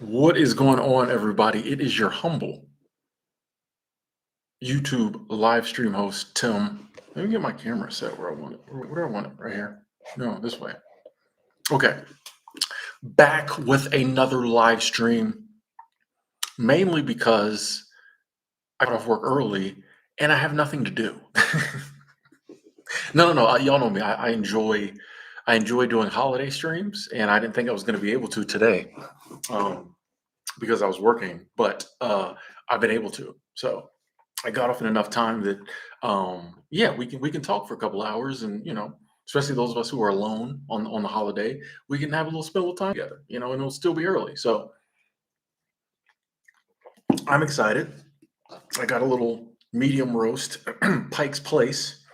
What is going on, everybody? It is your humble YouTube live stream host, Tim. Let me get my camera set where I want it. Where do I want it? Right here. No, this way. Okay. Back with another live stream, mainly because I got off work early and I have nothing to do. No. Y'all know me. I enjoy doing holiday streams, and I didn't think I was going to be able to today um, because I was working, but I've been able to. So I got off in enough time that yeah, we can talk for a couple hours, and especially those of us who are alone on the holiday, we can have a little spend a little time together, and it'll still be early. So I'm excited. I got a little medium roast Pike's Place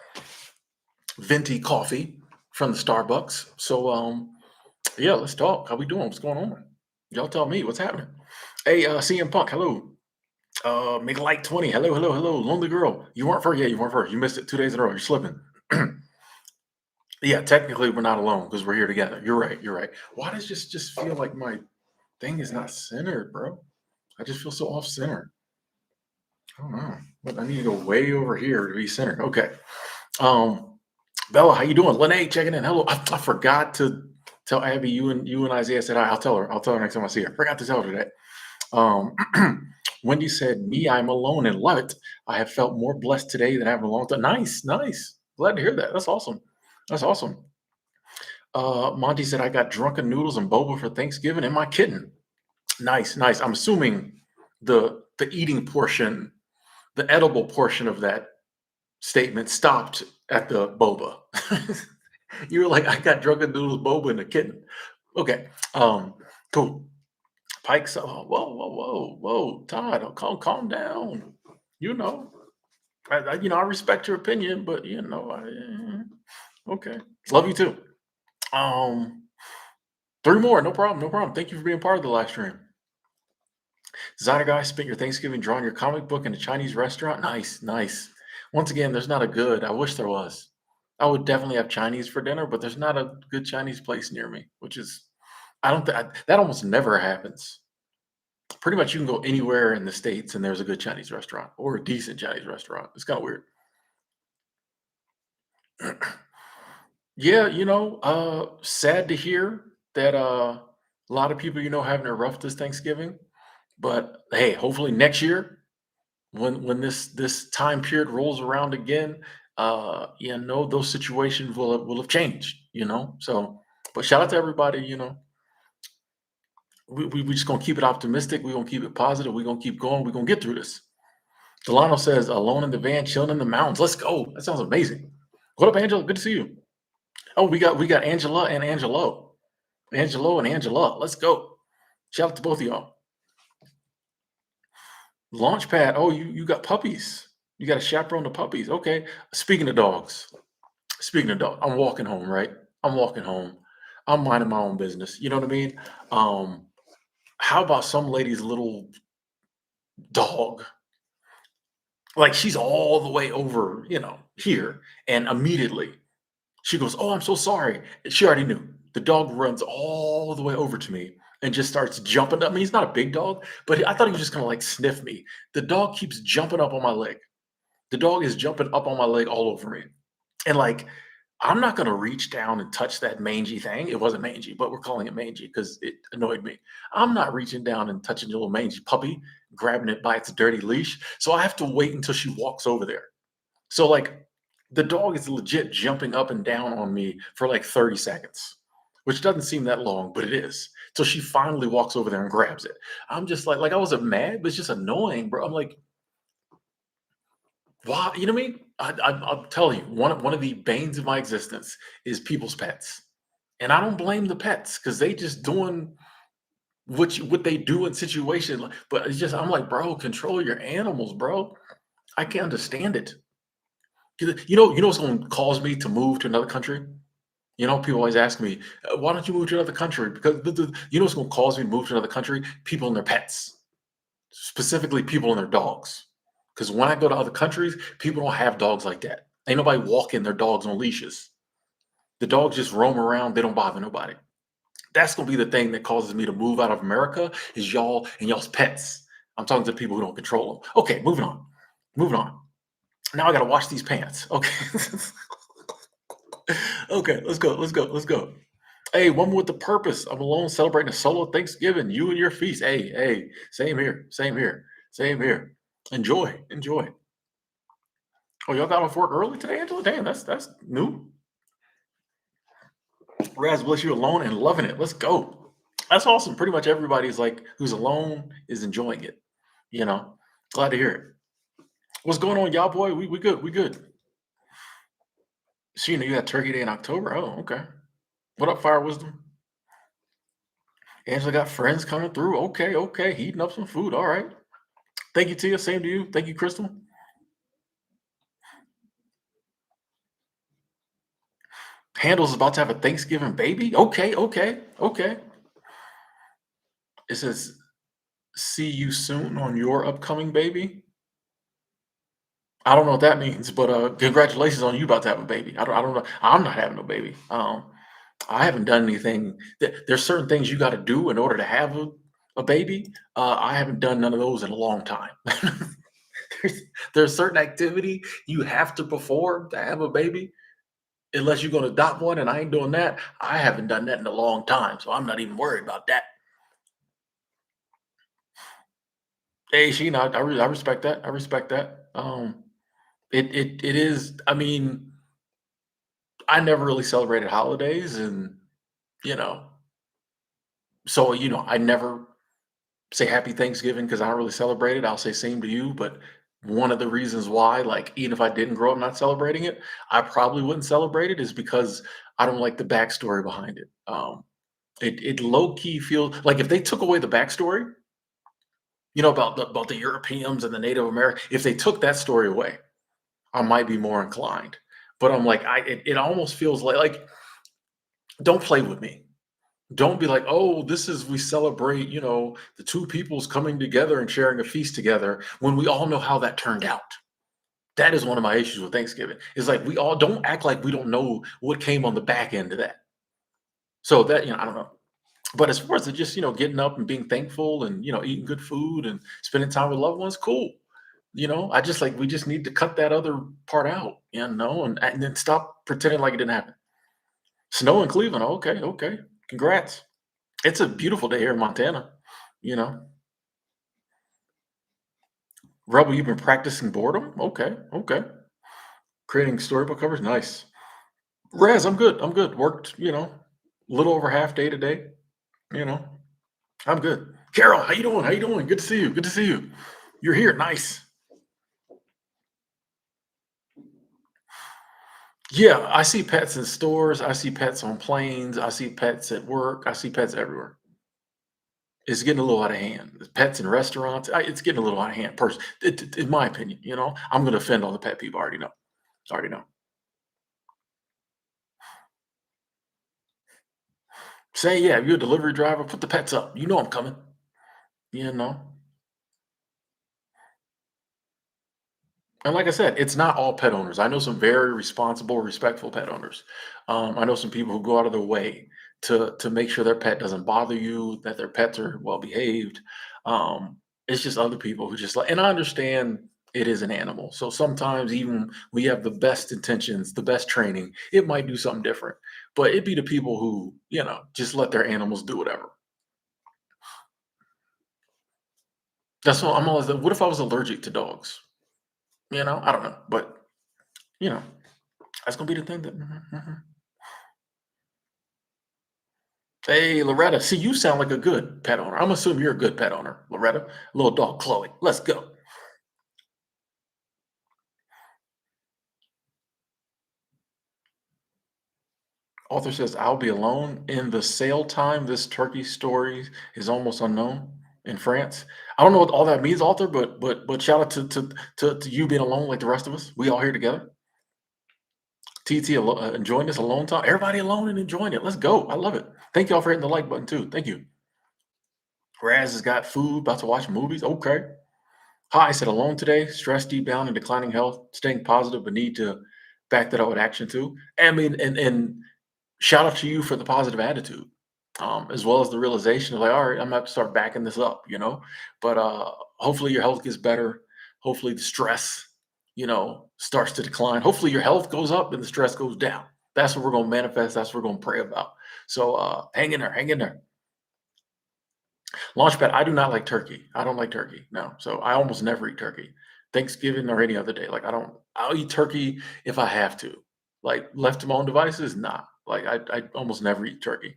venti coffee from the Starbucks. So yeah, let's talk. How we doing? What's going on? Y'all tell me what's happening. Hey, CM Punk, hello. Make light 20. Hello. Lonely girl. You weren't first. Yeah, you weren't first. You missed it 2 days in a row. You're slipping. Yeah, technically we're not alone because we're here together. You're right. You're right. Why does just feel like my thing is not centered, bro? I just feel so off center. I don't know. But I need to go way over here to be centered. Okay. Um, Bella, how you doing? Lene checking in. Hello. I forgot to tell Abby you and Isaiah said hi. I'll tell her. I'll tell her next time I see her. Forgot to tell her that. Um, Wendy said, "Me, I'm alone and love it. I have felt more blessed today than I have in a long time." Nice, nice. Glad to hear that. That's awesome. That's awesome. Monty said, "I got drunken noodles and boba for Thanksgiving and my kitten." Nice, nice. I'm assuming the eating portion, the edible portion of that statement stopped at the boba. You were like, "I got drunken noodles, boba, and a kitten." Okay. Cool. Pike's, oh, whoa, Todd, calm down. You know, I respect your opinion, but okay, love you too. Um, three more, no problem, no problem. Thank you for being part of the live stream. Designer guy, spent your Thanksgiving drawing your comic book in a Chinese restaurant. Nice, nice. Once again, there's not a good. I wish there was. I would definitely have Chinese for dinner, but there's not a good Chinese place near me, which is I don't think that almost never happens. Pretty much you can go anywhere in the states and there's a good Chinese restaurant or a decent Chinese restaurant. It's kind of weird. Yeah, sad to hear that a lot of people having it rough this Thanksgiving. But hey, hopefully next year when this time period rolls around again, those situations will have changed. So, but shout out to everybody. We just gonna keep it optimistic. We're gonna keep it positive. We're gonna keep going. We're gonna get through this. Delano says, "Alone in the van, chilling in the mountains. Let's go." That sounds amazing. What up, Angela? Good to see you. Oh, we got Angela and Angelo. Angelo and Angela. Let's go. Shout out to both of y'all. Launchpad. Oh, you got puppies. You got a chaperone to puppies. Okay. Speaking of dogs. Speaking of dogs, I'm walking home, right? I'm walking home. I'm minding my own business. You know what I mean? Um, how about some lady's little dog? Like she's all the way over, here, and immediately she goes, "Oh, I'm so sorry." She already knew. The dog runs all the way over to me and just starts jumping up. I mean, he's not a big dog, but I thought he was just gonna like sniff me. The dog keeps jumping up on my leg. The dog is jumping up on my leg all over me. And like, I'm not gonna reach down and touch that mangy thing. It wasn't mangy, but we're calling it mangy because it annoyed me. I'm not reaching down and touching the little mangy puppy, grabbing it by its dirty leash. So I have to wait until she walks over there. So like the dog is legit jumping up and down on me for like 30 seconds, which doesn't seem that long, but it is. So she finally walks over there and grabs it. I'm just like I wasn't mad, but it's just annoying, bro. I'm like, why? You know what I mean? I'll tell you, one of the banes of my existence is people's pets, and I don't blame the pets because they just doing what they do in situations. But it's just I'm like, bro, control your animals, bro. I can't understand it. You know what's going to cause me to move to another country? People always ask me, "Why don't you move to another country?" Because what's going to cause me to move to another country? People and their pets, specifically people and their dogs. Because when I go to other countries, people don't have dogs like that. Ain't nobody walking their dogs on leashes. The dogs just roam around. They don't bother nobody. That's gonna be the thing that causes me to move out of America is y'all and y'all's pets. I'm talking to the people who don't control them. Okay, moving on. Moving on. Now I gotta wash these pants. Okay. Okay, let's go. Let's go. Let's go. Hey, one with the purpose. I'm alone celebrating a solo Thanksgiving. You and your feast. Hey, hey, same here. Same here. Same here. Enjoy. Enjoy. Oh, y'all got off work early today, Angela? Damn, that's new. Raz, bless you alone and loving it. Let's go. That's awesome. Pretty much everybody's like who's alone is enjoying it. You know, glad to hear it. What's going on, y'all boy? We good. We good. So, you got Turkey Day in October. Oh, okay. What up, Fire Wisdom? Angela got friends coming through. Okay, okay. Heating up some food. All right. Thank you, Tia. Same to you. Thank you, Crystal. Handle's about to have a Thanksgiving baby. Okay, okay, okay. It says, see you soon on your upcoming baby. I don't know what that means, but congratulations on you about to have a baby. I don't know. I'm not having no baby. I haven't done anything. There's certain things you got to do in order to have a baby. I haven't done none of those in a long time. There's certain activity you have to perform to have a baby, unless you're going to adopt one, and I ain't doing that. I haven't done that in a long time, so I'm not even worried about that. Hey, Sheena, I respect that. I respect that. It is. I mean, I never really celebrated holidays, and you know, so I never say Happy Thanksgiving because I don't really celebrate it. I'll say same to you, but one of the reasons why, like, even if I didn't grow up not celebrating it, I probably wouldn't celebrate it is because I don't like the backstory behind it. It low key feels like if they took away the backstory, about the Europeans and the Native American, if they took that story away, I might be more inclined. But I'm like, it almost feels like don't play with me. Don't be like, oh, this is we celebrate, the two peoples coming together and sharing a feast together when we all know how that turned out. That is one of my issues with Thanksgiving. Is like we all don't act like we don't know what came on the back end of that. So that, I don't know. But as far as just, getting up and being thankful and, eating good food and spending time with loved ones, cool. I just like we just need to cut that other part out, and then stop pretending like it didn't happen. Snow in Cleveland. Okay, okay. Congrats. It's a beautiful day here in Montana, you know. Rebel, you've been practicing boredom? Okay, okay. Creating storybook covers, nice. Raz, I'm good. I'm good. Worked, little over half day today. You know, I'm good. Carol, how you doing? How you doing? Good to see you. Good to see you. You're here. Nice. Yeah, I see pets in stores. I see pets on planes. I see pets at work. I see pets everywhere. It's getting a little out of hand. Pets in restaurants. It's getting a little out of hand. In my opinion, I'm going to offend all the pet people. I already know. I already know. Say, yeah, if you're a delivery driver, put the pets up. You know I'm coming. You know. And like I said, it's not all pet owners. I know some very responsible, respectful pet owners. I know some people who go out of their way to make sure their pet doesn't bother you, that their pets are well behaved. It's just other people who just like, and I understand it is an animal. So sometimes even we have the best intentions, the best training, it might do something different. But it'd be the people who, just let their animals do whatever. That's what I'm always like, what if I was allergic to dogs? I don't know. But you know. That's gonna be the thing that Hey, Loretta, see, you sound like a good pet owner. I'm assuming you're a good pet owner, Loretta. Little dog, Chloe. Let's go. Author says, I'll be alone. In the sale time, this turkey story is almost unknown in France. I don't know what all that means, author, but shout out to you being alone like the rest of us. We all here together. TT enjoying this alone time. Everybody alone and enjoying it. Let's go. I love it. Thank y'all for hitting the like button too. Thank you. Raz has got food, about to watch movies. Okay. Hi, I said alone today, stress deep down and declining health, staying positive, but need to back that up with action too. I mean, and shout out to you for the positive attitude. as well as the realization of like, all right, I'm gonna have to start backing this up, But hopefully your health gets better. Hopefully the stress, starts to decline. Hopefully your health goes up and the stress goes down. That's what we're gonna manifest. That's what we're gonna pray about. So hang in there, hang in there. Launchpad, I do not like turkey. I don't like turkey. No. So I almost never eat turkey. Thanksgiving or any other day. Like I'll eat turkey if I have to. Like left to my own devices, nah. Like I almost never eat turkey.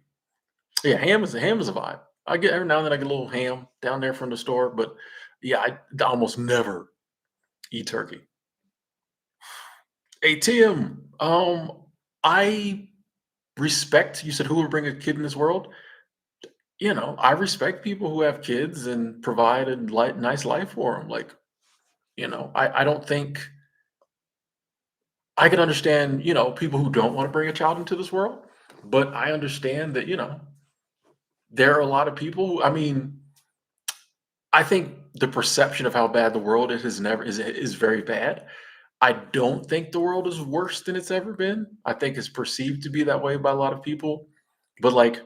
Yeah, ham is a vibe. I get every now and then I get a little ham down there from the store, but yeah, I almost never eat turkey. ATM. I respect. You said who would bring a kid in this world? I respect people who have kids and provide a nice life for them. Like, I don't think I can understand, people who don't want to bring a child into this world, but I understand that, there are a lot of people who, I mean, I think the perception of how bad the world is very bad. I don't think the world is worse than it's ever been. I think it's perceived to be that way by a lot of people. But like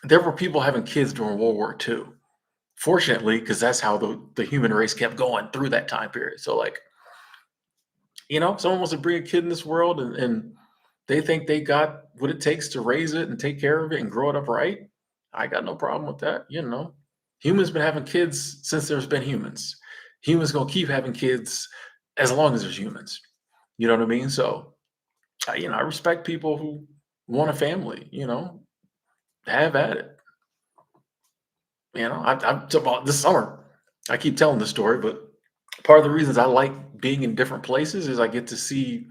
there were people having kids during World War II. Fortunately, because that's how the human race kept going through that time period. So like, someone wants to bring a kid in this world and they think they got what it takes to raise it and take care of it and grow it up right. I got no problem with that. Humans been having kids since there's been humans. Humans gonna keep having kids as long as there's humans. You know what I mean? So, I respect people who want a family. Have at it. I'm about this summer. I keep telling this story, but part of the reasons I like being in different places is I get to see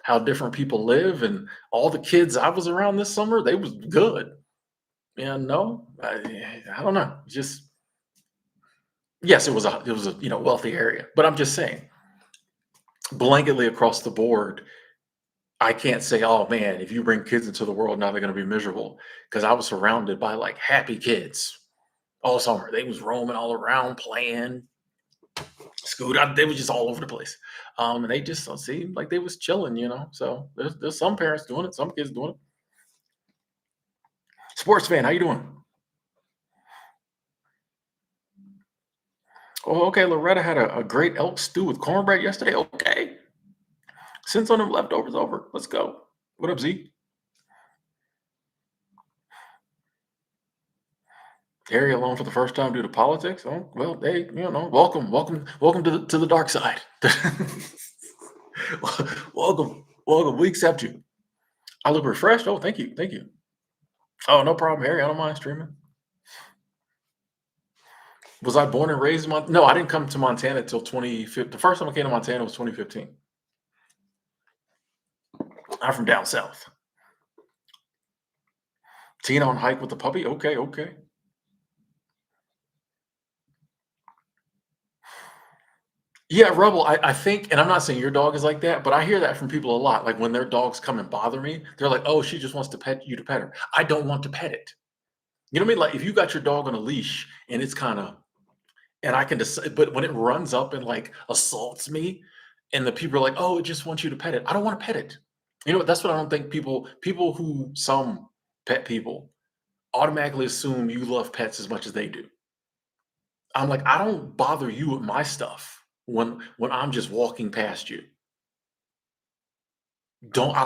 how different people live, and all the kids I was around this summer, they was good. And no, I don't know. Just yes, it was a wealthy area, but I'm just saying, blanketly across the board, I can't say, oh man, if you bring kids into the world, now they're going to be miserable. Because I was surrounded by like happy kids all summer. They was roaming all around, playing, they was just all over the place. And they just seemed like they was chilling. So there's some parents doing it, some kids doing it. Sports fan, how you doing? Oh, okay. Loretta had a great elk stew with cornbread yesterday. Okay. Send some of them leftovers over. Let's go. What up, Z? Harry alone for the first time due to politics. Oh, well, hey, welcome to the dark side. Welcome. We accept you. I look refreshed. Oh, thank you. Oh, no problem, Harry. I don't mind streaming. Was I born and raised in Montana? No, I didn't come to Montana till 2015. The first time I came to Montana was 2015. I'm from down south. Tina on hike with the puppy. Okay, okay. Yeah, Rebel, I think, and I'm not saying your dog is like that, but I hear that from people a lot. Like when their dogs come and bother me, they're like, "Oh, she just wants to pet you to pet her." I don't want to pet it. You know what I mean? Like if you got your dog on a leash and it's kind of, and I can decide, but when it runs up and like assaults me, and the people are like, "Oh, it just wants you to pet it," I don't want to pet it. You know what? That's what I don't think people who some pet people automatically assume you love pets as much as they do. I'm like, I don't bother you with my stuff when I'm just walking past you. Don't I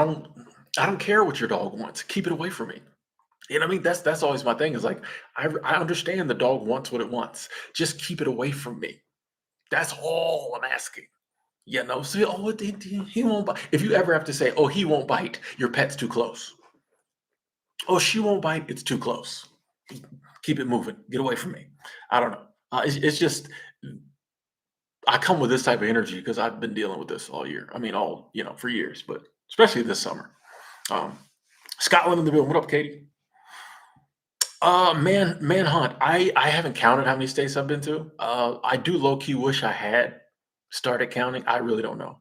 don't care what your dog wants. Keep it away from me. You know what I mean? That's always my thing is like I understand the dog wants what it wants. Just keep it away from me. That's all I'm asking. See, oh, he won't bite. If you ever have to say, oh, he won't bite, your pet's too close. Oh, she won't bite, it's too close. Keep it moving. Get away from me. I don't know. It's just I come with this type of energy because I've been dealing with this all year. I mean, for years, but especially this summer. Um, Scotland in the building. What up, Katie? Manhunt. I haven't counted how many states I've been to. I do low key wish I had started counting. I really don't know.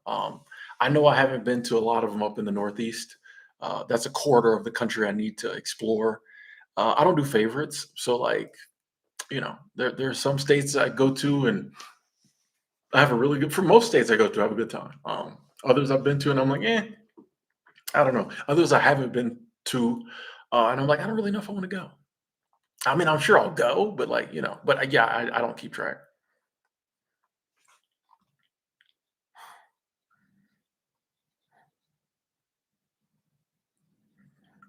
I know I haven't been to a lot of them up in the Northeast. That's a quarter of the country I need to explore. I don't do favorites, so like there are some states I go to and I have a really good. For most states I go to, I have a good time. Others I've been to and I'm like, I don't know. Others I haven't been to, and I'm like, I don't really know if I want to go. I mean, I'm sure I'll go, but like, but yeah, I don't keep track.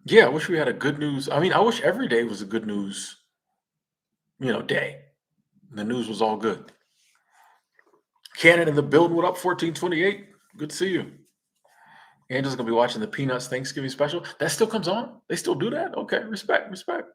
Yeah, I wish we had a good news. I mean, I wish every day was a good news, day. The news was all good. Cannon in the building. What up, 1428? Good to see you. Angela's gonna be watching the Peanuts Thanksgiving special. That still comes on? They still do that? Okay, respect, respect.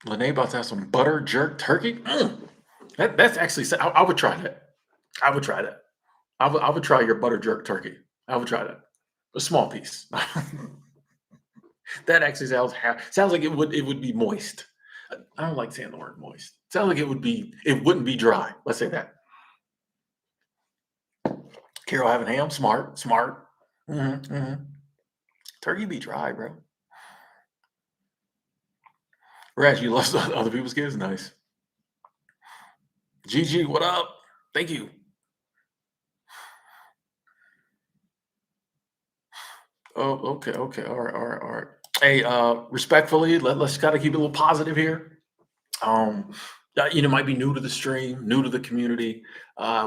Lene about to have some butter jerk turkey. That's actually. I would try that. I would try that. I would try your butter jerk turkey. I would try that. A small piece. That actually sounds like it would be moist. I don't like saying the word moist. Sounds like it wouldn't be dry. Let's say that. Carol having ham, smart, smart. Hmm. Turkey be dry, bro. Whereas you lost other people's kids, nice. GG, what up? Thank you. Oh, okay, okay, all right, all right, all right. Hey, respectfully, let's gotta keep it a little positive here. Um, might be new to the stream, new to the community.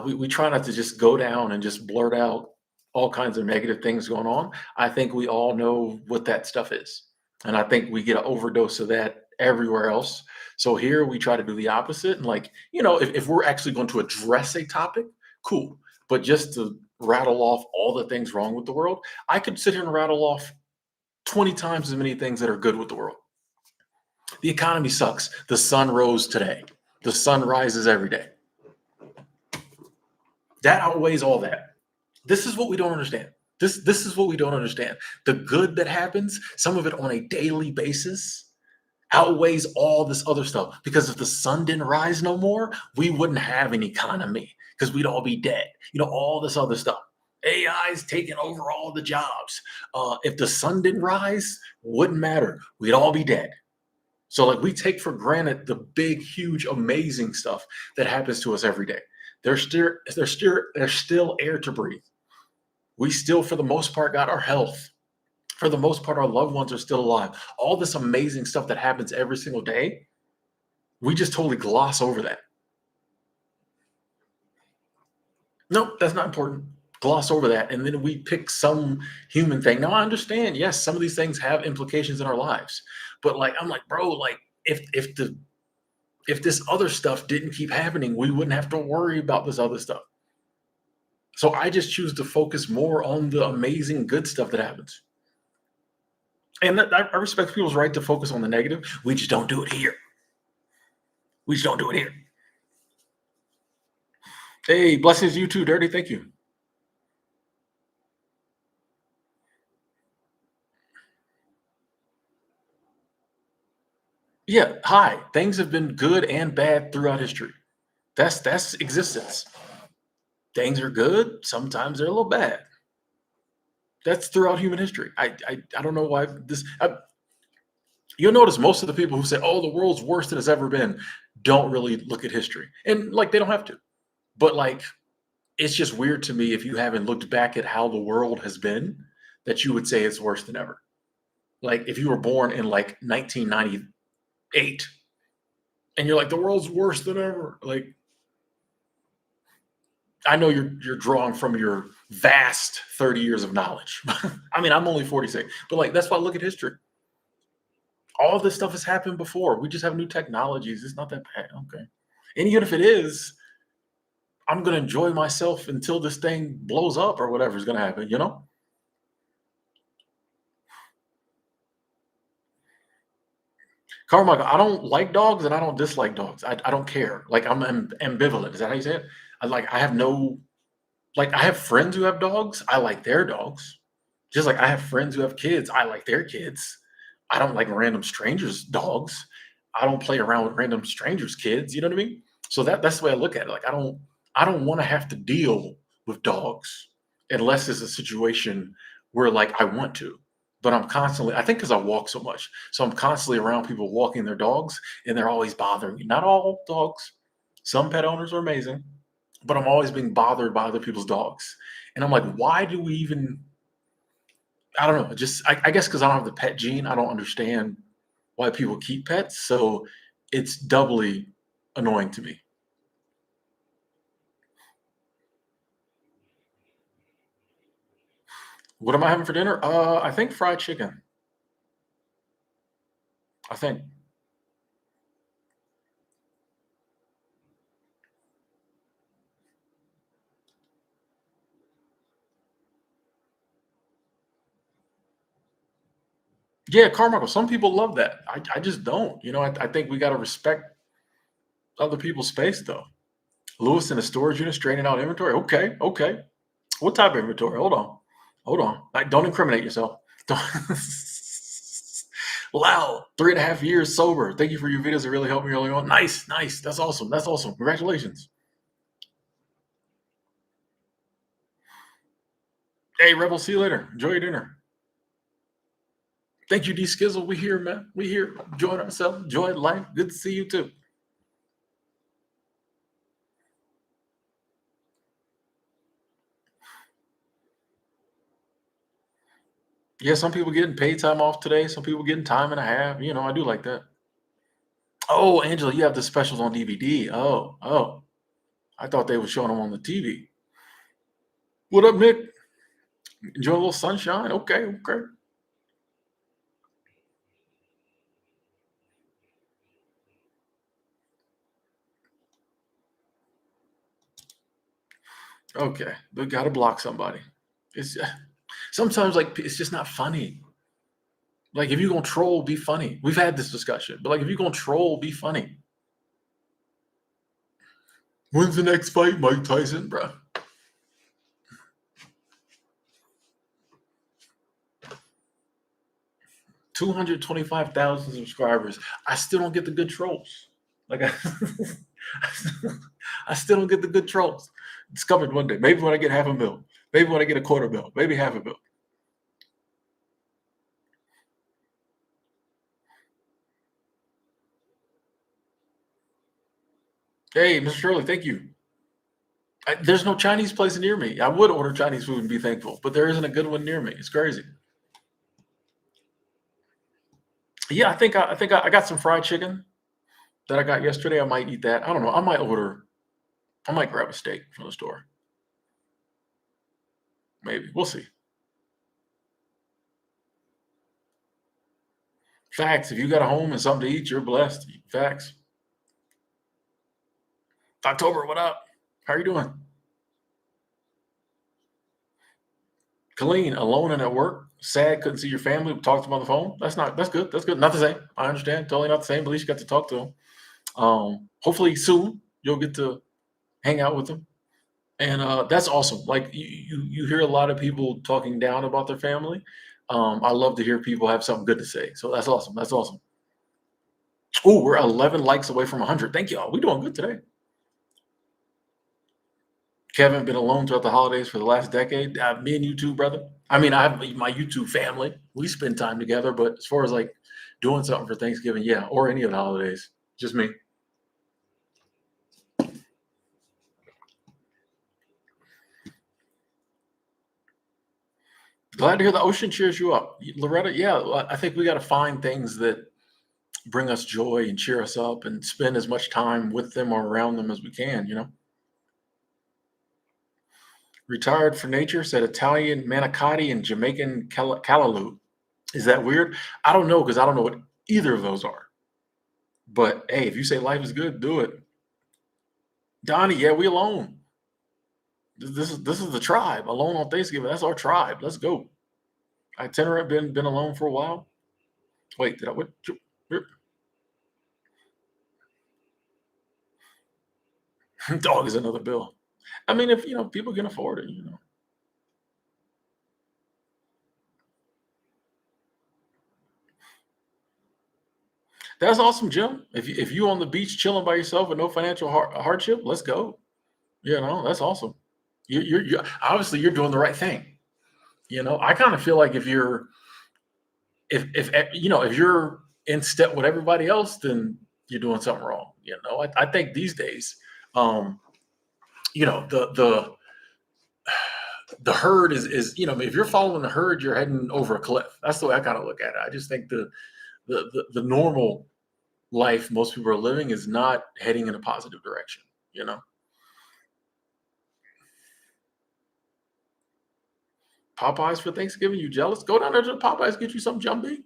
We try not to just go down and just blurt out all kinds of negative things going on. I think we all know what that stuff is. And I think we get an overdose of that everywhere else. So here we try to do the opposite. And like, if we're actually going to address a topic, cool. But just to rattle off all the things wrong with the world, I could sit here and rattle off 20 times as many things that are good with the world. The economy sucks. The sun rose today. The sun rises every day. That outweighs all that. This is what we don't understand. This is what we don't understand. The good that happens, some of it on a daily basis, outweighs all this other stuff. Because if the sun didn't rise no more, we wouldn't have an economy because we'd all be dead. All this other stuff. AI is taking over all the jobs. If the sun didn't rise, wouldn't matter. We'd all be dead. So like we take for granted the big, huge, amazing stuff that happens to us every day. There's still air to breathe. We still, for the most part, got our health. For the most part, our loved ones are still alive. All this amazing stuff that happens every single day, we just totally gloss over that. Nope, that's not important. Gloss over that, and then we pick some human thing. Now I understand, yes, some of these things have implications in our lives, but like I'm like, bro, like if this other stuff didn't keep happening, we wouldn't have to worry about this other stuff. So I just choose to focus more on the amazing good stuff that happens. And I respect people's right to focus on the negative. We just don't do it here. We just don't do it here. Hey, blessings to you too, Dirty. Thank you. Yeah, hi. Things have been good and bad throughout history. That's existence. Things are good. Sometimes they're a little bad. That's throughout human history. I don't know why this. You'll notice most of the people who say, "Oh, the world's worst it has ever been," don't really look at history, and like they don't have to. But like, it's just weird to me if you haven't looked back at how the world has been, that you would say it's worse than ever. Like if you were born in like 1998, and you're like, "The world's worse than ever," like I know you're drawing from your vast 30 years of knowledge. I mean, I'm only 46, but like that's why I look at history. All this stuff has happened before. We just have new technologies. It's not that bad. Okay. And even if it is, I'm gonna enjoy myself until this thing blows up or whatever is gonna happen. Carmichael, I don't like dogs and I don't dislike dogs. I don't care. Like I'm ambivalent. Is that how you say it? I have no like I have friends who have dogs. I like their dogs. Just like I have friends who have kids. I like their kids. I don't like random strangers' dogs. I don't play around with random strangers' kids. You know what I mean? So that's the way I look at it. Like I don't want to have to deal with dogs unless it's a situation where like I want to, but I'm constantly, I think because I walk so much. So I'm constantly around people walking their dogs and they're always bothering me. Not all dogs. Some pet owners are amazing, but I'm always being bothered by other people's dogs. And I'm like, why do we even, I don't know, just I guess because I don't have the pet gene, I don't understand why people keep pets. So it's doubly annoying to me. What am I having for dinner? I think fried chicken. I think. Yeah, Carmichael. Some people love that. I just don't. I think we got to respect other people's space, though. Lewis in a storage unit, straightening out inventory. Okay, okay. What type of inventory? Hold on. Like, don't incriminate yourself. Don't. Wow, 3.5 years sober. Thank you for your videos. It really helped me early on. Nice, nice. That's awesome. That's awesome. Congratulations. Hey, Rebel. See you later. Enjoy your dinner. Thank you, D Skizzle. We here, man. We here. Enjoying ourselves. Enjoying life. Good to see you too. Yeah, some people getting paid time off today. Some people getting time and a half. I do like that. Oh, Angela, you have the specials on DVD. Oh, oh. I thought they were showing them on the TV. What up, Nick? Enjoy a little sunshine. Okay, okay. Okay. We gotta block somebody. It's sometimes like it's just not funny. Like if you're gonna troll, be funny. We've had this discussion, but like if you're gonna troll, be funny. When's the next fight, Mike Tyson, bro? 225,000 subscribers. I still don't get the good trolls. Like I still don't get the good trolls. It's coming one day. Maybe when I get half a mil. Maybe when I get a quarter mil. Maybe half a mil. Hey, Mr. Shirley, thank you. There's no Chinese place near me. I would order Chinese food and be thankful, but there isn't a good one near me. It's crazy. Yeah, I got some fried chicken that I got yesterday. I might eat that. I don't know. I might grab a steak from the store. Maybe. We'll see. Facts. If you got a home and something to eat, you're blessed. Facts. October, what up? How are you doing? Colleen, alone and at work, sad, couldn't see your family, talked to them on the phone. That's good. That's good. Not the same. I understand. Totally not the same, but at least you got to talk to them. Hopefully soon you'll get to hang out with them. And that's awesome. Like you hear a lot of people talking down about their family. I love to hear people have something good to say. So that's awesome. That's awesome. Oh, we're 11 likes away from 100. Thank y'all. We're doing good today. Kevin been alone throughout the holidays for the last decade. Me and you too, brother. I mean, I have my YouTube family. We spend time together, but as far as like doing something for Thanksgiving, yeah, or any of the holidays, just me. Glad to hear the ocean cheers you up, Loretta. Yeah, I think we got to find things that bring us joy and cheer us up, and spend as much time with them or around them as we can. Retired for nature said Italian manicotti and Jamaican callaloo. Is that weird? I don't know because I don't know what either of those are. But hey, if you say life is good, do it. Donnie, yeah, we alone. This is the tribe. Alone on Thanksgiving. That's our tribe. Let's go. Itinerant been alone for a while. Wait, did I what? Dog is another bill. I mean, if people can afford it. That's awesome, Jim. If you on the beach chilling by yourself with no financial hardship, let's go. That's awesome. You're obviously you're doing the right thing. I kind of feel like if you're in step with everybody else, then you're doing something wrong. I think these days, um, the herd is if you're following the herd, you're heading over a cliff. That's the way I kind of look at it. I just think the normal life most people are living is not heading in a positive direction. You know, Popeyes for Thanksgiving. You jealous? Go down there to the Popeyes, get you some jumbie.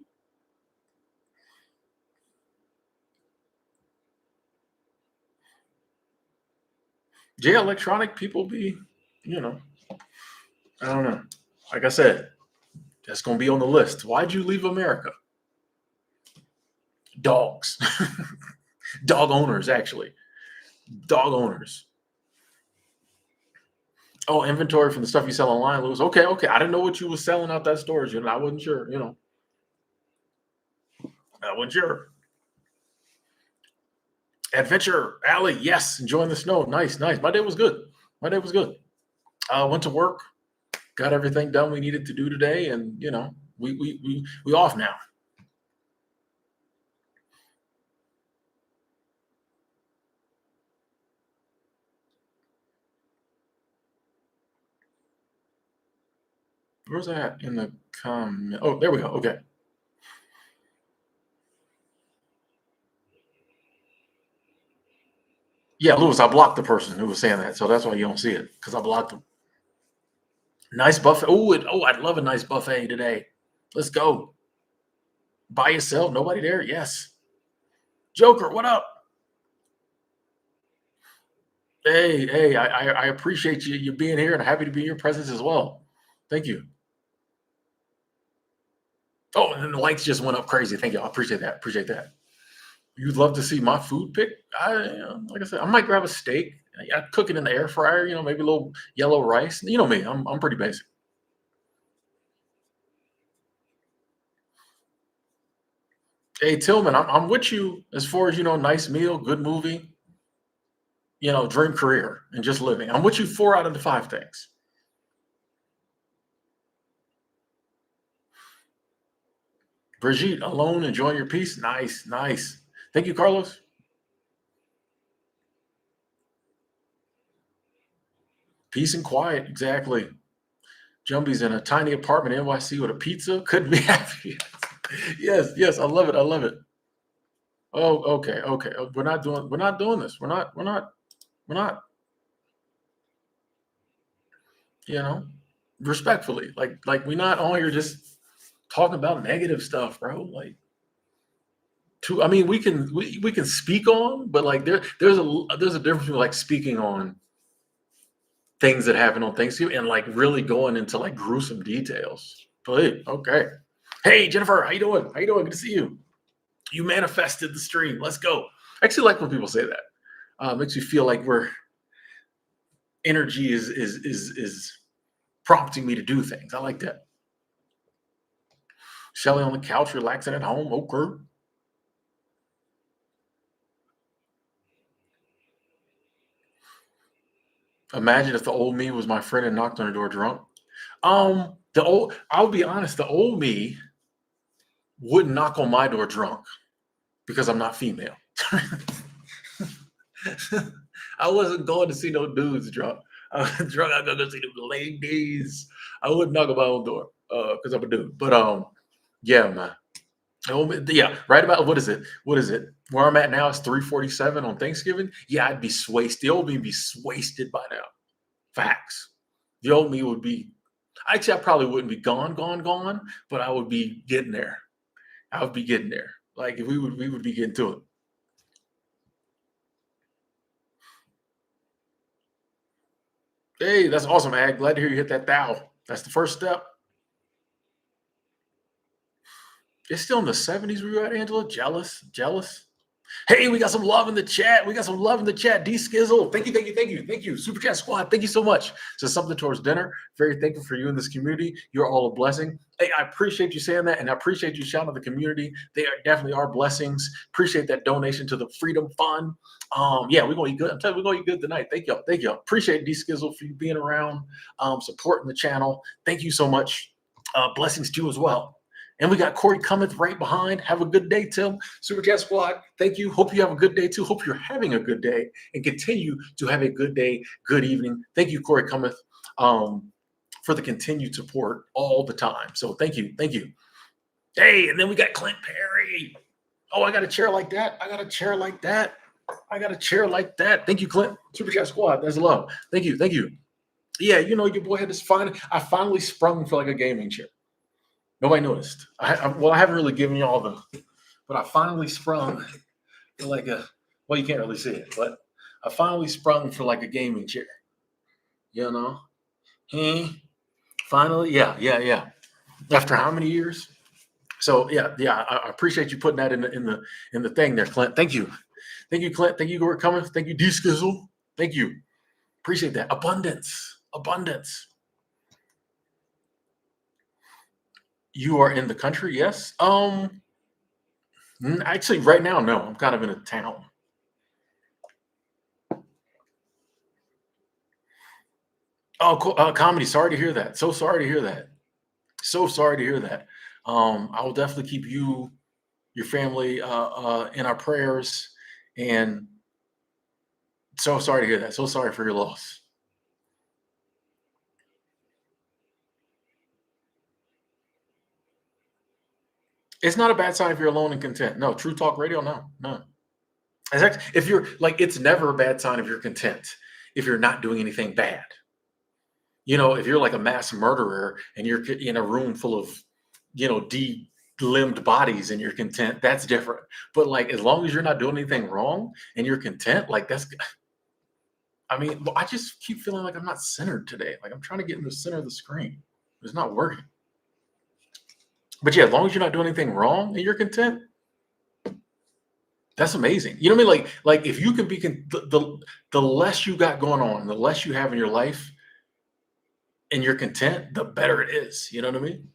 Yeah, electronic people be, you know, I don't know. Like I said, that's gonna be on the list. Why'd you leave America? Dogs, dog owners, actually, dog owners. Oh, inventory from the stuff you sell online, Lewis. Okay, okay. I didn't know what you was selling out that storage. I wasn't sure. I wasn't sure. Adventure Alley, yes, enjoying the snow. Nice, nice. My day was good. My day was good. Went to work, got everything done we needed to do today, and we off now. Where's that in the comment? Oh, there we go. Okay. Yeah, Lewis, I blocked the person who was saying that, so that's why you don't see it because I blocked them. Nice buffet. I'd love a nice buffet today. Let's go. By yourself, nobody there. Yes. Joker, what up? Hey, hey, I appreciate you being here and happy to be in your presence as well. Thank you. Oh, and then the lights just went up crazy. Thank you. I appreciate that. Appreciate that. You'd love to see my food pick. Like I said, I might grab a steak. I cook it in the air fryer. Maybe a little yellow rice. You know me. I'm pretty basic. Hey Tillman, I'm with you as far as nice meal, good movie, dream career, and just living. I'm with you 4 out of the 5 things. Brigitte, alone, enjoying your peace. Nice, nice. Thank you, Carlos. Peace and quiet, exactly. Jumbie's in a tiny apartment in NYC with a pizza. Couldn't be happy. Yes, yes, I love it. I love it. Oh, okay, okay. We're not doing this. We're not, you know, respectfully. Like we're not on here just talking about negative stuff, bro. I mean, we can speak on, but like there's a difference between like speaking on things that happen on Thanksgiving and like really going into like gruesome details. But hey, okay. Hey Jennifer, how you doing? How you doing? Good to see you. You manifested the stream. Let's go. I actually like when people say that. Makes you feel like we're energy is prompting me to do things. I like that. Shelly on the couch, relaxing at home. Okay. Imagine if the old me was my friend and knocked on the door drunk. I'll be honest, the old me wouldn't knock on my door drunk because I'm not female. I wasn't going to see no dudes drunk. I was drunk. I go to see the ladies. I wouldn't knock on my own door because I'm a dude. But yeah, man. Yeah, right about what is it? What is it? Where I'm at now is 3:47 on Thanksgiving. Yeah, I'd be wasted. The old me would be wasted by now. Facts. The old me would be. Actually, I probably wouldn't be gone, but I would be getting there. I would be getting there. Like if we would be getting to it. Hey, that's awesome, Ag. Glad to hear you hit that thou. That's the first step. It's still in the 70s where you're at, Angela. Jealous, jealous. Hey, we got some love in the chat. We got some love in the chat. D Skizzle. Thank you, thank you, thank you, thank you. Super Chat Squad, thank you so much. So something towards dinner. Very thankful for you in this community. You're all a blessing. Hey, I appreciate you saying that, and I appreciate you shouting at the community. They are definitely are blessings. Appreciate that donation to the Freedom Fund. Yeah, we're gonna eat good. I'm telling you, we're gonna eat good tonight. Thank y'all. Thank y'all. Appreciate D Skizzle for you being around, supporting the channel. Thank you so much. Blessings to you as well. And we got Corey Cummins right behind. Have a good day, Tim. Super Chat Squad, thank you. Hope you have a good day too. Hope you're having a good day and continue to have a good day, good evening. Thank you, Corey Cummins, for the continued support all the time. So thank you. Thank you. Hey, and then we got Clint Perry. Oh, I got a chair like that. I got a chair like that. I got a chair like that. Thank you, Clint. Super Chat Squad. That's love. Thank you. Thank you. Yeah, you know, your boy had this I finally sprung for like a gaming chair. Nobody noticed. Well, I haven't really given you all but I finally sprung for like well, you can't really see it, but I finally sprung for like a gaming chair. You know? Hmm. Finally, yeah. After how many years? So yeah. I appreciate you putting that in the thing there, Clint. Thank you, Clint. Thank you for coming. Thank you, D Skizzle. Thank you. Appreciate that. Abundance. You are in the country, yes. Actually, right now, no. I'm kind of in a town. Oh, cool. Comedy. Sorry to hear that. So sorry to hear that. So sorry to hear that. I will definitely keep you, your family, in our prayers. And so sorry to hear that. So sorry for your loss. It's not a bad sign if you're alone and content. No, True Talk Radio, no. If you're like, it's never a bad sign if you're content, if you're not doing anything bad. You know, if you're like a mass murderer and you're in a room full of, de-limbed bodies and you're content, that's different. But like, as long as you're not doing anything wrong and you're content, like I mean, I just keep feeling like I'm not centered today. Like I'm trying to get in the center of the screen. It's not working. But yeah, as long as you're not doing anything wrong and you're content, that's amazing. You know what I mean? Like if you can be the less you got going on, the less you have in your life, and you're content, the better it is. You know what I mean?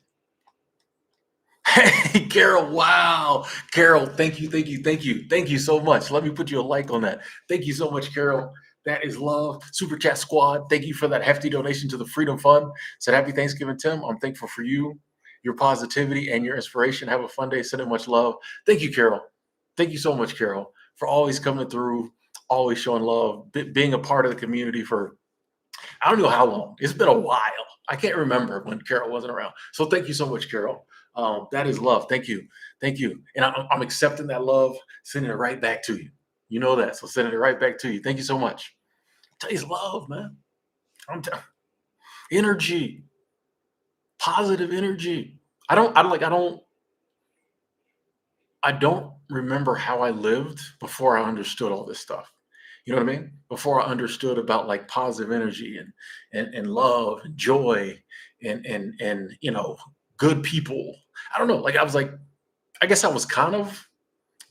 Hey, Carol! Wow, Carol! Thank you so much. Let me put you a like on that. Thank you so much, Carol. That is love. Super Chat Squad. Thank you for that hefty donation to the Freedom Fund. Said happy Thanksgiving, Tim. I'm thankful for you, your positivity, and your inspiration. Have a fun day. Sending much love. Thank you, Carol. Thank you so much, Carol, for always coming through, always showing love, being a part of the community for I don't know how long. It's been a while. I can't remember when Carol wasn't around. So thank you so much, Carol. That is love. Thank you. And I'm accepting that love, sending it right back to you. You know that. So sending it right back to you. Thank you so much. Today's love, man. I'm t- Energy, positive energy. I don't remember how I lived before I understood all this stuff. You know what I mean? Before I understood about like positive energy and love and joy and good people. I don't know. Like I was like, I guess I was kind of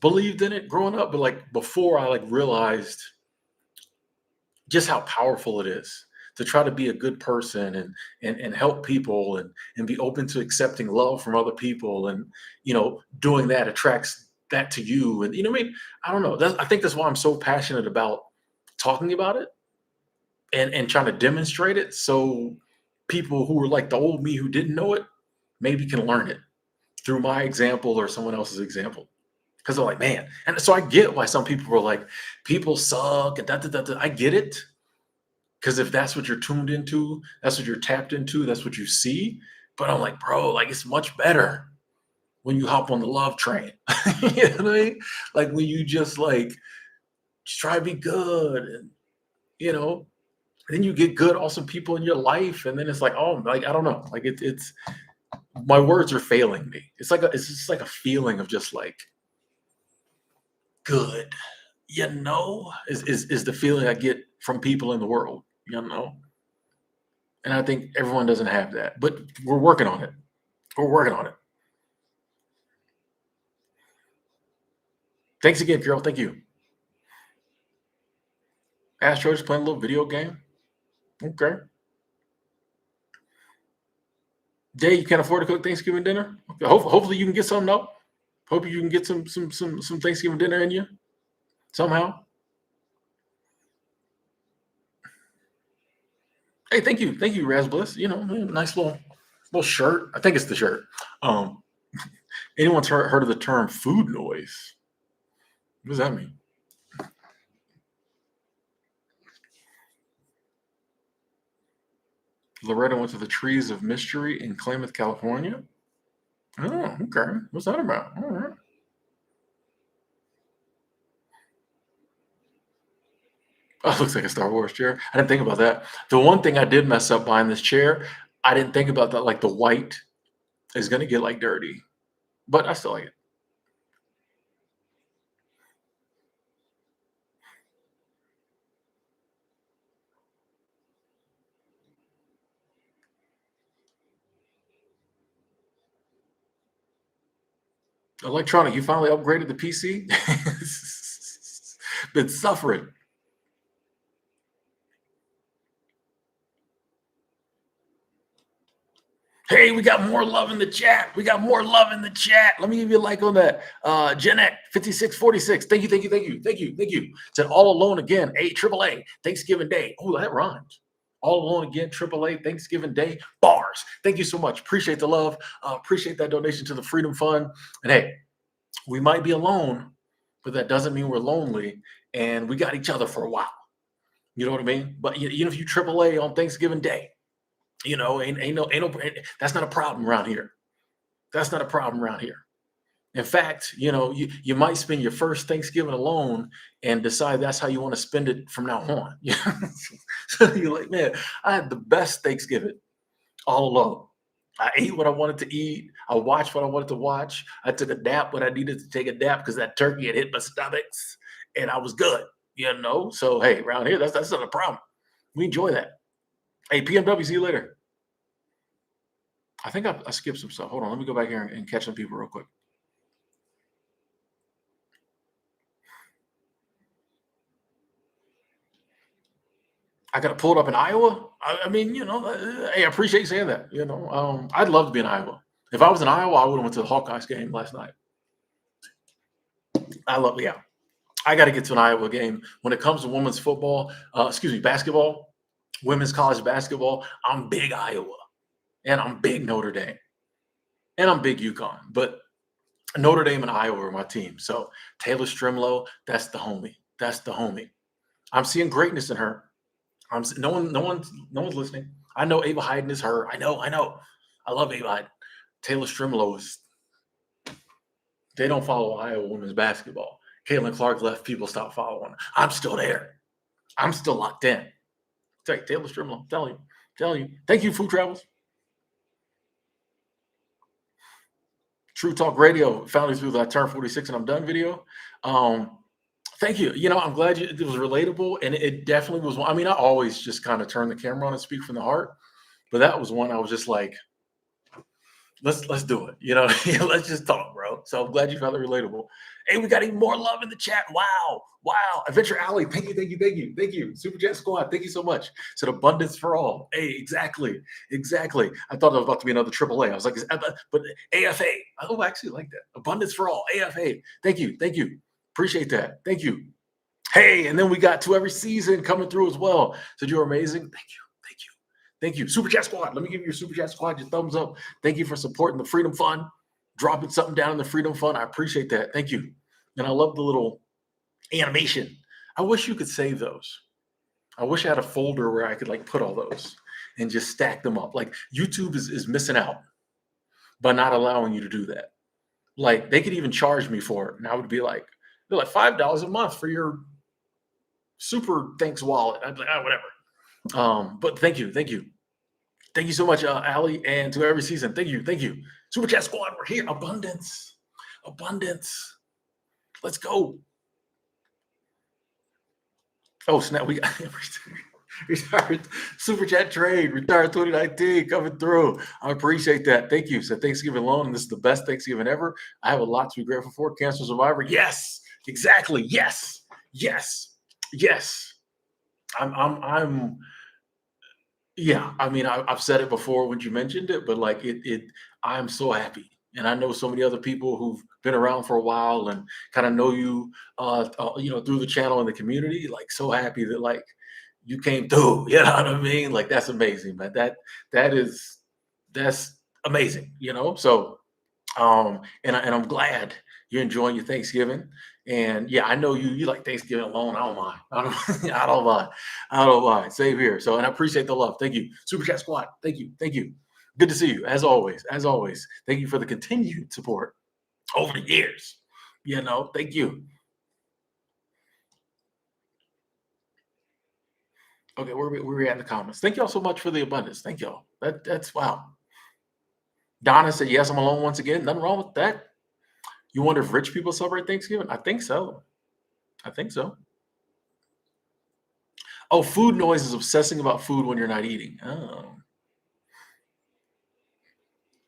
believed in it growing up, but like before I like realized just how powerful it is to try to be a good person and help people and be open to accepting love from other people and doing that attracts that to you and you know what I mean. I don't know. I think that's why I'm so passionate about talking about it and trying to demonstrate it so people who are like the old me who didn't know it maybe can learn it through my example or someone else's example. Because they're like, man, and so I get why some people were like, people suck and da da da. I get it. Because if that's what you're tuned into, that's what you're tapped into, that's what you see. But I'm like, bro, like it's much better when you hop on the love train. You know what I mean? Like when you just try to be good and you know, then you get good, awesome people in your life, and then it's like, oh, like I don't know, like it's my words are failing me. It's just like a feeling of just like good, is the feeling I get from people in the world, and I think everyone doesn't have that, but we're working on it. We're working on it. Thanks again, Carol. Thank you. Astro just playing a little video game. Okay. Jay, you can't afford to cook Thanksgiving dinner. Okay. Hopefully you can get something up. Hope you can get some Thanksgiving dinner in you somehow. Hey, thank you, Raz Bliss. Nice little Well, shirt. I think it's the shirt. Um, anyone's heard of the term food noise? What does that mean? Loretta went to the Trees of Mystery in Klamath, California. Oh, okay. What's that about? All right. Oh, it looks like a Star Wars chair. I didn't think about that. The one thing I did mess up buying this chair, I didn't think about that. Like the white is gonna get like dirty, but I still like it. Electronic, you finally upgraded the PC. Been suffering. Hey, we got more love in the chat. We got more love in the chat. Let me give you a like on that. Jeanette 5646. Thank you, thank you, thank you, thank you, thank you. Said all alone again. AAA Thanksgiving Day. Oh, that rhymes. All alone again. AAA Thanksgiving Day. Bars. Thank you so much. Appreciate the love. Appreciate that donation to the Freedom Fund. And hey, we might be alone, but that doesn't mean we're lonely. And we got each other for a while. You know what I mean? But even if you AAA on Thanksgiving Day, that's not a problem around here. That's not a problem around here. In fact, you might spend your first Thanksgiving alone and decide that's how you want to spend it from now on. So you're like, man, I had the best Thanksgiving all alone. I ate what I wanted to eat. I watched what I wanted to watch. I took a nap when I needed to take a nap because that turkey had hit my stomachs, and I was good. So hey, around here, that's not a problem. We enjoy that. Hey, PMW, see you later. I think I skipped some stuff. Hold on, let me go back here and catch some people real quick. I got to pull it up in Iowa. I mean, hey, I appreciate you saying that. I'd love to be in Iowa. If I was in Iowa, I would have went to the Hawkeyes game last night. Yeah. I got to get to an Iowa game. When it comes to women's football, basketball, women's college basketball, I'm big Iowa, and I'm big Notre Dame, and I'm big UConn. But Notre Dame and Iowa are my team. So Taylor Strimlow, that's the homie. That's the homie. I'm seeing greatness in her. No one's listening. I know Ava Hayden is her. I know. I love Ava Hayden. Taylor Strimlow is. They don't follow Iowa women's basketball. Caitlin Clark left. People stop following. I'm still there. I'm still locked in. Taylor Strimlow. Telling you. Thank you, Food Travels. True Talk Radio found you through the I Turn 46 and I'm Done video. Thank you. I'm glad it was relatable, and it definitely was one. I mean, I always just kind of turn the camera on and speak from the heart, but that was one I was just like, let's do it. Let's just talk, bro. So I'm glad you found it relatable. Hey, we got even more love in the chat. Wow. Adventure Alley, thank you. Super Jet Squad, thank you so much. Said abundance for all. Hey, exactly. I thought it was about to be another AAA. I was like, but AFA. I actually like that. Abundance for all. AFA. Thank you. Appreciate that. Thank you. Hey, and then we got To Every Season coming through as well. So you're amazing. Thank you. Super Chat Squad. Let me give you your Super Chat Squad your thumbs up. Thank you for supporting the Freedom Fund. Dropping something down in the Freedom Fund. I appreciate that. Thank you. And I love the little animation. I wish you could save those. I wish I had a folder where I could put all those and just stack them up. Like YouTube is missing out by not allowing you to do that. Like they could even charge me for it. And I would be like, they're like $5 a month for your super thanks wallet. I'd be like, whatever. But thank you. Thank you so much, Allie, and To Every Season. Thank you. Super Chat Squad, we're here. Abundance. Let's go. Oh, snap. We got retired Super Chat Trade, retired 2019 coming through. I appreciate that. Thank you. So Thanksgiving alone, and this is the best Thanksgiving ever. I have a lot to be grateful for. Cancer survivor. Yes, exactly. Yes. I'm yeah. I mean, I've said it before when you mentioned it, but I'm so happy. And I know so many other people who've been around for a while and kind of know you, through the channel and the community. So happy that you came through. You know what I mean? That's amazing, man. That's amazing, So and I'm glad you're enjoying your Thanksgiving. And yeah, I know you like Thanksgiving alone. I don't mind. I don't I don't mind. I don't mind. Same here. So and I appreciate the love. Thank you. Super Chat Squad. Thank you. Thank you. Good to see you as always. As always. Thank you for the continued support over the years. Thank you. Okay, where we at in the comments? Thank y'all so much for the abundance. Thank y'all. That's wow. Donna said, yes, I'm alone once again. Nothing wrong with that. You wonder if rich people celebrate Thanksgiving? I think so. I think so. Oh, food noise is obsessing about food when you're not eating. Oh.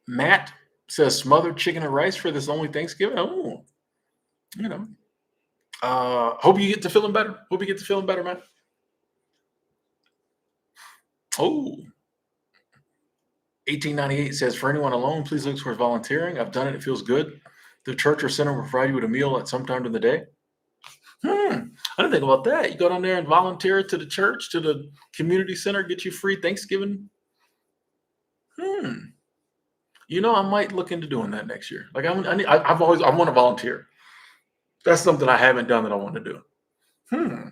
Matt says smothered chicken and rice for this only Thanksgiving. Oh, you know. Hope you get to feeling better. Hope you get to feeling better, Matt. Oh, 1898 says for anyone alone, please look towards volunteering. I've done it. It feels good. The church or center will provide you with a meal at some time in the day. I didn't think about that. You go down there and volunteer to the church, to the community center, get you free Thanksgiving. I might look into doing that next year. Like I want to volunteer. That's something I haven't done that I want to do. Hmm.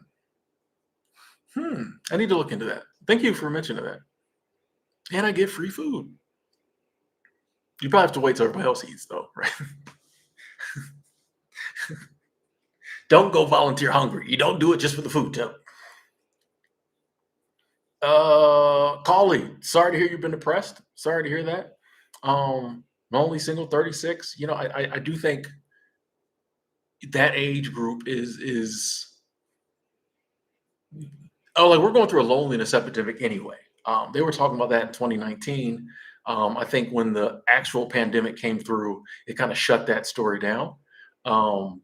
I need to look into that. Thank you for mentioning that. And I get free food. You probably have to wait till everybody else eats, though, right? Don't go volunteer hungry. You don't do it just for the food, too. Collie, sorry to hear you've been depressed. Sorry to hear that. Lonely, single, 36. I do think that age group is like we're going through a loneliness epidemic anyway. They were talking about that in 2019. I think when the actual pandemic came through, it kind of shut that story down. Um,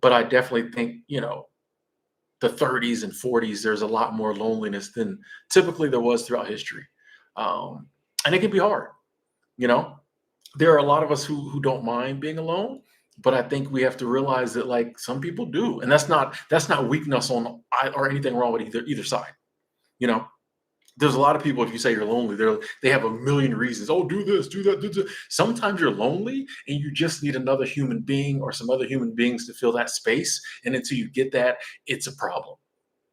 but I definitely think, the 30s and 40s, there's a lot more loneliness than typically there was throughout history. Um, and it can be hard, you know. There are a lot of us who don't mind being alone, but I think we have to realize that like some people do, and that's not weakness or anything wrong with either side. You know, there's a lot of people, if you say you're lonely, they have a million reasons. Oh, do this, do that, do that. Sometimes you're lonely and you just need another human being or some other human beings to fill that space. And until you get that, it's a problem.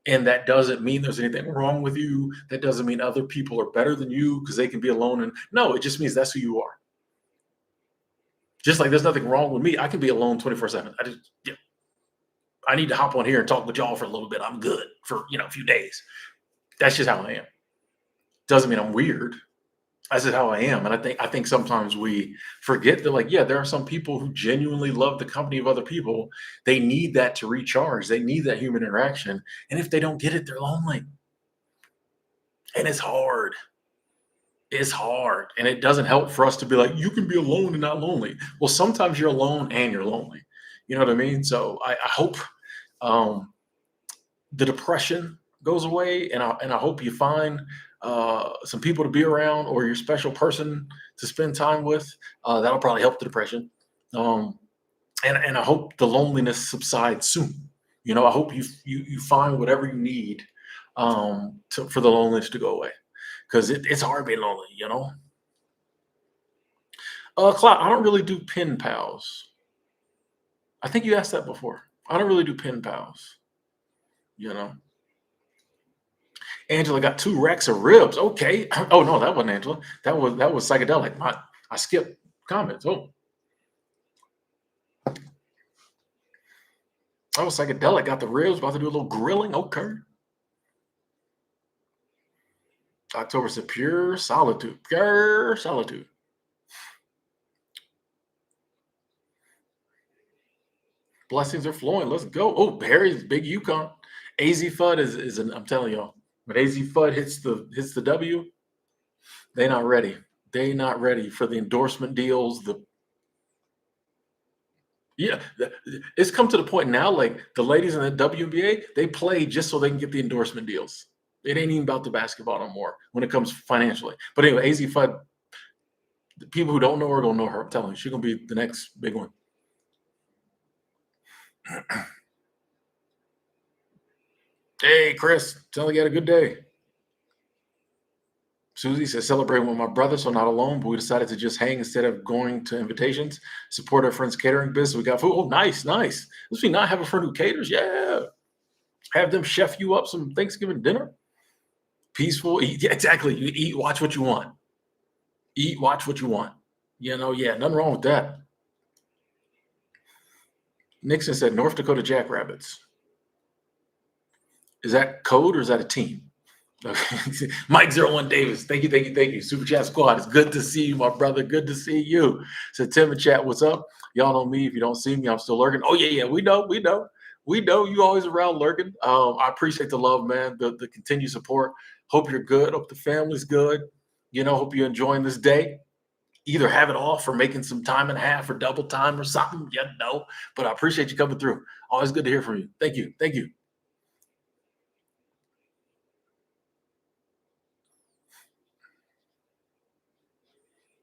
And that doesn't mean there's anything wrong with you. That doesn't mean other people are better than you because they can be alone. And no, it just means that's who you are. Just like there's nothing wrong with me. I can be alone 24/7. Yeah, I need to hop on here and talk with y'all for a little bit. I'm good for, a few days. That's just how I am. Doesn't mean I'm weird. That's just how I am. And I think sometimes we forget that, like, yeah, there are some people who genuinely love the company of other people. They need that to recharge. They need that human interaction. And if they don't get it, they're lonely. And it's hard. It's hard. And it doesn't help for us to be like, you can be alone and not lonely. Well, sometimes you're alone and you're lonely. You know what I mean? So I hope um, the depression goes away, and I hope you find some people to be around or your special person to spend time with. That'll probably help the depression, um, and I hope the loneliness subsides soon. I hope you find whatever you need for the loneliness to go away because it's hard being lonely. Cloud, I don't really do pen pals. I think you asked that before. I don't really do pen pals. You know. Angela got 2 racks of ribs. Okay. Oh no, that wasn't Angela. That was psychedelic. I skipped comments. Oh, that was psychedelic. Got the ribs. About to do a little grilling. Okay. October said pure solitude. Pure solitude. Blessings are flowing. Let's go. Oh, Harry's big Yukon. AZ Fudd is an. I'm telling y'all, when AZ Fudd hits the W, they not ready. They not ready for the endorsement deals, yeah, it's come to the point now, like the ladies in the WNBA, they play just so they can get the endorsement deals. It ain't even about the basketball no more when it comes financially. But anyway, AZ Fudd, the people who don't know her gonna know her. I'm telling you, she's gonna be the next big one. Hey, Chris, tell me you had a good day. Susie says, celebrating with my brother, so not alone, but we decided to just hang instead of going to invitations, support our friend's catering business. We got food. Oh, nice, nice. Does we not have a friend who caters? Yeah. Have them chef you up some Thanksgiving dinner. Peaceful. Eat. Yeah, exactly. You eat, watch what you want. Eat, watch what you want. Yeah, nothing wrong with that. Nixon said North Dakota Jackrabbits. Is that code or is that a team? Okay. Mike 01 Davis. Thank you. Super Chat Squad. It's good to see you, my brother. Good to see you. So Tim and Chat, what's up? Y'all know me. If you don't see me, I'm still lurking. Oh, yeah. We know. We know you always around lurking. I appreciate the love, man. The continued support. Hope you're good. Hope the family's good. Hope you're enjoying this day. Either have it off or making some time and a half or double time or something. But I appreciate you coming through. Always good to hear from you. Thank you. Thank you.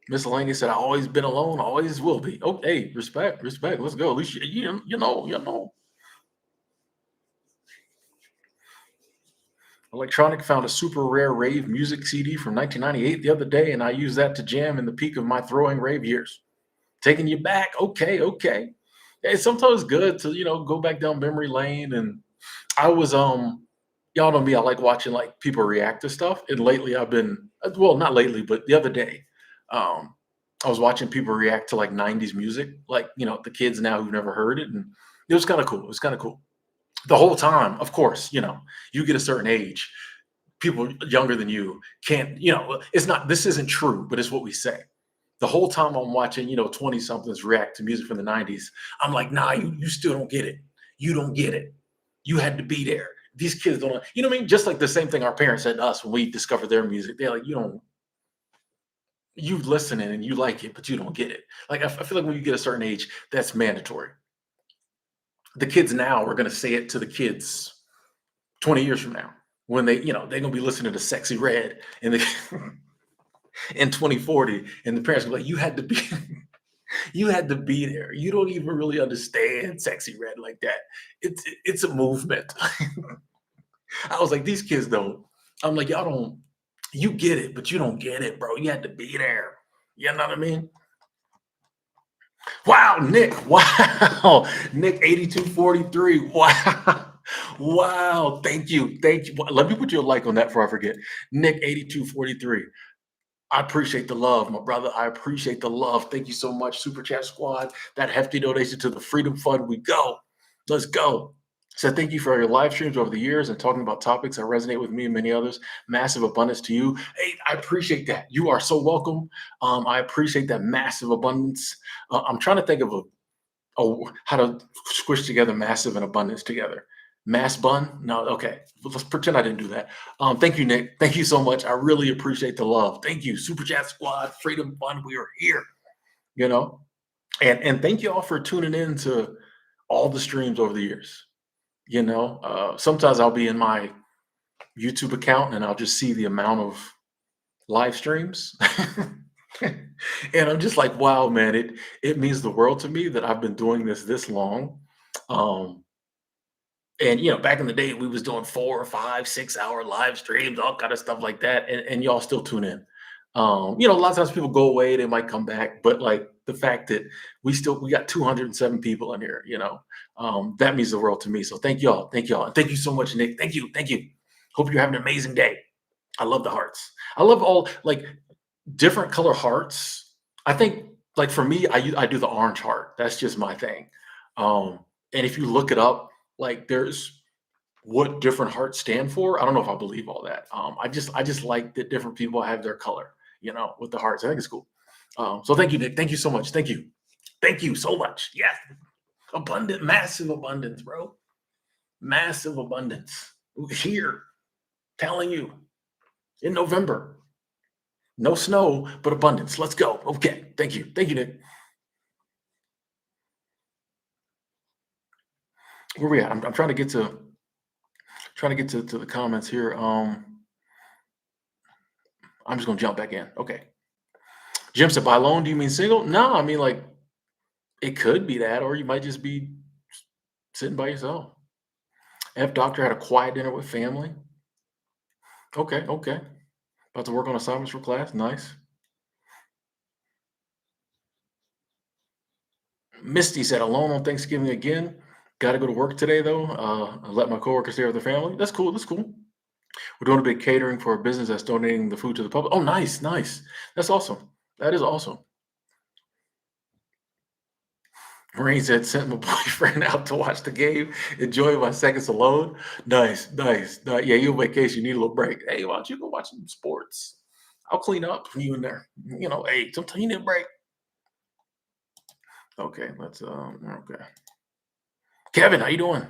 Miscellaneous said, I always been alone, always will be. Oh, hey, respect. Let's go. At least you know. Electronic found a super rare rave music CD from 1998 the other day, and I used that to jam in the peak of my throwing rave years. Taking you back. Okay. It's sometimes good to, go back down memory lane. And I was y'all know me, I like watching like people react to stuff. And lately I've been well, not lately, but the other day, um, I was watching people react to like 90s music, like the kids now who've never heard it. And it was kind of cool. It was kind of cool. The whole time, of course, you get a certain age, people younger than you can't, it's not, this isn't true, but it's what we say. The whole time I'm watching, 20 somethings react to music from the 90s, I'm like, nah, you still don't get it. You don't get it. You had to be there. These kids don't, you know what I mean? Just like the same thing our parents said to us when we discovered their music. They're like, you listening and you like it, but you don't get it. Like, I feel like when you get a certain age, that's mandatory. The kids now are going to say it to the kids 20 years from now when they're going to be listening to Sexy Red and the in 2040, and the parents were like, you had to be you had to be there. You don't even really understand Sexy Red like that. It's a movement. I was like, these kids don't. I'm like, y'all don't, you get it, but you don't get it, bro. You had to be there. You know what I mean? Wow, Nick. Wow. Nick 8243. Wow. Wow. Thank you. Thank you. Let me put you a like on that before I forget. Nick 8243. I appreciate the love, my brother. I appreciate the love. Thank you so much, Super Chat Squad. That hefty donation to the Freedom Fund. We go. Let's go. So thank you for your live streams over the years and talking about topics that resonate with me and many others. Massive abundance to you. Hey, I appreciate that. You are so welcome. I appreciate that massive abundance. I'm trying to think of how to squish together massive and abundance together. Mass bun? No, okay. Let's pretend I didn't do that. Thank you, Nick. Thank you so much. I really appreciate the love. Thank you, Super Chat Squad, Freedom Fund. We are here. You know, and thank you all for tuning in to all the streams over the years. Sometimes I'll be in my YouTube account and I'll just see the amount of live streams. And I'm just like, wow, man, it means the world to me that I've been doing this long. Um, and back in the day, we was doing 4 or 5, 6 hour live streams, all kind of stuff like that, and y'all still tune in. A lot of times people go away, they might come back, but like the fact that we got 207 people in here, that means the world to me. So thank y'all, and thank you so much, Nick. Thank you. Hope you're having an amazing day. I love the hearts. I love all like different color hearts. I think like for me, I do the orange heart. That's just my thing. Um, and if you look it up, like there's what different hearts stand for. I don't know if I believe all that. I just like that different people have their color, with the hearts. I think it's cool. So thank you, Nick. Thank you so much. Thank you. Thank you so much. Yes. Abundant, massive abundance, bro. Massive abundance. Here, telling you in November. No snow, but abundance. Let's go. Okay. Thank you. Thank you, Nick. Where we at? I'm trying to get to the comments here. I'm just gonna jump back in. Okay. Jim said, by alone, do you mean single? No, I mean like it could be that, or you might just be sitting by yourself. F Doctor had a quiet dinner with family. Okay. About to work on assignments for class. Nice. Misty said, alone on Thanksgiving again. Got to go to work today though. I let my coworkers stay with their family. That's cool. That's cool. We're doing a big catering for a business that's donating the food to the public. Oh, nice, nice. That's awesome. That is awesome. Rain said, sent my boyfriend out to watch the game, enjoy my seconds alone. Nice, nice. Yeah, you on vacation, you need a little break. Hey, why don't you go watch some sports? I'll clean up when you in there. Hey, sometimes you need a break. Okay, okay. Kevin, how you doing?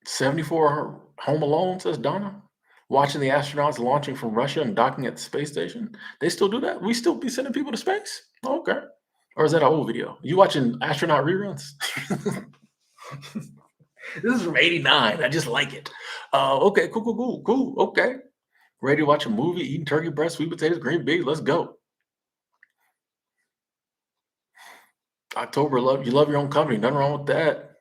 74 home alone, says Donna. Watching the astronauts launching from Russia and docking at the space station. They still do that? We still be sending people to space? Okay. Or is that an old video? You watching astronaut reruns? This is from '89. I just like it. Okay, cool, cool, cool, cool. Okay. Ready to watch a movie, eating turkey breast, sweet potatoes, green beans. Let's go. October love. You love your own company. Nothing wrong with that.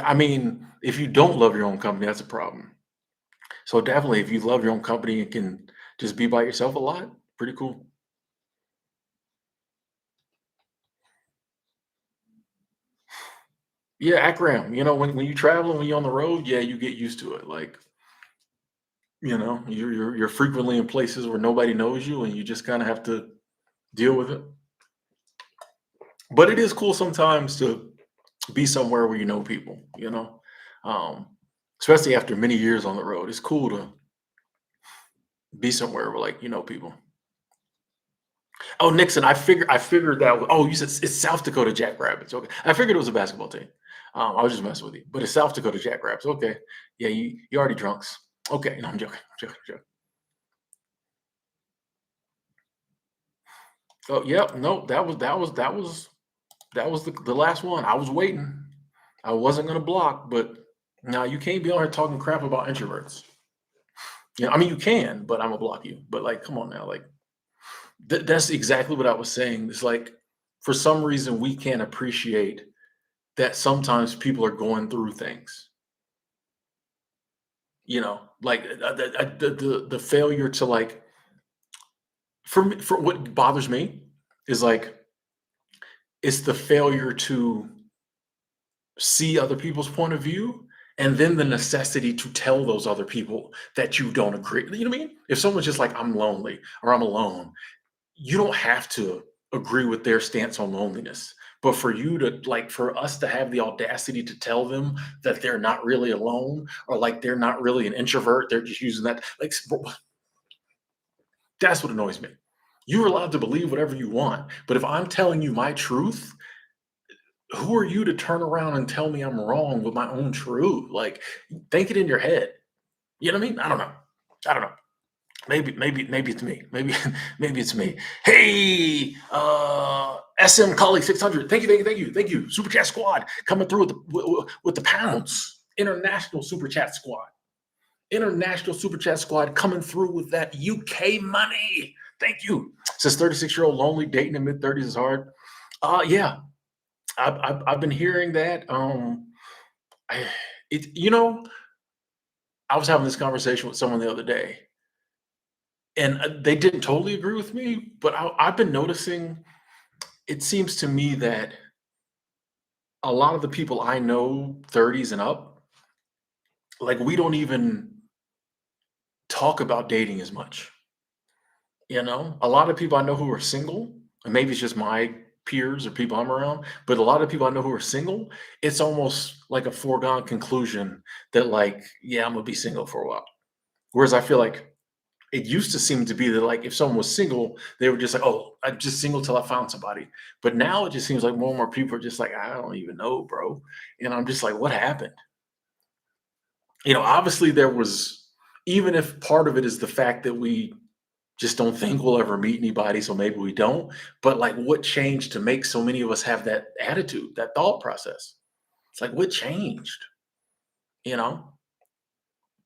I mean, if you don't love your own company, that's a problem. So definitely, if you love your own company and can just be by yourself a lot, pretty cool. Yeah, Akram. When you travel and when you're on the road, yeah, you get used to it. Like, you're frequently in places where nobody knows you, and you just kind of have to deal with it. But it is cool sometimes to be somewhere where you know people. Um, Especially after many years on the road, it's cool to be somewhere where like you know people. Oh, Nixon, I figured that. Oh, you said it's South Dakota Jackrabbits. Okay, I figured it was a basketball team. I was just messing with you, but it's South Dakota Jackrabbits. Okay, yeah, you already drunks. Okay, no, I'm joking. I'm joking. Oh, yep. No, that was the last one. I was waiting. I wasn't gonna block, but now you can't be on here talking crap about introverts. I mean you can, but I'm gonna block you. But like, come on now, like that's exactly what I was saying. It's like for some reason we can't appreciate that sometimes people are going through things. Like the failure to like for what bothers me is like it's the failure to see other people's point of view and then the necessity to tell those other people that you don't agree. You know what I mean? If someone's just like, I'm lonely or I'm alone, you don't have to agree with their stance on loneliness. But for you to like, for us to have the audacity to tell them that they're not really alone or like they're not really an introvert, they're just using that. Like, that's what annoys me. You're allowed to believe whatever you want. But if I'm telling you my truth, who are you to turn around and tell me I'm wrong with my own truth? Like, think it in your head. You know what I mean? I don't know. I don't know. Maybe it's me. Maybe maybe it's me. Hey, SM Colleague 600. Thank you, thank you, thank you, thank you. Super Chat Squad coming through with the pounds. International Super Chat Squad. International Super Chat Squad coming through with that UK money. Thank you. Says 36-year-old lonely dating in mid 30s is hard. Yeah, I've been hearing that. I, it you know I was having this conversation with someone the other day, and they didn't totally agree with me, but I've been noticing. It seems to me that a lot of the people I know, 30s and up, like we don't even talk about dating as much. A lot of people I know who are single, and maybe it's just my peers or people I'm around, but a lot of people I know who are single, it's almost like a foregone conclusion that, like, yeah, I'm gonna be single for a while. Whereas I feel like it used to seem to be that, like, if someone was single, they were just like, oh, I'm just single till I found somebody. But now it just seems like more and more people are just like, I don't even know, bro. And I'm just like, what happened? Obviously there was, even if part of it is the fact that we just don't think we'll ever meet anybody, so maybe we don't. But like, what changed to make so many of us have that attitude, that thought process? It's like, what changed? You know,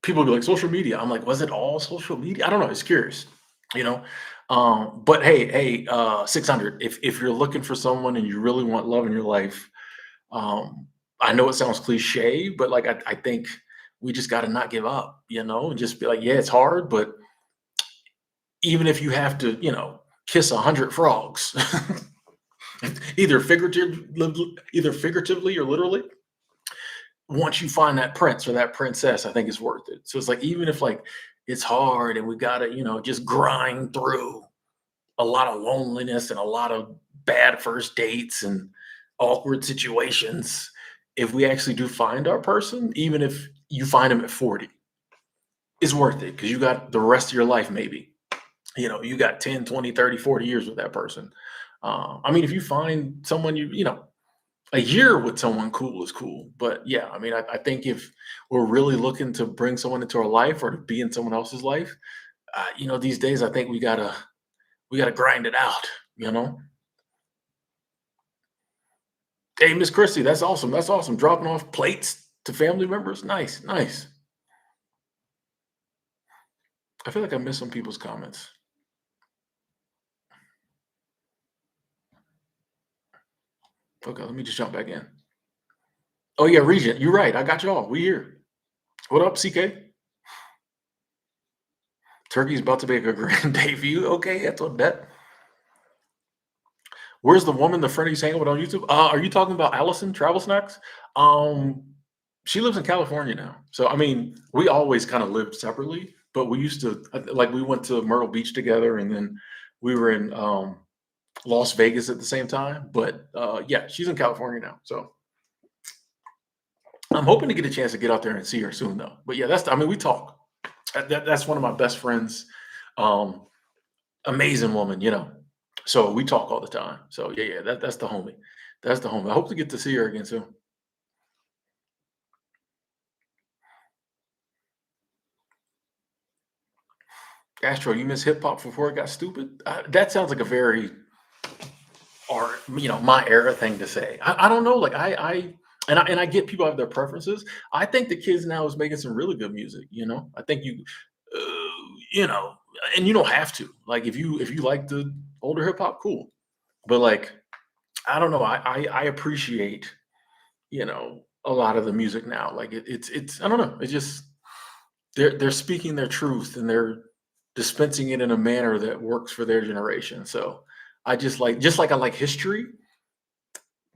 People be like, social media. I'm like, was it all social media? I don't know. It's curious, you know. But hey, 600. If you're looking for someone and you really want love in your life, um, I know it sounds cliche, but like I think we just got to not give up, and just be like, yeah, it's hard, but even if you have to, kiss 100 frogs, either figuratively or literally, once you find that prince or that princess, I think it's worth it. So it's like, even if like it's hard and we gotta, just grind through a lot of loneliness and a lot of bad first dates and awkward situations, if we actually do find our person, even if you find them at 40, it's worth it because you got the rest of your life, maybe. You got 10, 20, 30, 40 years with that person. I mean, if you find someone a year with someone cool is cool. But yeah, I mean, I think if we're really looking to bring someone into our life or to be in someone else's life, these days I think we gotta grind it out. You know. Hey, Miss Christie, that's awesome. That's awesome. Dropping off plates to family members. Nice, nice. I feel like I missed some people's comments. Okay, let me just jump back in. Oh yeah, Regent, you're right. I got y'all. We here. What up, CK? Turkey's about to make a grand debut. Okay, that's on that. Where's the woman the friend he's hanging with on YouTube? Are you talking about Allison Travel Snacks? Um, she lives in California now. So I mean, we always kind of lived separately, but we used to like we went to Myrtle Beach together, and then we were in Las Vegas at the same time. But yeah, she's in California now. So I'm hoping to get a chance to get out there and see her soon, though. But yeah, I mean, we talk. That's one of my best friends. Um, Amazing woman. So we talk all the time. So yeah, yeah, that's the homie. That's the homie. I hope to get to see her again soon. Astro, you miss hip hop before it got stupid? That sounds like a very art, my era thing to say. I don't know. Like I get people have their preferences. I think the kids now is making some really good music. I think you know, and you don't have to. Like if you like the older hip hop, cool. But like I don't know. I appreciate a lot of the music now. Like it's I don't know. It's just they're speaking their truth and they're dispensing it in a manner that works for their generation. So I just like I like history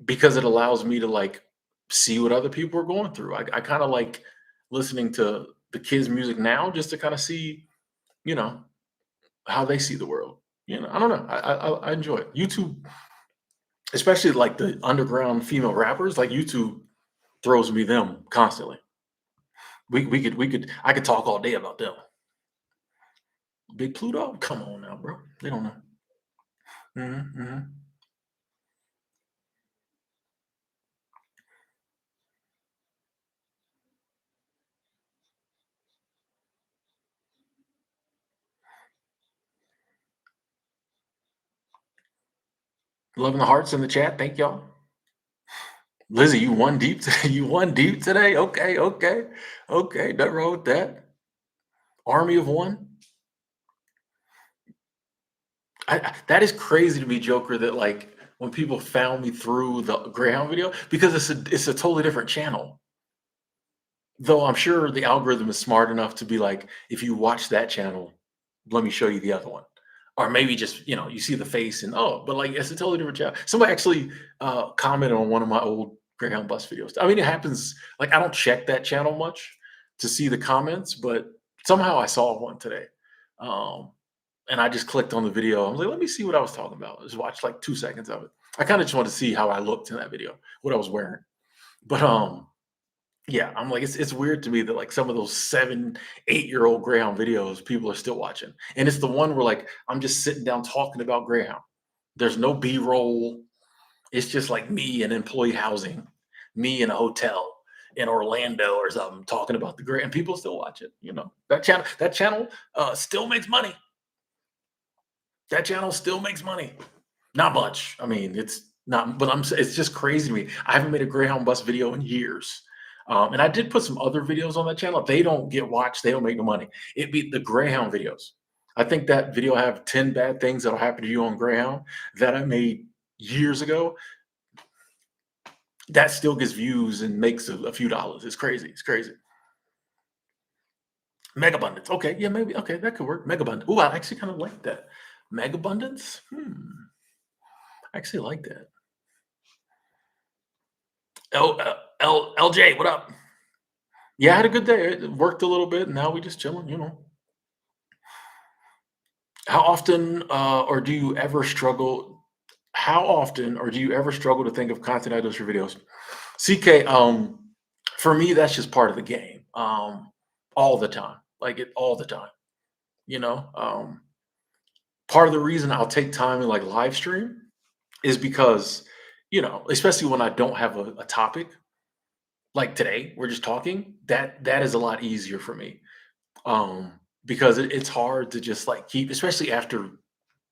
because it allows me to like see what other people are going through. I kind of like listening to the kids' music now just to kind of see, you know, how they see the world. I don't know. I enjoy it. YouTube, especially like the underground female rappers, like YouTube throws me them constantly. We could I could talk all day about them. Big Pluto, come on now, bro. They don't know. Hmm. Loving the hearts in the chat. Thank y'all. Lizzie, you won deep today. You won deep today. Okay, okay, okay. Nothing wrong with that. Army of one. That is crazy to me, Joker. That like when people found me through the Greyhound video because it's a totally different channel. Though I'm sure the algorithm is smart enough to be like, if you watch that channel, let me show you the other one. Or maybe just, you see the face and oh, but like it's a totally different channel. Somebody actually commented on one of my old Greyhound bus videos. I mean, it happens, like I don't check that channel much to see the comments, but somehow I saw one today. Um, and I just clicked on the video. I was like, let me see what I was talking about. Just watched like 2 seconds of it. I kind of just wanted to see how I looked in that video, what I was wearing. But yeah, I'm like, it's weird to me that like some of those 7, 8-year-old Greyhound videos people are still watching. And it's the one where like I'm just sitting down talking about Greyhound. There's no B-roll. It's just like me in employee housing, me in a hotel in Orlando or something talking about the Greyhound. People still watch it. That channel still makes money. That channel still makes money. Not much. I mean, it's not, but it's just crazy to me. I haven't made a Greyhound bus video in years. And I did put some other videos on that channel. They don't get watched. They don't make no money. It be the Greyhound videos. I think that video I have 10 bad things that'll happen to you on Greyhound that I made years ago. That still gets views and makes a few dollars. It's crazy. It's crazy. Megabundance. Okay, yeah, maybe. Okay, that could work. Megabundance. Oh, I actually kind of like that. Megabundance. I actually like that. LJ, what up? Yeah, I had a good day. It worked a little bit. And now we just chilling. How often, or do you ever struggle? How often, or do you ever struggle to think of content ideas for videos? CK, for me, that's just part of the game. All the time, like it all the time. You know, part of the reason I'll take time and like live stream is because, especially when I don't have a topic like today, we're just talking. That is a lot easier for me, um, because it's hard to just like keep, especially after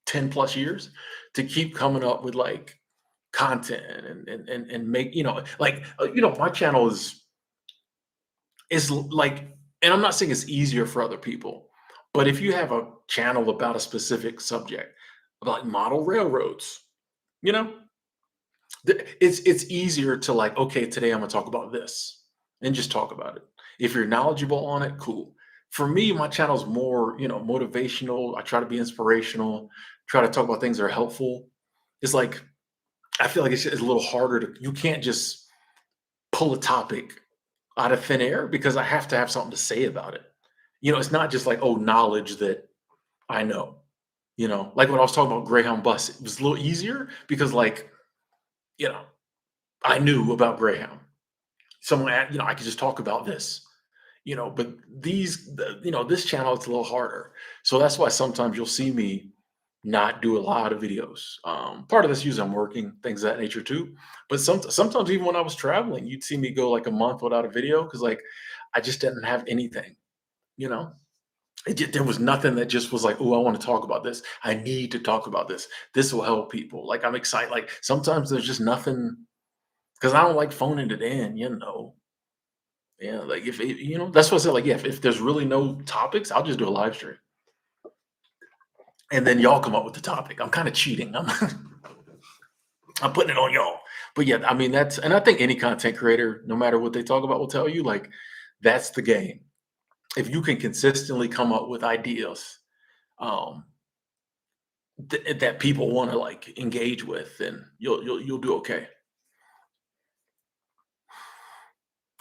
10 plus years, to keep coming up with like content and make like my channel like, and I'm not saying it's easier for other people, but if you have a channel about a specific subject, about model railroads, you know, it's easier to like, okay, today I'm gonna talk about this and just talk about it. If you're knowledgeable on it, cool. For me, my channel's more, motivational. I try to be inspirational, try to talk about things that are helpful. It's like I feel like it's a little harder to, you can't just pull a topic out of thin air because I have to have something to say about it. It's not just like, oh, knowledge that I know. Like when I was talking about Greyhound bus, it was a little easier because like, you know, I knew about Greyhound. Someone, I could just talk about this. But this channel, it's a little harder. So that's why sometimes you'll see me not do a lot of videos. Part of this usually I'm working, things of that nature too. But sometimes even when I was traveling, you'd see me go like a month without a video because like I just didn't have anything. You know, there was nothing that just was like, oh, I want to talk about this. I need to talk about this. This will help people. Like I'm excited. Like sometimes there's just nothing because I don't like phoning it in. Yeah, like if that's what I said. Like, yeah, if there's really no topics, I'll just do a live stream, and then y'all come up with the topic. I'm kind of cheating. I'm putting it on y'all. But yeah, I mean and I think any content creator, no matter what they talk about, will tell you like that's the game. If you can consistently come up with ideas um, that people want to like engage with, then you'll do okay.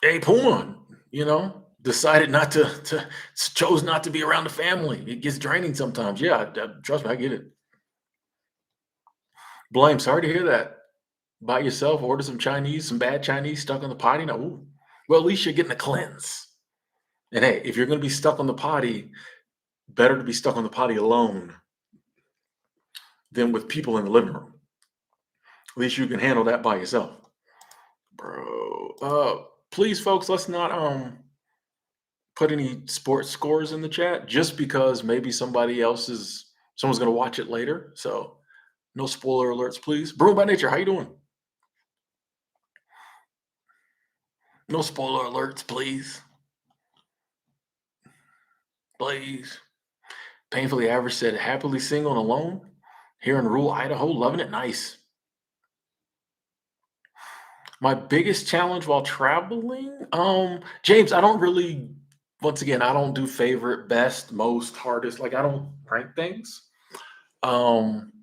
Hey, porn, decided not to chose not to be around the family. It gets draining sometimes. Yeah, trust me, I get it. Blame. Sorry to hear that. By yourself, order some Chinese, some bad Chinese stuck on the potty. Now, ooh. Well, at least you're getting a cleanse. And hey, if you're going to be stuck on the potty, better to be stuck on the potty alone than with people in the living room. At least you can handle that by yourself, bro. Please, folks, let's not put any sports scores in the chat just because maybe someone's going to watch it later. So no spoiler alerts, please. Brew by Nature, how you doing? No spoiler alerts, please. Please. Painfully Average said, happily single and alone here in rural Idaho, loving it. Nice. My biggest challenge while traveling, James, I don't really, once again, I don't do favorite, best, most, hardest. Like I don't rank things. Um,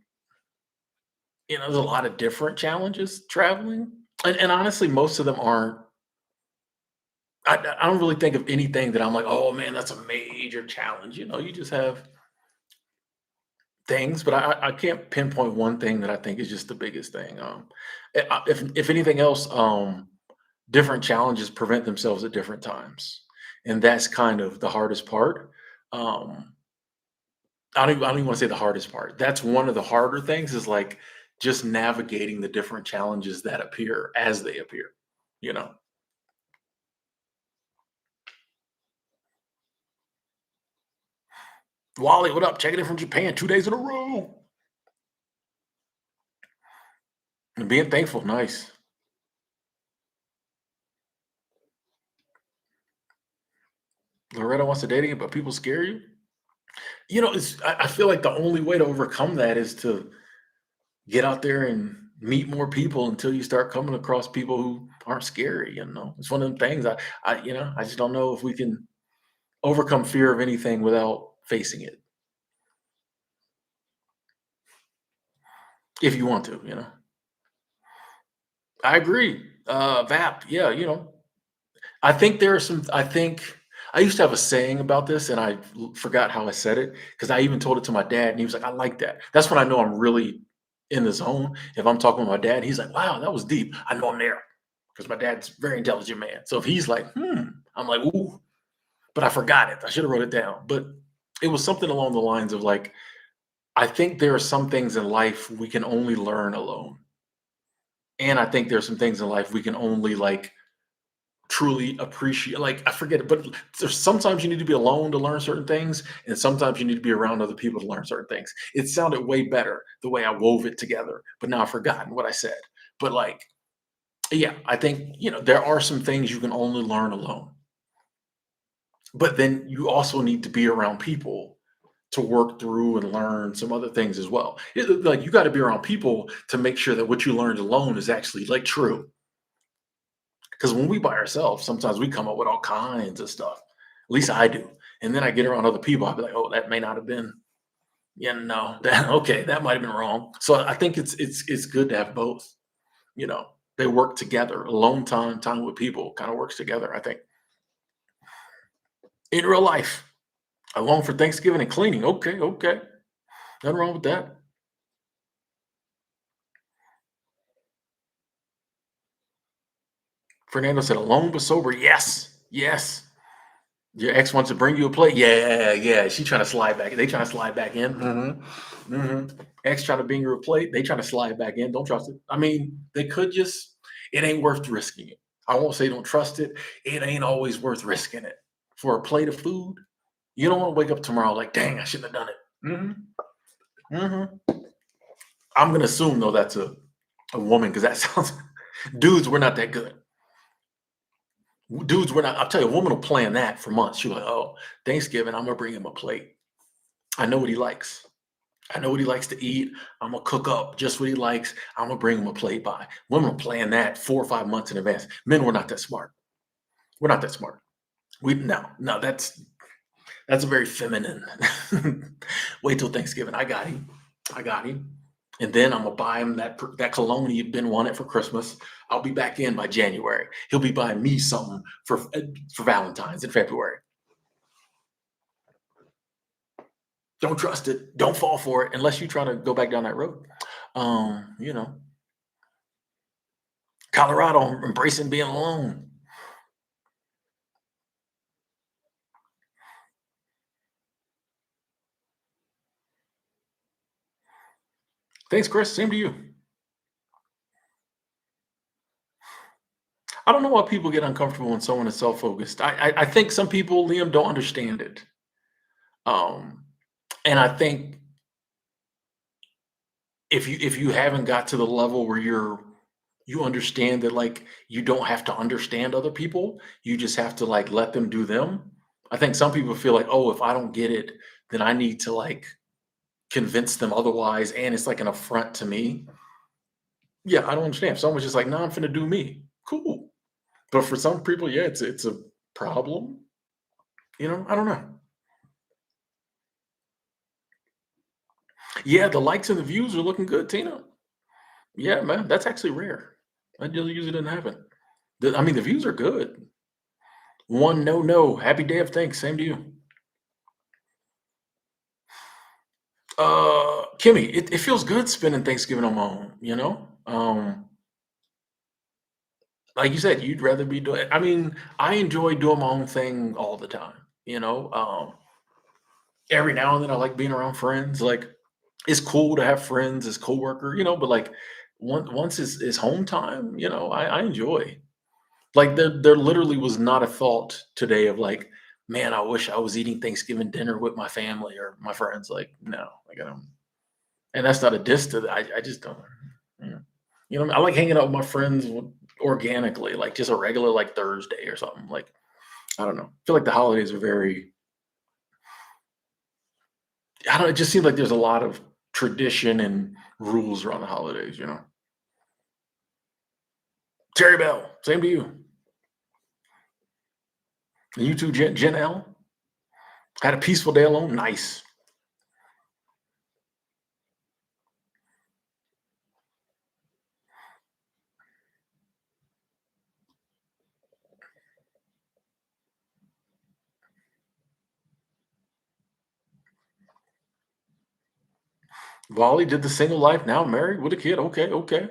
there's a lot of different challenges traveling, and honestly, most of them aren't. I don't really think of anything that I'm like, oh man, that's a major challenge. You just have things, but I can't pinpoint one thing that I think is just the biggest thing. If anything else, different challenges prevent themselves at different times, and that's kind of the hardest part. Um, I don't even want to say the hardest part. That's one of the harder things is like just navigating the different challenges that appear as they appear. You know, Wally, what up? Checking in from Japan 2 days in a row and being thankful. Nice. Loretta wants to date again, but people scare you. I feel like the only way to overcome that is to get out there and meet more people until you start coming across people who aren't scary. It's one of them things I just don't know if we can. overcome fear of anything without facing it if you want to, you know. I agree. VAP, yeah, you know. I think there are some I think I used to have a saying about this and forgot how I said it because I even told it to my dad and he was like, I like that. That's when I know I'm really in the zone. If I'm talking with my dad, he's like, wow, that was deep. I know I'm there because my dad's a very intelligent man. So if he's like, I'm like, ooh, but I forgot it. I should have wrote it down. But it was something along the lines of like, I think there are some things in life we can only learn alone. And I think there's some things in life we can only like truly appreciate. Like I forget it, but there's sometimes you need to be alone to learn certain things, and sometimes you need to be around other people to learn certain things. It sounded way better the way I wove it together, but now I've forgotten what I said. But like, yeah, I think there are some things you can only learn alone. But then you also need to be around people to work through and learn some other things as well. Like you got to be around people to make sure that what you learned alone is actually like true. Because when we by ourselves, sometimes we come up with all kinds of stuff. At least I do. And then I get around other people, I'll be like, oh, that may not have been, yeah, no, that okay, that might have been wrong. So I think it's good to have both. You know, they work together. Alone time, time with people kind of works together, I think. In real life, alone for Thanksgiving and cleaning. Okay, okay. Nothing wrong with that. Fernando said, alone but sober. Yes, yes. Your ex wants to bring you a plate. Yeah, yeah. She trying to slide back. They trying to slide back in. Ex trying to bring you a plate. They trying to slide back in. Don't trust it. I mean, they could just. It ain't worth risking it. I won't say don't trust it. It ain't always worth risking it for a plate of food. You don't want to wake up tomorrow like, dang, I shouldn't have done it. hmm I'm gonna assume though that's a woman because that sounds. Dudes, we're not that good. Dudes, we're not. I'll tell you, a woman will plan that for months. She'll be like, oh, Thanksgiving, I'm gonna bring him a plate. I know what he likes. I know what he likes to eat. I'm gonna cook up just what he likes. I'm gonna bring him a plate by. Women will plan that 4 or 5 months in advance. Men, we're not that smart. We're not that smart. We no, that's a very feminine. Wait till Thanksgiving. I got him. I got him. And then I'm gonna buy him that cologne he'd been wanting for Christmas. I'll be back in by January. He'll be buying me something for Valentine's in February. Don't trust it. Don't fall for it unless you try to go back down that road. You know, Colorado embracing being alone. Thanks, Chris. Same to you. I don't know why people get uncomfortable when someone is self-focused. I think some people, Liam, don't understand it. Um, and I think if you haven't got to the level where you understand that like you don't have to understand other people, you just have to like let them do them. I think some people feel like, oh, if I don't get it, then I need to like convince them otherwise, and it's like an affront to me. Yeah, I don't understand. If someone's just like, no, I'm finna do me. Cool. But for some people, yeah, it's a problem. I don't know. Yeah, the likes and the views are looking good, Tina. Yeah, man, that's actually rare. That usually doesn't happen. I mean, the views are good. One, no, no. Happy day of thanks. Same to you. Kimmy, it feels good spending Thanksgiving on my own, you know? Like you said, you'd rather be doing I mean, I enjoy doing my own thing all the time, you know? Every now and then I like being around friends. Like it's cool to have friends as coworker, but like once it's home time, I enjoy. Like there literally was not a thought today of like, man, I wish I was eating Thanksgiving dinner with my family or my friends. Like, no, like I don't, and that's not a diss to that. I just don't. Yeah. What I mean? I like hanging out with my friends organically, like just a regular like Thursday or something. Like I don't know. I feel like the holidays are very. I don't. It just seems like there's a lot of tradition and rules around the holidays. Terry Bell, same to you. And you too, Jen L. Had a peaceful day alone. Nice. Volley did the single life. Now married with a kid. Okay, okay.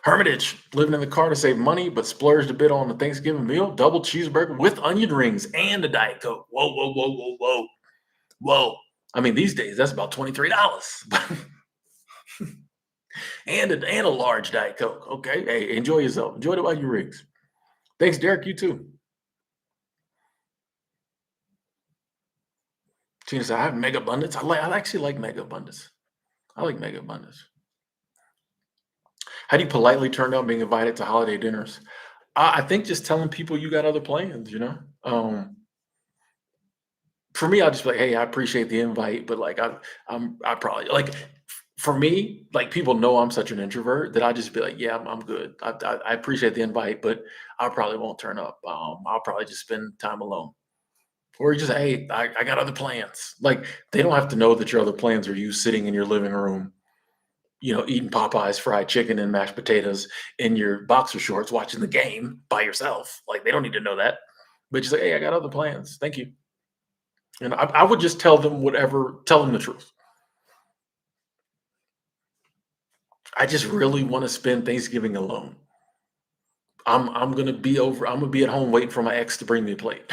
Hermitage, living in the car to save money, but splurged a bit on the Thanksgiving meal. Double cheeseburger with onion rings and a Diet Coke. Whoa, whoa, whoa, whoa, whoa, whoa. I mean, these days that's about $23. And a large Diet Coke. Okay. Hey, enjoy yourself. Enjoy the onion rings. Thanks, Derek. You too. Tina said, I have mega abundance. I actually like mega abundance. I like mega abundance. How do you politely turn down being invited to holiday dinners? I think just telling people you got other plans, you know? For me, I'll just be like, "Hey, I appreciate the invite, but like I probably like for me, like people know I'm such an introvert that I just be like, yeah, I'm good. I appreciate the invite, but I probably won't turn up. I'll probably just spend time alone." Or you just, hey, I got other plans. Like they don't have to know that your other plans are you sitting in your living room, eating Popeyes fried chicken and mashed potatoes in your boxer shorts, watching the game by yourself. Like they don't need to know that. But just like, hey, I got other plans. Thank you. And I would just tell them the truth. I just really want to spend Thanksgiving alone. I'm gonna be at home waiting for my ex to bring me a plate.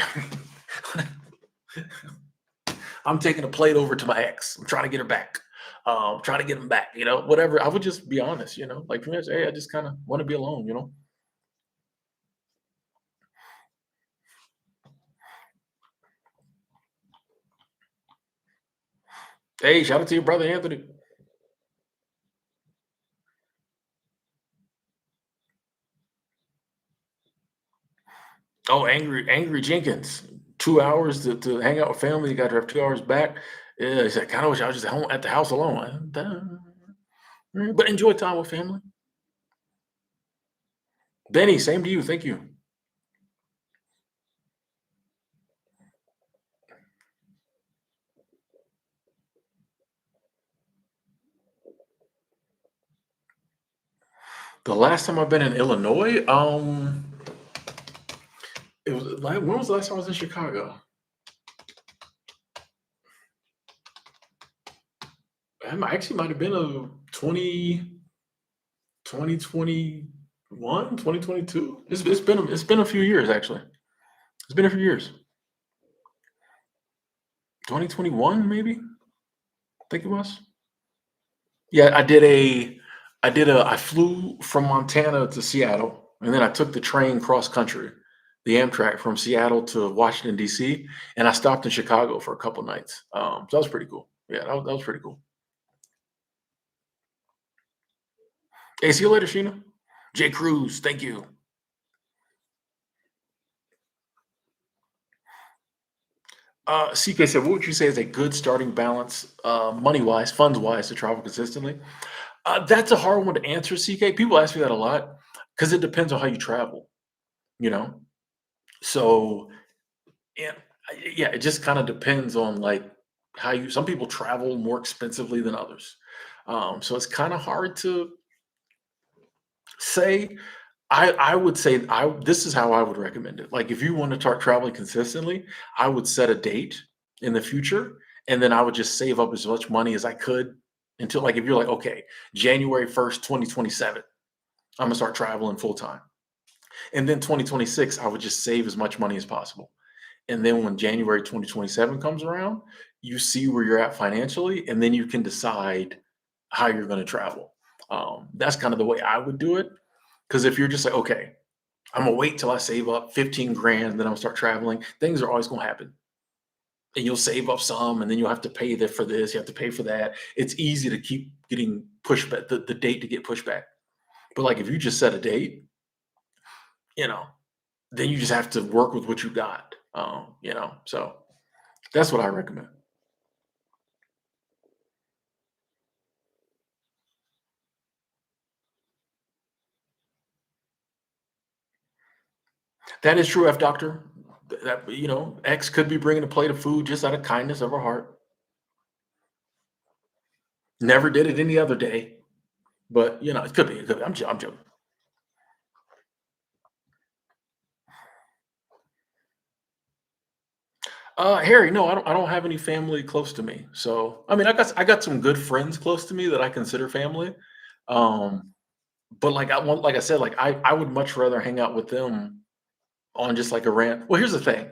I'm taking a plate over to my ex. I'm trying to get her back. Trying to get him back, whatever. I would just be honest, like for me, hey, I just kind of want to be alone. Hey, shout out to your brother Anthony. Oh, Angry Jenkins. 2 hours to hang out with family. You got to have 2 hours back. Yeah, he said, kind of wish I was just home at the house alone. But enjoy time with family. Benny, same to you. Thank you. The last time I've been in Illinois, it was like when was the last time I was in Chicago? Actually might have been a 2021, 2022. It's been a few years actually. It's been a few years. 2021 maybe? I think it was. Yeah, I flew from Montana to Seattle, and then I took the train cross country, the Amtrak from Seattle to Washington D.C., and I stopped in Chicago for a couple nights. So that was pretty cool. Yeah, that was pretty cool. Hey, see you later, Sheena. Jay Cruz, thank you. CK said, "What would you say is a good starting balance, money wise, funds wise, to travel consistently?" That's a hard one to answer, CK. People ask me that a lot because it depends on how you travel. You know, so and yeah, it just kind of depends on like how you. Some people travel more expensively than others, so it's kind of hard to say. I would say this is how I would recommend it. Like if you want to start traveling consistently, I would set a date in the future, and then I would just save up as much money as I could until like if you're like, okay, January 1st, 2027, I'm gonna start traveling full time. And then 2026, I would just save as much money as possible. And then when January 2027 comes around, you see where you're at financially, and then you can decide how you're going to travel. That's kind of the way I would do it. Because if you're just like, okay, I'm gonna wait till I save up 15 grand, then I'll start traveling. Things are always gonna happen. And you'll save up some, and then you'll have to pay for this, you have to pay for that. It's easy to keep getting pushed back, the date to get pushed back. But like if you just set a date, you know, then you just have to work with what you got. So that's what I recommend. That is true, F Doctor. That X could be bringing a plate of food just out of kindness of her heart. Never did it any other day, but it could be. It could be. I'm joking. Harry, no, I don't have any family close to me. So, I mean, I got some good friends close to me that I consider family. Um, but like I said, like I would much rather hang out with them on just like a rant. Well, here's the thing.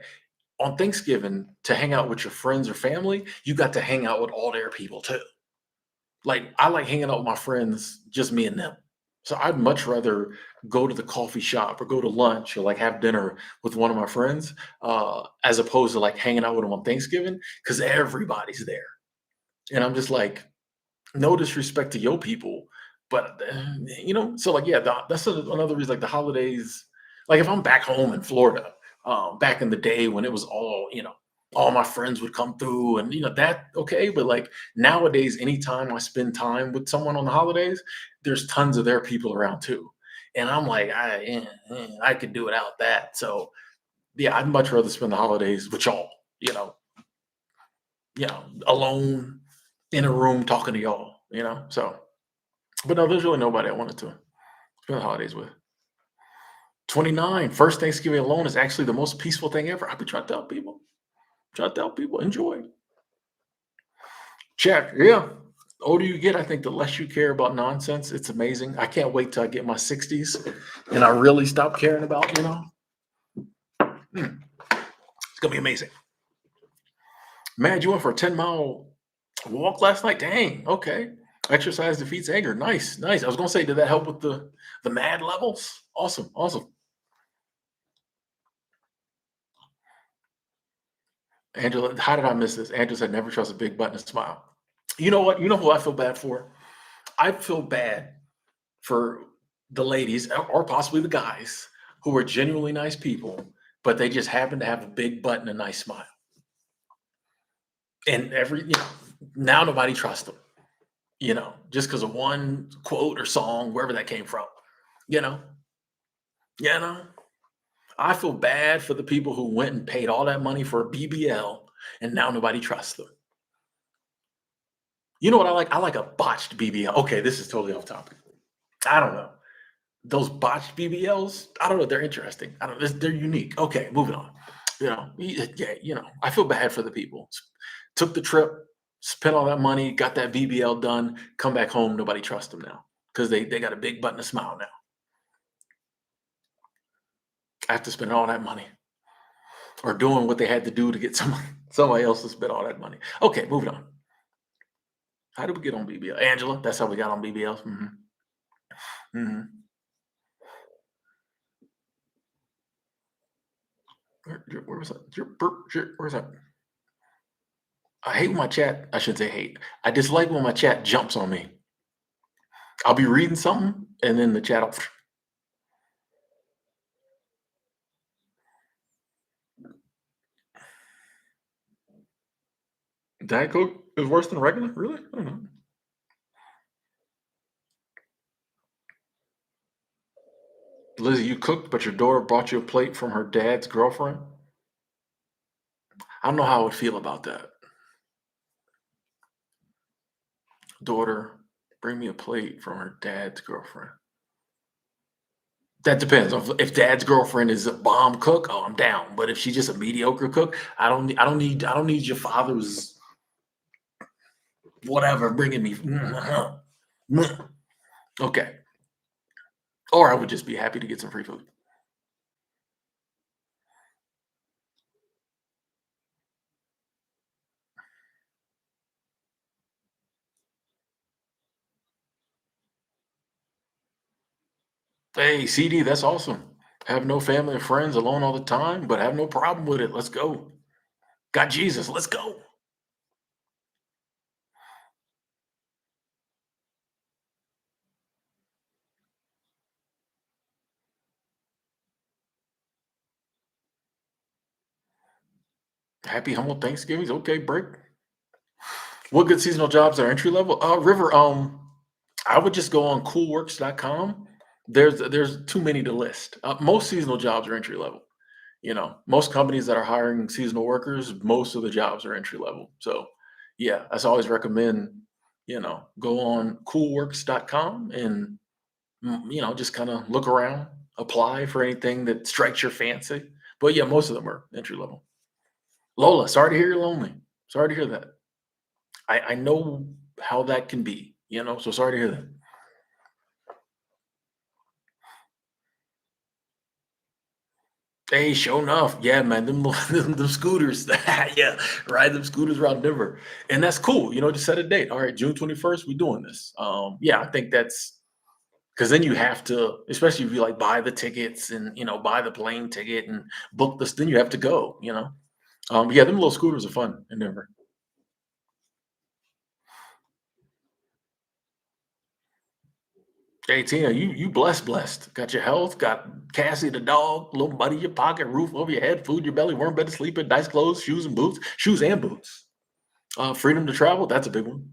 On Thanksgiving, to hang out with your friends or family, you got to hang out with all their people too. Like, I like hanging out with my friends, just me and them. So I'd much rather go to the coffee shop or go to lunch or like have dinner with one of my friends, as opposed to like hanging out with them on Thanksgiving because everybody's there. And I'm just like, no disrespect to your people, but so like, yeah, that's another reason. Like the holidays, like if I'm back home in Florida, back in the day when it was all my friends would come through, and that okay. But like nowadays, anytime I spend time with someone on the holidays, there's tons of their people around too, and I'm like, I could do without that. So yeah, I'd much rather spend the holidays with y'all, you know, alone in a room talking to y'all. So, but no, there's really nobody I wanted to spend the holidays with. 29, first Thanksgiving alone is actually the most peaceful thing ever. I've been trying to tell people. Try to tell people, enjoy. Check. Yeah. The older you get, I think the less you care about nonsense. It's amazing. I can't wait till I get my 60s and I really stop caring about. It's gonna be amazing. Man, you went for a 10-mile walk last night? Dang, okay. Exercise defeats anger. Nice, nice. I was gonna say, did that help with the mad levels? Awesome, awesome. Angela, how did I miss this? Angela said, never trust a big button and smile. You know what? You know who I feel bad for? I feel bad for the ladies or possibly the guys who are genuinely nice people, but they just happen to have a big butt and a nice smile. And now nobody trusts them, just because of one quote or song, wherever that came from. You know, you know. I feel bad for the people who went and paid all that money for a BBL and now nobody trusts them. You know what I like? I like a botched BBL. Okay, this is totally off topic. I don't know. Those botched BBLs, I don't know. They're interesting. I don't. They're unique. Okay, moving on. Yeah. I feel bad for the people. Took the trip, spent all that money, got that BBL done. Come back home, nobody trusts them now because they got a big butt and a smile now. After spending all that money or doing what they had to do to get somebody else to spend all that money. Okay, moving on. How did we get on BBL? Angela, that's how we got on BBLs. Hmm. Where was that? Where's that? I hate when my chat. I should say hate. I dislike when my chat jumps on me. I'll be reading something and then the chat will. Diet Coke is worse than regular? Really? I don't know. Lizzie, you cooked, but your daughter brought you a plate from her dad's girlfriend? I don't know how I would feel about that. Daughter, bring me a plate from her dad's girlfriend. That depends. If dad's girlfriend is a bomb cook, oh, I'm down. But if she's just a mediocre cook, I don't need your father's whatever bringing me. Okay. Or I would just be happy to get some free food. Hey, CD, that's awesome. Have no family or friends, alone all the time, but have no problem with it. Let's go. Got Jesus. Let's go. Happy humble Thanksgivings. Okay, break. What good seasonal jobs are entry level? River, I would just go on coolworks.com. There's too many to list. Most seasonal jobs are entry level. Most companies that are hiring seasonal workers, most of the jobs are entry level. So, yeah, I always recommend, go on coolworks.com and, just kind of look around, apply for anything that strikes your fancy. But yeah, most of them are entry level. Lola, sorry to hear you're lonely. Sorry to hear that. I know how that can be, so sorry to hear that. Hey, sure enough. Yeah, man, them, them scooters. Yeah, ride them scooters around Denver. And that's cool. Just set a date. All right, June 21st, we're doing this. Yeah, I think that's because then you have to, especially if you like buy the tickets and buy the plane ticket and book this, then you have to go. Yeah, them little scooters are fun in Denver. Hey Tina, you blessed. Got your health, got Cassie the dog, little buddy in your pocket, roof over your head, food in your belly, warm bed to sleep in, nice clothes, shoes and boots. Freedom to travel, that's a big one.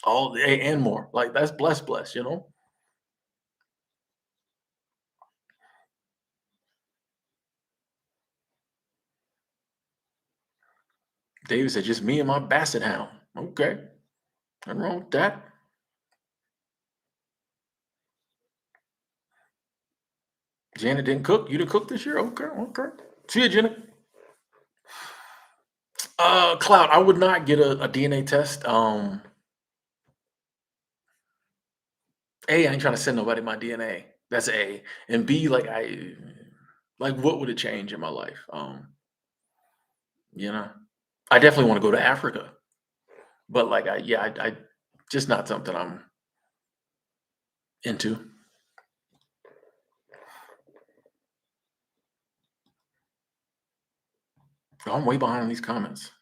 And more. Like that's blessed. David said, just me and my basset hound. Okay. Nothing wrong with that. Janet didn't cook. You didn't cook this year? Okay, okay. See you, Janet. Cloud, I would not get a DNA test. A, I ain't trying to send nobody my DNA. That's A. And B, like what would it change in my life? You know, I definitely want to go to Africa, but like I just not something I'm into. Oh, I'm way behind on these comments.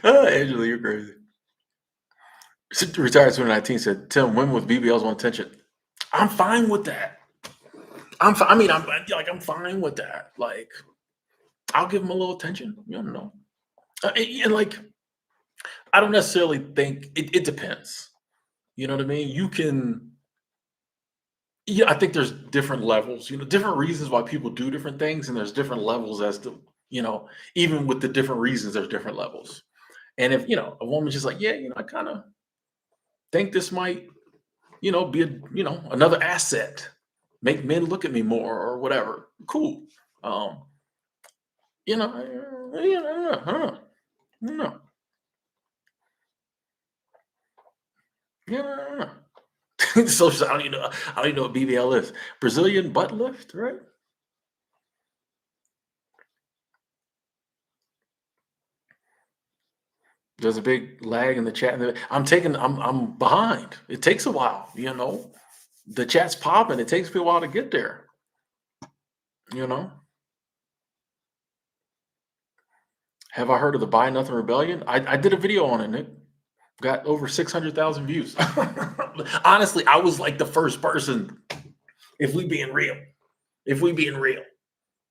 Angela, you're crazy. Retired 2019 said, Tim, women with BBLs want attention. I'm fine with that. I mean, I'm fine with that. Like, I'll give them a little attention. You don't know. And like, I don't necessarily think it depends. You know what I mean? Yeah, I think there's different levels, different reasons why people do different things, and there's different levels as to, even with the different reasons, there's different levels. And if, a woman's just like, yeah, I kind of think this might, be another asset, make men look at me more or whatever. Cool. Um, I don't know. I don't know. Yeah, I don't know. So I don't even know what BBL is. Brazilian butt lift, right? There's a big lag in the chat. I'm behind. It takes a while. The chat's popping. It takes me a while to get there, you know. Have I heard of the Buy Nothing Rebellion? I did a video on it, Nick. Got over 600,000 views. Honestly, I was like the first person, if we being real. If we being real.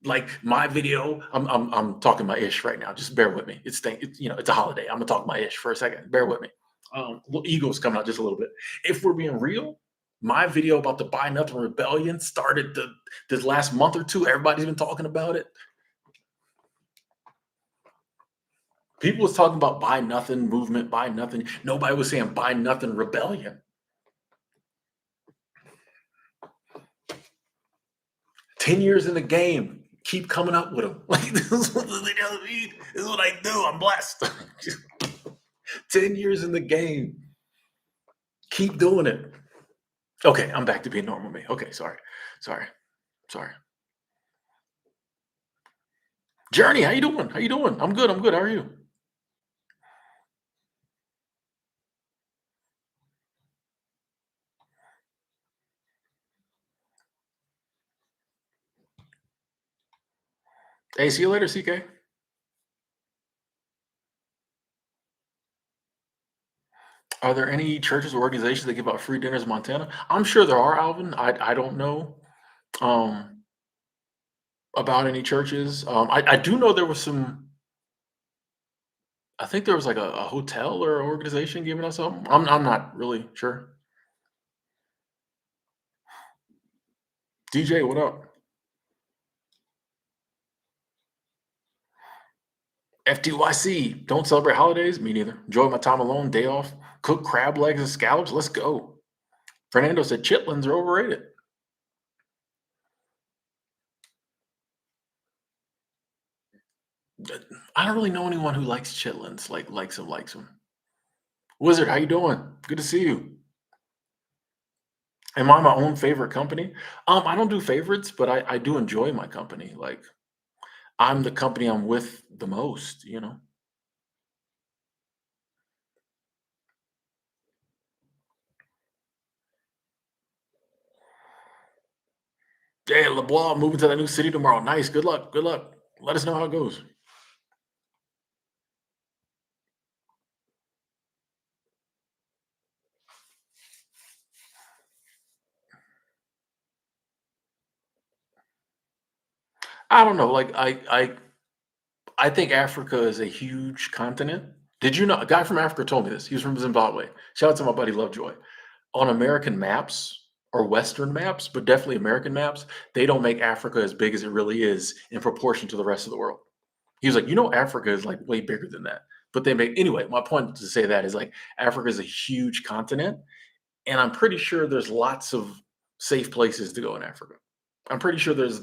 Like my video, I'm talking my ish right now. Just bear with me. It's a holiday. I'm gonna talk my ish for a second. Bear with me. Ego's coming out just a little bit. If we're being real, my video about the Buy Nothing Rebellion started this last month or two. Everybody's been talking about it. People was talking about Buy Nothing movement, Buy Nothing. Nobody was saying Buy Nothing Rebellion. 10 years in the game, keep coming up with them. Like this is what This is what I do. I'm blessed. 10 years in the game. Keep doing it. Okay, I'm back to being normal me. Okay, sorry. Sorry. Sorry. Journey, how you doing? How you doing? I'm good. I'm good. How are you? Hey, see you later, CK. Are there any churches or organizations that give out free dinners in Montana? I'm sure there are, Alvin. I don't know um, about any churches. I do know there was some. I think there was like a hotel or organization giving us something. I'm not really sure. DJ, what up? FTYC, don't celebrate holidays? Me neither. Enjoy my time alone, day off. Cook crab legs and scallops. Let's go. Fernando said chitlins are overrated. I don't really know anyone who likes chitlins, like likes them. Wizard, how you doing? Good to see you. Am I my own favorite company? I don't do favorites, but I do enjoy my company. Like I'm the company I'm with the most, you know. Hey, LeBlanc moving to the new city tomorrow. Nice. Good luck. Good luck. Let us know how it goes. I don't know. Like I think Africa is a huge continent. Did you know a guy from Africa told me this? He was from Zimbabwe. Shout out to my buddy Lovejoy. On American maps or Western maps, but definitely American maps, they don't make Africa as big as it really is in proportion to the rest of the world. He was like, Africa is like way bigger than that. But they make anyway. My point to say that is like Africa is a huge continent, and I'm pretty sure there's lots of safe places to go in Africa. I'm pretty sure there's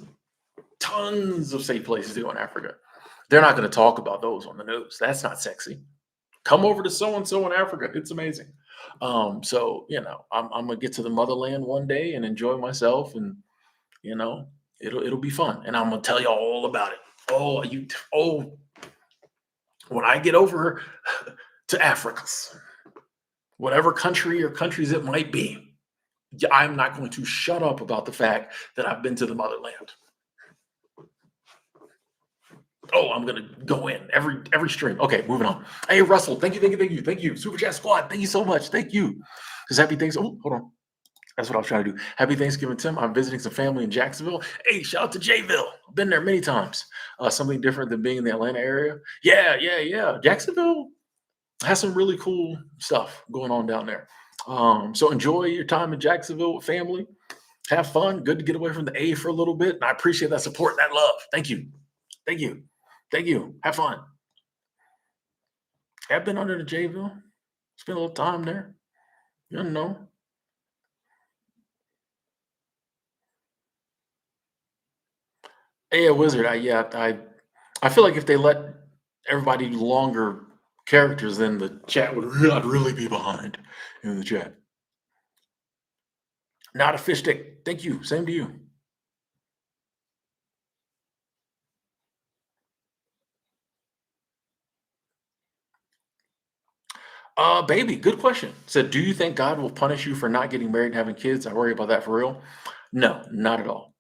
tons of safe places to go in Africa. They're not going to talk about those on the news. That's not sexy. Come over to so and so in Africa. It's amazing. So I'm gonna get to the motherland one day and enjoy myself, and you know, it'll be fun. And I'm gonna tell you all about it. Oh, when I get over to Africa, whatever country or countries it might be, I'm not going to shut up about the fact that I've been to the motherland. Oh, I'm gonna go in every stream. Okay, moving on. Hey, Russell, thank you. Super Chat Squad, thank you so much. Thank you. Because happy things. Oh, hold on. That's what I was trying to do. Happy Thanksgiving, Tim. I'm visiting some family in Jacksonville. Hey, shout out to Jayville. I've been there many times. Something different than being in the Atlanta area. Yeah, yeah, yeah. Jacksonville has some really cool stuff going on down there. So enjoy your time in Jacksonville with family. Have fun. Good to get away from the A for a little bit. And I appreciate that support, that love. Thank you. Thank you. Thank you. Have fun. I've been under the Jayville. Spent a little time there. You know. Hey, a wizard. I feel like if they let everybody longer characters, then the chat I'd really be behind in the chat. Not a fish stick. Thank you. Same to you. Baby, good question. Said, do you think God will punish you for not getting married and having kids? I worry about that for real. No, not at all.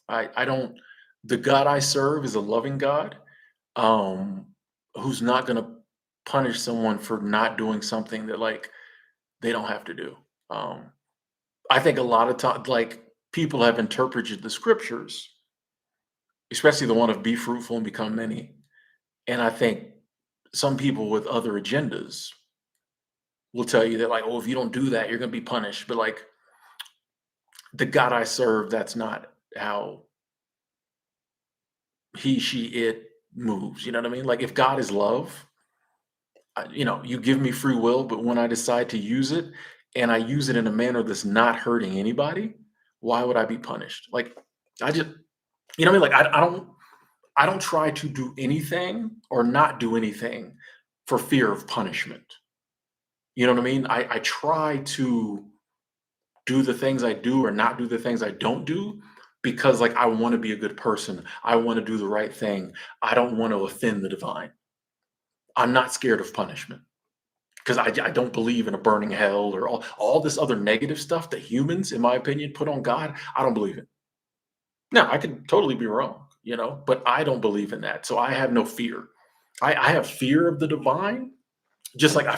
I don't. The God I serve is a loving God, um, who's not going to punish someone for not doing something that like they don't have to do. Um, I think a lot of times, like people have interpreted the scriptures, especially the one of be fruitful and become many. And I think some people with other agendas will tell you that, like, oh, if you don't do that, you're going to be punished. But like the God I serve, that's not how he, she, it moves. You know what I mean? Like if God is love, you give me free will, but when I decide to use it and I use it in a manner that's not hurting anybody, why would I be punished? Like I just, you know what I mean? Like I don't try to do anything or not do anything for fear of punishment. You know what I mean? I try to do the things I do or not do the things I don't do because like I want to be a good person. I want to do the right thing. I don't want to offend the divine. I'm not scared of punishment because I don't believe in a burning hell or all this other negative stuff that humans, in my opinion, put on God. I don't believe it. Now, I could totally be wrong, but I don't believe in that. So I have no fear. I have fear of the divine, just like I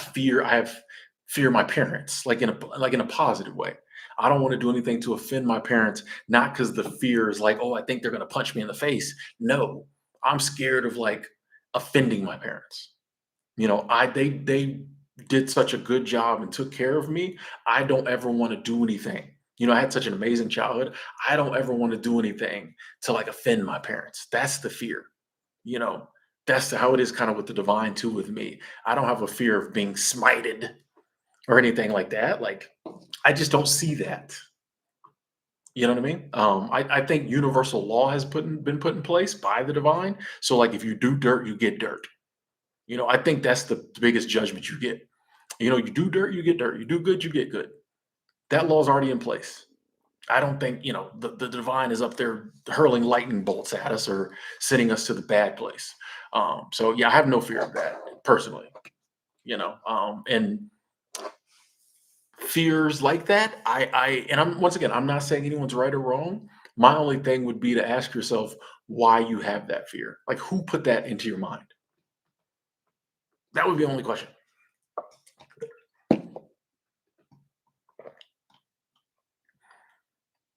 have fear my parents, like in a positive way. I don't want to do anything to offend my parents, not because the fear is like, oh, I think they're gonna punch me in the face. No, I'm scared of like offending my parents. They did such a good job and took care of me. I don't ever want to do anything I had such an amazing childhood. I don't ever want to do anything to like offend my parents. That's the fear. You know, that's how it is kind of with the divine too with me. I don't have a fear of being smited or anything like that. Like, I just don't see that. You know what I mean? I think universal law has been put in place by the divine. So, like, if you do dirt, you get dirt. I think that's the biggest judgment you get. You do dirt, you get dirt. You do good, you get good. That law is already in place. I don't think the divine is up there hurling lightning bolts at us or sending us to the bad place. So yeah, I have no fear of that personally. And fears like that, and I'm once again, I'm not saying anyone's right or wrong. My only thing would be to ask yourself why you have that fear. Like, who put that into your mind? That would be the only question.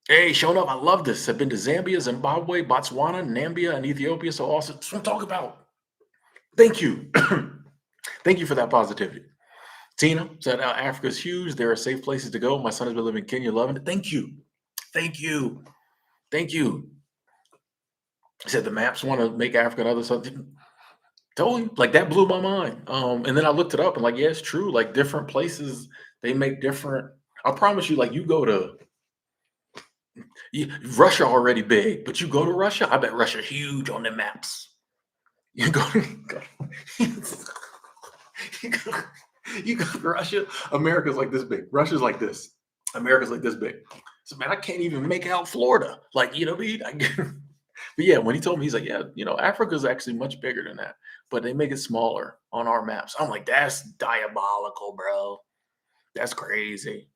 Hey, showing up. I love this. I've been to Zambia, Zimbabwe, Botswana, Namibia, and Ethiopia. So awesome. That's what I'm talking about. Thank you. Thank you for that positivity. Tina said, Africa is huge. There are safe places to go. My son has been living in Kenya, loving it. Thank you. Thank you. Thank you. He said the maps want to make Africa another something. Totally. Like, that blew my mind. And then I looked it up and like, yeah, it's true. Like, different places, they make different. I promise you, like, you go to Russia already big, but you go to Russia, I bet Russia huge on the maps. You go, you go, you go to Russia, America's like this big. Russia's like this. America's like this big. So man, I can't even make out Florida. Like, what I mean? But yeah, when he told me, he's like, yeah, Africa's actually much bigger than that, but they make it smaller on our maps. I'm like, that's diabolical, bro. That's crazy.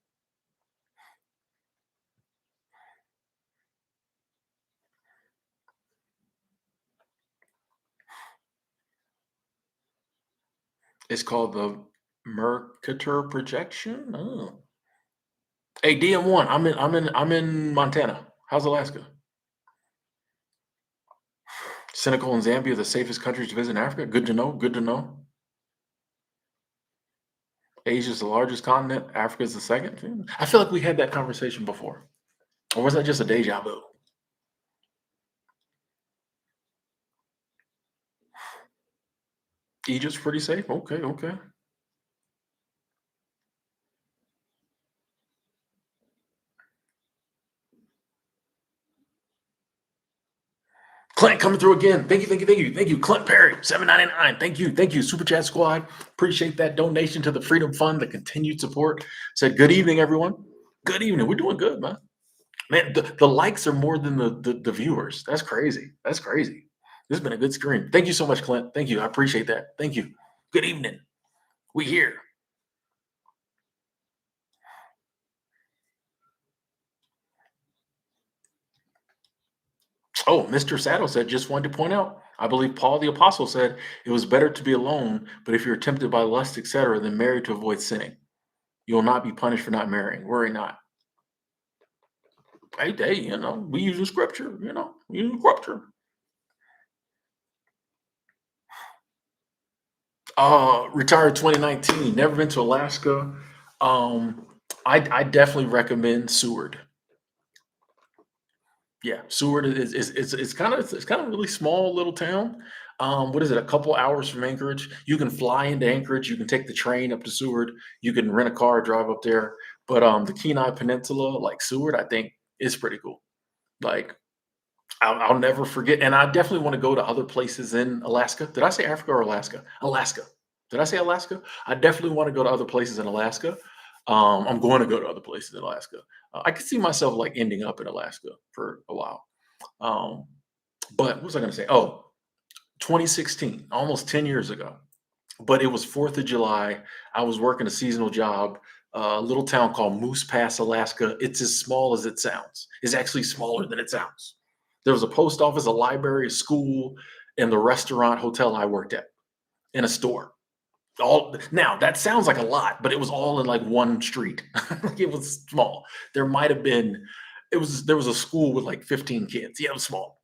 It's called the Mercator projection. Oh. Hey, DM1, I'm in Montana. How's Alaska? Senegal and Zambia are the safest countries to visit in Africa. Good to know. Good to know. Asia is the largest continent. Africa is the second. I feel like we had that conversation before. Or was that just a deja vu? Egypt's pretty safe. Okay, okay. Clint coming through again. Thank you, thank you, thank you, thank you. Clint Perry, 7.99. Thank you. Super Chat Squad. Appreciate that donation to the Freedom Fund, the continued support. Said good evening, everyone. Good evening. We're doing good, man. Man, the likes are more than the viewers. That's crazy. That's crazy. This has been a good screen. Thank you so much, Clint. Thank you. I appreciate that. Thank you. Good evening. We here. Oh, Mr. Saddle said, just wanted to point out, I believe Paul the Apostle said it was better to be alone, but if you're tempted by lust, etc., than married to avoid sinning. You will not be punished for not marrying. Worry not. Hey, we use the scripture, we use scripture. Retired 2019. Never been to Alaska. Um, I definitely recommend Seward. Yeah, Seward is it's kind of really small little town. What is it? A couple hours from Anchorage. You can fly into Anchorage. You can take the train up to Seward. You can rent a car, drive up there. But the Kenai Peninsula, like Seward, I think is pretty cool. Like, I'll never forget, and I definitely want to go to other places in Alaska. Did I say Africa or Alaska? Alaska. Did I say Alaska? I definitely want to go to other places in Alaska. I'm going to go to other places in Alaska. I could see myself like ending up in Alaska for a while. Um, but what was I going to say? Oh, 2016, almost 10 years ago. But it was 4th of July. I was working a seasonal job, a little town called Moose Pass, Alaska. It's as small as it sounds. It's actually smaller than it sounds. There was a post office, a library, a school, and the restaurant hotel I worked at, in a store. All now that sounds like a lot, but it was all in like one street. Like, it was small. There might have been there was a school with like 15 kids. Yeah, it was small.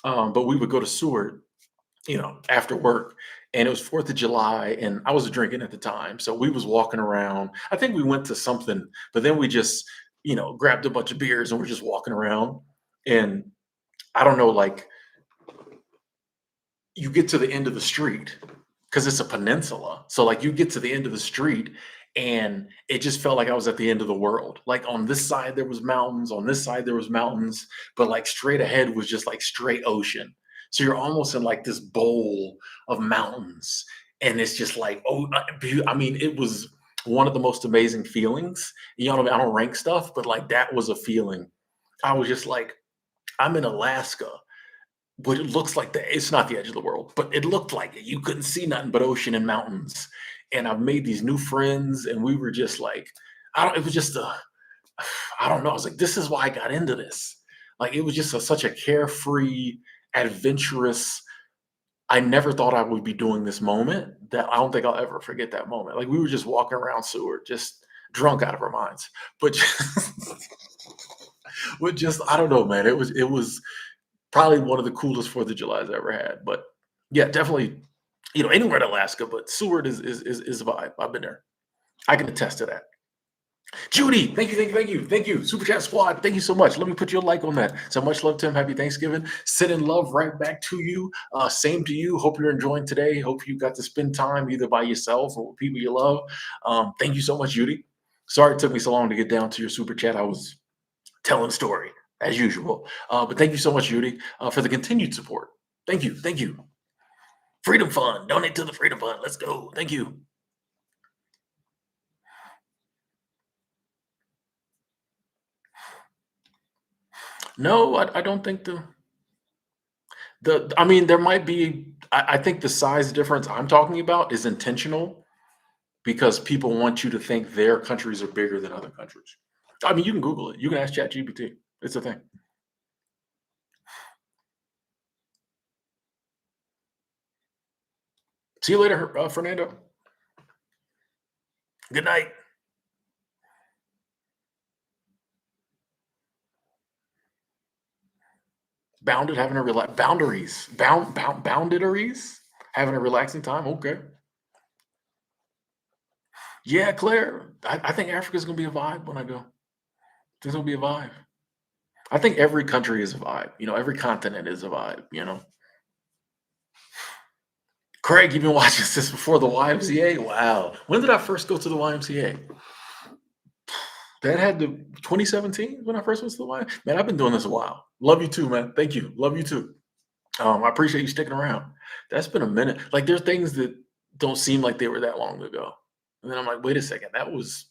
But we would go to Seward, after work, and it was 4th of July, and I was drinking at the time, so we was walking around. I think we went to something, but then we just grabbed a bunch of beers and we're just walking around. And I don't know, like you get to the end of the street because it's a peninsula. So like you get to the end of the street and it just felt like I was at the end of the world. Like on this side there was mountains, on this side there was mountains, but like straight ahead was just like straight ocean. So you're almost in like this bowl of mountains and it's just like I mean it was one of the most amazing feelings. I don't rank stuff, but like that was a feeling. I was just like I'm in Alaska but it looks like it's not the edge of the world, but it looked like it. You couldn't see nothing but ocean and mountains. And I've made these new friends, and we were just like, I don't. It was just a, I don't know. I was like, this is why I got into this. Like it was just such a carefree, adventurous. I never thought I would be doing this moment. That I don't think I'll ever forget that moment. Like we were just walking around Seward, just drunk out of our minds, but just, with just I don't know, man. It was probably one of the coolest 4th of Julys I ever had. But yeah, definitely, anywhere in Alaska, but Seward is a vibe. I've been there. I can attest to that. Judy, thank you, thank you, thank you, thank you. Super Chat Squad, thank you so much. Let me put you a like on that. So much love, Tim. Happy Thanksgiving. Sending love right back to you. Same to you. Hope you're enjoying today. Hope you got to spend time either by yourself or with people you love. Thank you so much, Judy. Sorry it took me so long to get down to your super chat. I was telling a story as usual. But thank you so much, Judy, for the continued support. Thank you. Thank you. Freedom Fund. Donate to the Freedom Fund. Let's go. Thank you. No, I don't think I mean, there might be, I think the size difference I'm talking about is intentional because people want you to think their countries are bigger than other countries. I mean, you can Google it. You can ask ChatGPT. It's a thing. See you later, Fernando. Good night. Bounded, having a relax boundaries. Boundaries? Having a relaxing time. Okay. Yeah, Claire. I think Africa's gonna be a vibe when I go. This will be a vibe. I think every country is a vibe. Every continent is a vibe. Craig, you've been watching this before the YMCA? Wow. When did I first go to the YMCA? That had to 2017 when I first went to the Y. Man, I've been doing this a while. Love you too, man. Thank you. Love you too. I appreciate you sticking around. That's been a minute. Like there's things that don't seem like they were that long ago. And then I'm like, wait a second, that was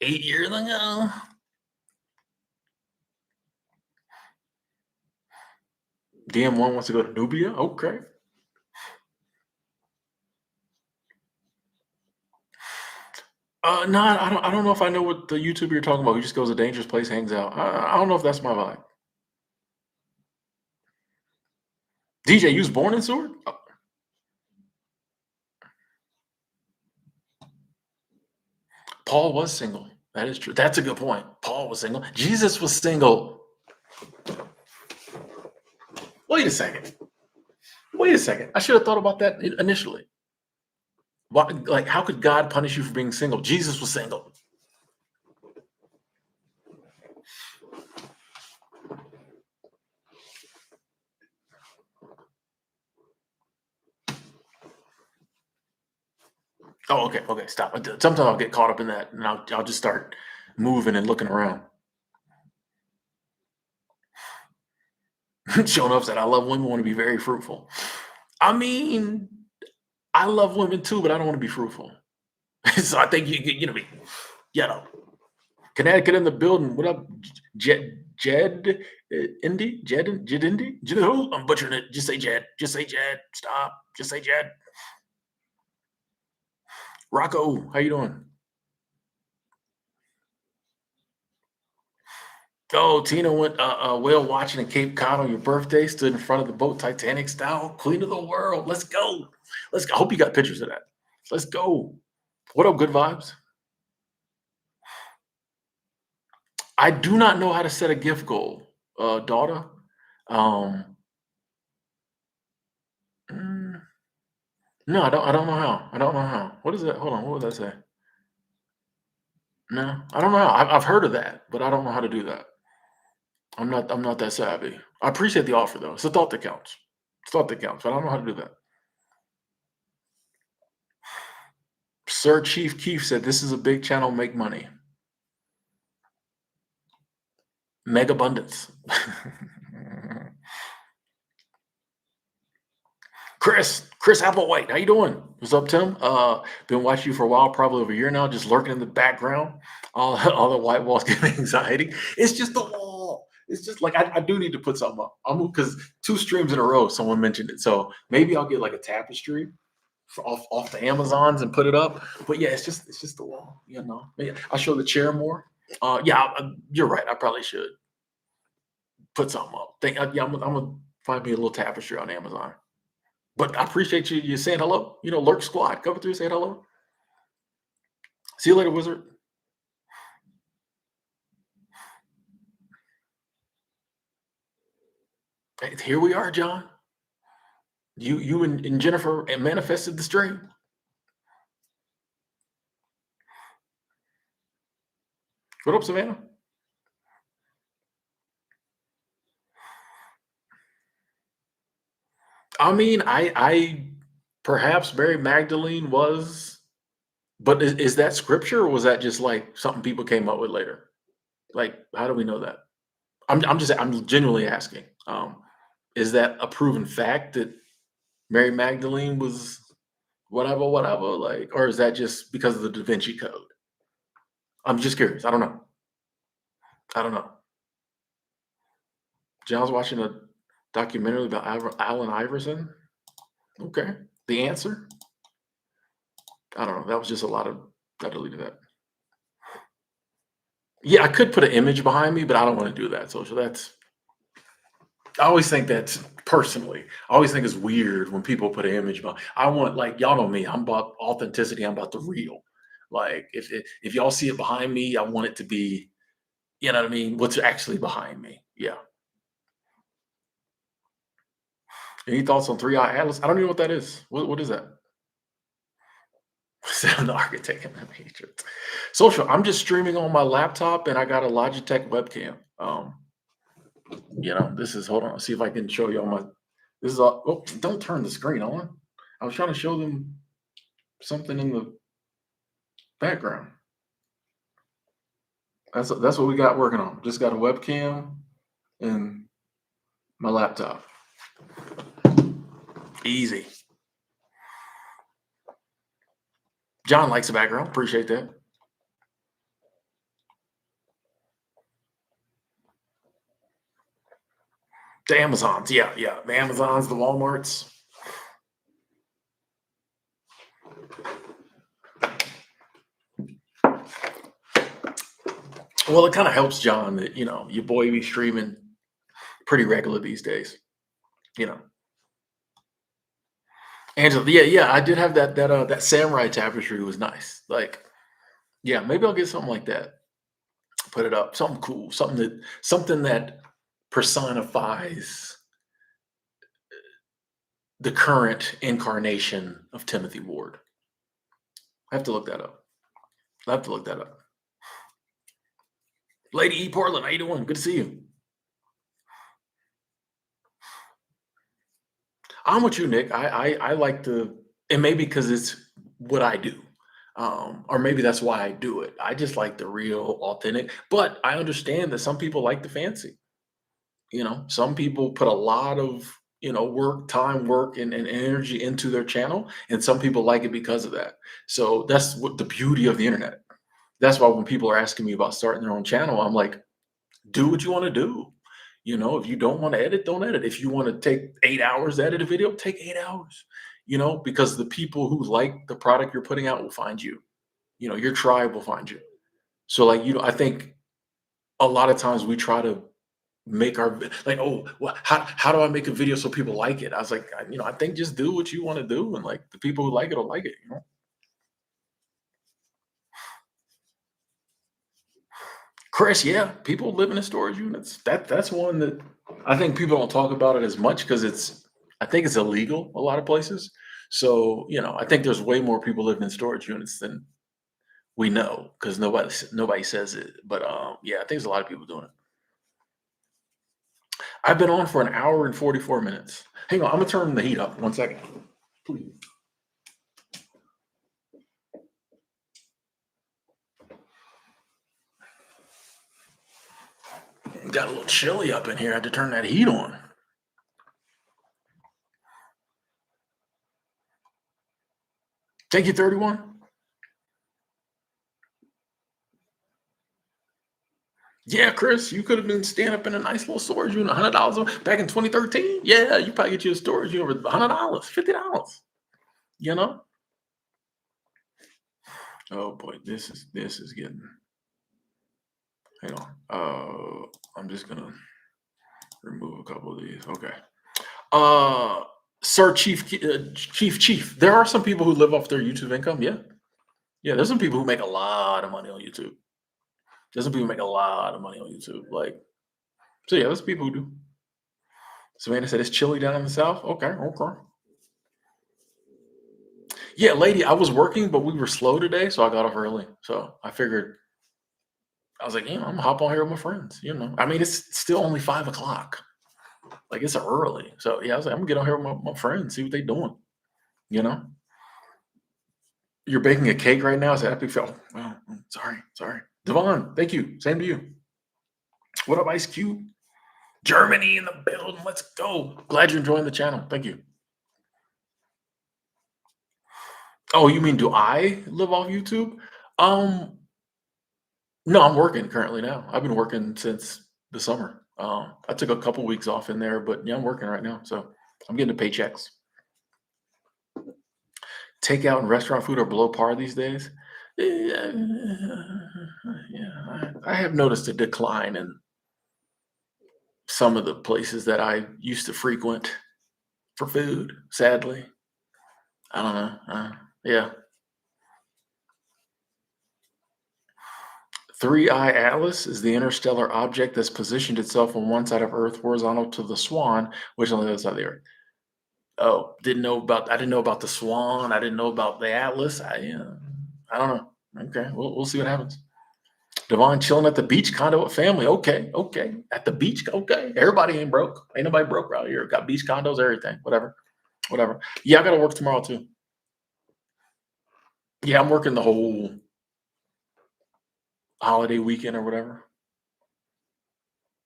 8 years ago. DM1 wants to go to Nubia. Okay. No, I don't know if I know what the YouTuber you're talking about. Who just goes to a dangerous place, hangs out. I don't know if that's my vibe. DJ, you was born in Seward? Paul was single. That is true. That's a good point. Paul was single. Jesus was single. Wait a second. Wait a second. I should have thought about that initially. Why, like, how could God punish you for being single? Jesus was single. Oh, okay, okay, stop. Sometimes I'll get caught up in that, and I'll just start moving and looking around. Showing up said, "I love women. Want to be very fruitful." I mean, I love women too, but I don't want to be fruitful. So I think you know me. You know, Connecticut in the building. What up, Jed Indy? Jed Indy? Who? I'm butchering it. Just say Jed. Just say Jed. Stop. Just say Jed. Rocco, how you doing? Oh, Tina went whale watching in Cape Cod on your birthday, stood in front of the boat Titanic style, queen of the world. Let's go. Let's go. I hope you got pictures of that. Let's go. What up, good vibes? I do not know how to set a gift goal, daughter. Um, mm, no, I don't know how. I don't know how. What is that? Hold on. What would that say? No, I don't know. I've heard of that, but I don't know how to do that. I'm not that savvy. I appreciate the offer though. It's a thought that counts. It's a thought that counts, but I don't know how to do that. Sir Chief Keef said this is a big channel, make money. Mega abundance. Chris Applewhite, how you doing? What's up, Tim? Been watching you for a while, probably over a year now, just lurking in the background. All, all the white walls give me anxiety. It's just the wall. It's just like I do need to put something up. I'm because 2 streams in a row, someone mentioned it. So maybe I'll get like a tapestry off the Amazons and put it up. But yeah, it's just the wall. Maybe I'll show the chair more. Yeah, you're right. I probably should put something up. Yeah, I'm gonna find me a little tapestry on Amazon. But I appreciate you saying hello. Lurk Squad coming through saying hello. See you later, Wizard. Hey, here we are, John. You and Jennifer manifested the stream. What up, Savannah? I mean, I perhaps Mary Magdalene was, but is that scripture or was that just like something people came up with later? Like, how do we know that? I'm genuinely asking. Is that a proven fact that Mary Magdalene was whatever, whatever? Like, or is that just because of the Da Vinci Code? I'm just curious. I don't know. I don't know. John's watching a documentary about Allen Iverson. Okay. The answer? I don't know. That was just a lot of. I deleted that. Yeah, I could put an image behind me, but I don't want to do that. So that's. I always think that's personally. I always think it's weird when people put an image behind. I want like y'all know me. I'm about authenticity. I'm about the real. Like if y'all see it behind me, I want it to be. You know what I mean? What's actually behind me? Yeah. Any thoughts on Three Eye Atlas? I don't even know what that is. What is that? Sound the architect in the matrix. Social. I'm just streaming on my laptop, and I got a Logitech webcam. This is. Hold on. See if I can show you on my. This is all. Oh, don't turn the screen on. I was trying to show them something in the background. That's what we got working on. Just got a webcam and my laptop. Easy. John likes the background. Appreciate that. The Amazons, yeah, yeah. The Amazons, the Walmarts. Well, it kind of helps John that your boy be streaming pretty regular these days. You know, Angela, yeah, yeah. I did have that samurai tapestry was nice. Like, yeah, maybe I'll get something like that. Put it up, something cool, something that personifies the current incarnation of Timothy Ward. I have to look that up. I have to look that up. Lady E. Portland, how you doing? Good to see you. I'm with you, Nick. I like to, and maybe because it's what I do, or maybe that's why I do it. I just like the real, authentic. But I understand that some people like the fancy. Some people put a lot of work, and energy into their channel, and some people like it because of that. So that's what the beauty of the internet. That's why when people are asking me about starting their own channel, I'm like, do what you want to do. If you don't want to edit, don't edit. If you want to take 8 hours to edit a video, take 8 hours. Because the people who like the product you're putting out will find you. Your tribe will find you. So like, I think a lot of times we try to make our like, oh, well, how do I make a video so people like it? I was like, I think just do what you want to do, and like the people who like it will like it. Chris, yeah, people living in storage units. That's one that I think people don't talk about it as much because I think it's illegal a lot of places. So I think there's way more people living in storage units than We know because nobody says it. But yeah, I think there's a lot of people doing it. I've been on for an hour and 44 minutes. Hang on, I'm gonna turn the heat up 1 second. Please. Got a little chilly up in here. I had to turn that heat on. Thank you, 31. Yeah, Chris, you could have been staying up in a nice little storage unit, $100 back in 2013. Yeah, you probably get you a storage unit for $100, $50. You know? Oh boy, this is getting. Hang on. I'm just gonna remove a couple of these. Okay. Uh, Sir Chief. There are some people who live off their YouTube income. Yeah, yeah. There's some people who make a lot of money on YouTube. There's some people who make a lot of money on YouTube. Like, so yeah, there's people who do. Savannah said it's chilly down in the south. Okay, okay. Yeah, lady, I was working, but we were slow today, so I got off early. So I figured I was like, I'm gonna hop on here with my friends. I mean, it's still only 5 o'clock. Like it's early. So yeah, I was like, I'm gonna get on here with my friends, see what they doing. You know, you're baking a cake right now. Is that epic fail? Well, sorry. Devon, thank you. Same to you. What up, Ice Cube? Germany in the building. Let's go. Glad you're enjoying the channel. Thank you. Oh, you mean do I live off YouTube? Um, no, I'm working currently now. I've been working since the summer. I took a couple weeks off in there, but yeah, I'm working right now. So I'm getting the paychecks. Takeout and restaurant food are below par these days. Yeah, yeah, I have noticed a decline in some of the places that I used to frequent for food. Sadly, I don't know. Yeah, Three Eye Atlas is the interstellar object that's positioned itself on one side of Earth, horizontal to the Swan, which is on the other side of the Earth. Oh, didn't know about. I didn't know about the Swan. I didn't know about the Atlas. I don't know. Okay, we'll see what happens. Devon chilling at the beach condo with family. Okay, okay. At the beach. Okay. Everybody ain't broke. Ain't nobody broke around here. Got beach condos, everything. Whatever. Whatever. Yeah, I gotta work tomorrow too. Yeah, I'm working the whole holiday weekend or whatever.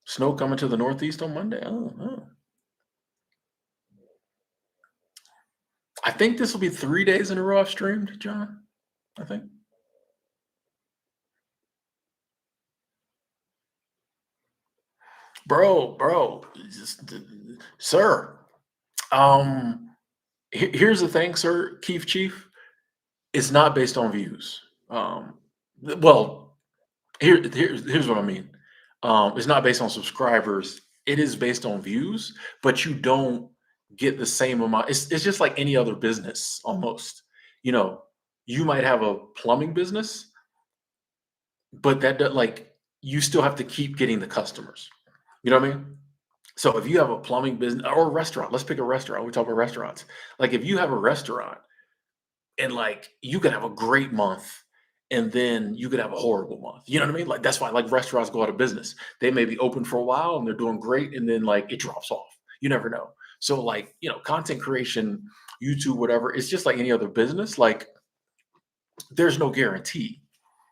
Snow coming to the Northeast on Monday. Oh. I think this will be 3 days in a row I've streamed, John. I think. Bro, just, sir. Um, here's the thing, sir, Keith Chief. It's not based on views. Well, here's what I mean. It's not based on subscribers. It is based on views, but you don't get the same amount. It's just like any other business almost. You know, you might have a plumbing business, but like you still have to keep getting the customers. You know what I mean? So if you have a plumbing business or a restaurant, let's pick a restaurant. We talk about restaurants. Like if you have a restaurant and like you could have a great month and then you could have a horrible month. You know what I mean? Like that's why like restaurants go out of business. They may be open for a while and they're doing great and then like it drops off. You never know. So like, content creation, YouTube, whatever, it's just like any other business. Like there's no guarantee.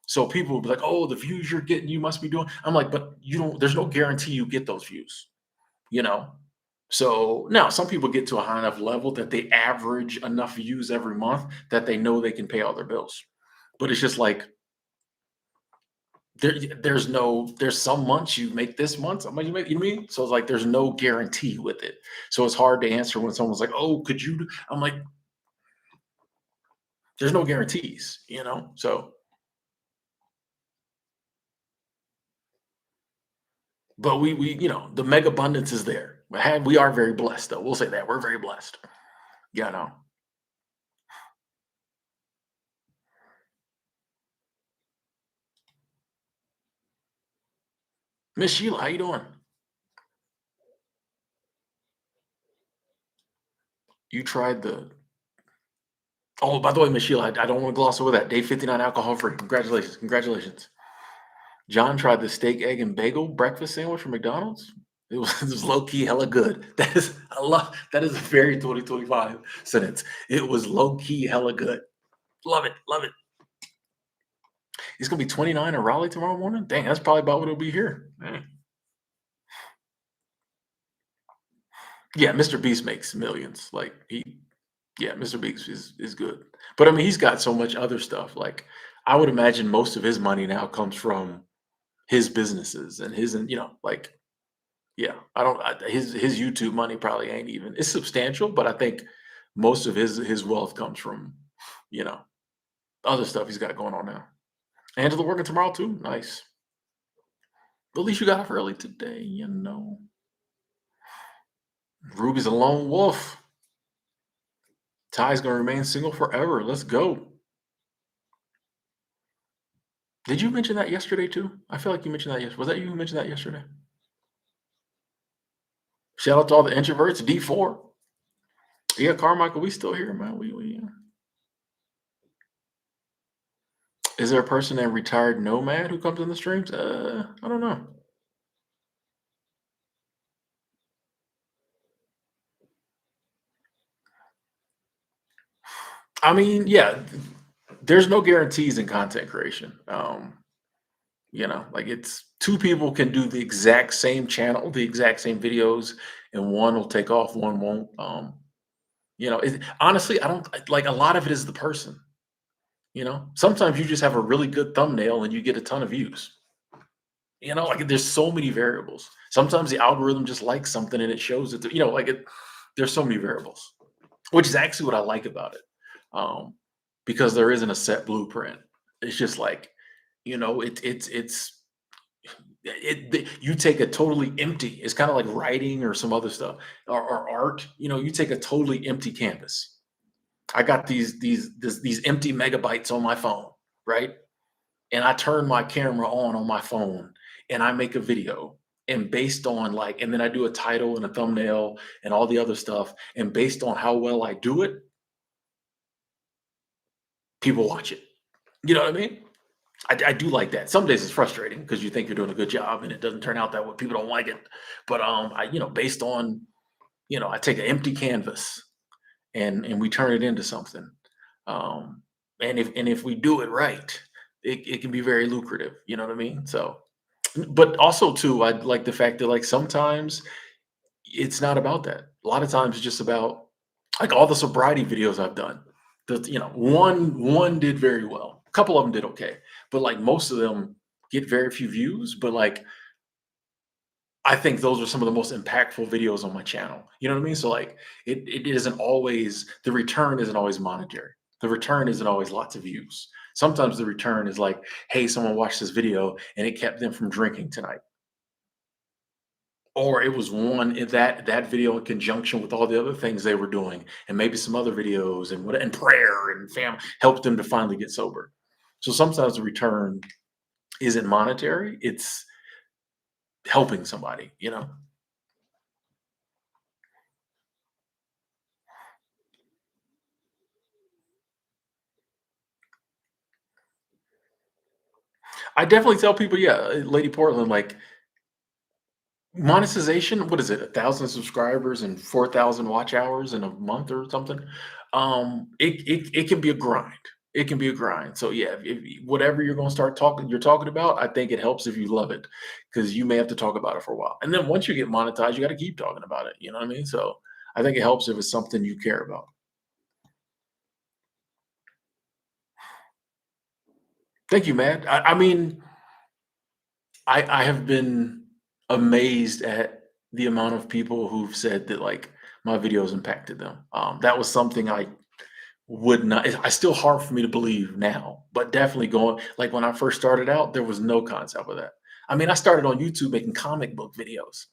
So people will be like, "Oh, the views you're getting, you must be doing." I'm like, "But you don't there's no guarantee you get those views." You know? So now some people get to a high enough level that they average enough views every month that they know they can pay all their bills. But it's just like there's some months you make this month, some months you make, you know what I mean? So it's like there's no guarantee with it. So it's hard to answer when someone's like, "Oh, could you I'm like, there's no guarantees. So but we the mega abundance is there. We are very blessed though. We'll say that. We're very blessed. Yeah, no. Miss Sheila, how you doing? You tried the Oh, by the way, Miss Sheila, I don't want to gloss over that. Day 59 alcohol free. Congratulations. Congratulations. John tried the steak, egg, and bagel breakfast sandwich from McDonald's. It was, it was low key hella good. That is, I love that is a very 2025 sentence. It was low key hella good. Love it. Love it. It's gonna be 29 in Raleigh tomorrow morning. Dang, that's probably about what it'll be here. Man. Yeah, Mr. Beast makes millions. Like yeah, Mr. Beast is good. But I mean, he's got so much other stuff. Like I would imagine most of his money now comes from his businesses and his, and like yeah, I don't. His YouTube money probably ain't even. It's substantial, but I think most of his wealth comes from you know other stuff he's got going on now. Angela working tomorrow too. Nice. But at least you got off early today. Ruby's a lone wolf. Ty's gonna remain single forever. Let's go. Did you mention that yesterday too? I feel like you mentioned that yesterday. Was that you who mentioned that yesterday? Shout out to all the introverts. D4. Yeah, Carmichael, we still here, man. We Is there a person named retired nomad who comes in the streams? I don't know. I mean, yeah, there's no guarantees in content creation. Like it's two people can do the exact same channel, the exact same videos, and one will take off, one won't. Honestly, I don't like a lot of it is the person. Sometimes you just have a really good thumbnail and you get a ton of views. Like there's so many variables. Sometimes the algorithm just likes something and it shows it. There's so many variables, which is actually what I like about it, because there isn't a set blueprint. It's just like, you take a totally empty. It's kind of like writing or some other stuff or art. You take a totally empty canvas. I got these empty megabytes on my phone, right? And I turn my camera on my phone and I make a video. And based on and then I do a title and a thumbnail and all the other stuff. And based on how well I do it, people watch it. You know what I mean? I do like that. Some days it's frustrating because you think you're doing a good job and it doesn't turn out that way. People don't like it. But based on, I take an empty canvas and we turn it into something. And if we do it right, it can be very lucrative. You know what I mean? So, but also too, I like the fact that sometimes it's not about that. A lot of times it's just about all the sobriety videos I've done. One did very well. A couple of them did okay, but most of them get very few views. But I think those are some of the most impactful videos on my channel. You know what I mean? So it isn't always the return isn't always monetary. The return isn't always lots of views. Sometimes the return is like, hey, someone watched this video and it kept them from drinking tonight. Or it was one in that video in conjunction with all the other things they were doing, and maybe some other videos and prayer and family helped them to finally get sober. So sometimes the return isn't monetary, it's helping somebody. I definitely tell people, yeah, Lady Portland, monetization, what is it? 1,000 subscribers and 4,000 watch hours in a month or something. It can be a grind. It can be a grind. So yeah, if whatever you're talking about, I think it helps if you love it because you may have to talk about it for a while. And then once you get monetized, you got to keep talking about it. You know what I mean? So I think it helps if it's something you care about. Thank you, man. I mean, I have been amazed at the amount of people who've said that my videos impacted them. That was something I would not. It's still hard for me to believe now, but definitely going when I first started out, there was no concept of that. I mean, I started on YouTube making comic book videos.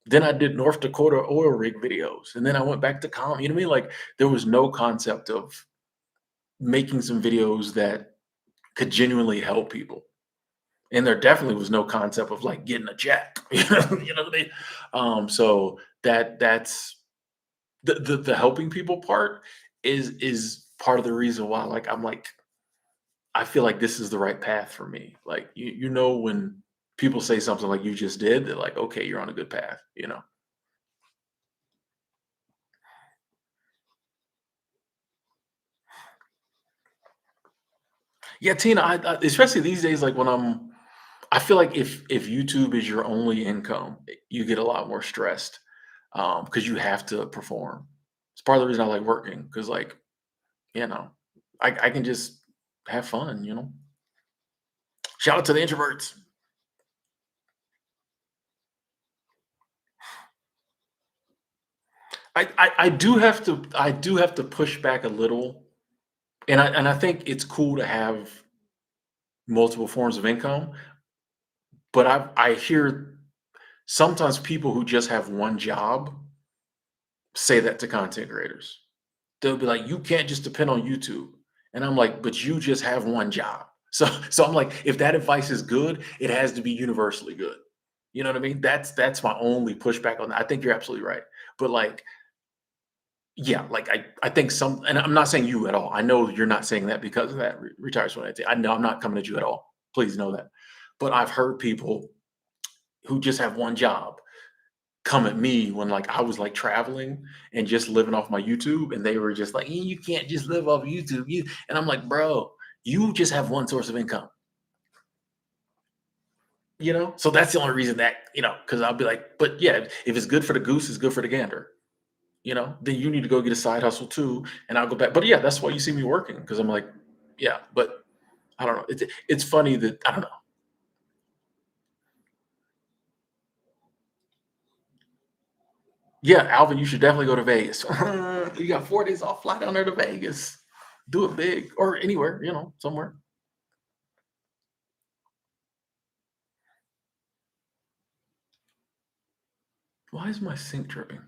Then I did North Dakota oil rig videos, and then I went back to You know what I mean? There was no concept of making some videos that could genuinely help people. And there definitely was no concept of getting a check. You know what I mean? So that's the helping people part is part of the reason why, like, I'm like, I feel like this is the right path for me. Like, you know, when people say something like you just did, they're like, okay, you're on a good path, you know? Yeah, Tina, I especially these days, like when I feel like if YouTube is your only income, you get a lot more stressed because you have to perform. It's part of the reason I like working because, like, you know, I can just have fun, you know? Shout out to the introverts. I do have to push back a little, and I think it's cool to have multiple forms of income, but I hear sometimes people who just have one job say that to content creators. They'll be like, "You can't just depend on YouTube." And I'm like, "But you just have one job." So I'm like, if that advice is good, it has to be universally good. You know what I mean? That's my only pushback on that. I think you're absolutely right. But like, yeah, like I think some, and I'm not saying you at all. I know you're not saying that because of that retires when I know I'm not coming at you at all. Please know that. But I've heard people who just have one job come at me when like I was like traveling and just living off my YouTube, and they were just like, You can't just live off YouTube." And I'm like, bro, you just have one source of income, you know? So that's the only reason that, because I'll be like, but yeah, if it's good for the goose, it's good for the gander. Then you need to go get a side hustle too, and I'll go back. But yeah, that's why you see me working because I'm like, yeah, but I don't know. It's funny that I don't know. Yeah, Alvin, you should definitely go to Vegas. You got 4 days off, fly down there to Vegas. Do it big or anywhere, somewhere. Why is my sink dripping?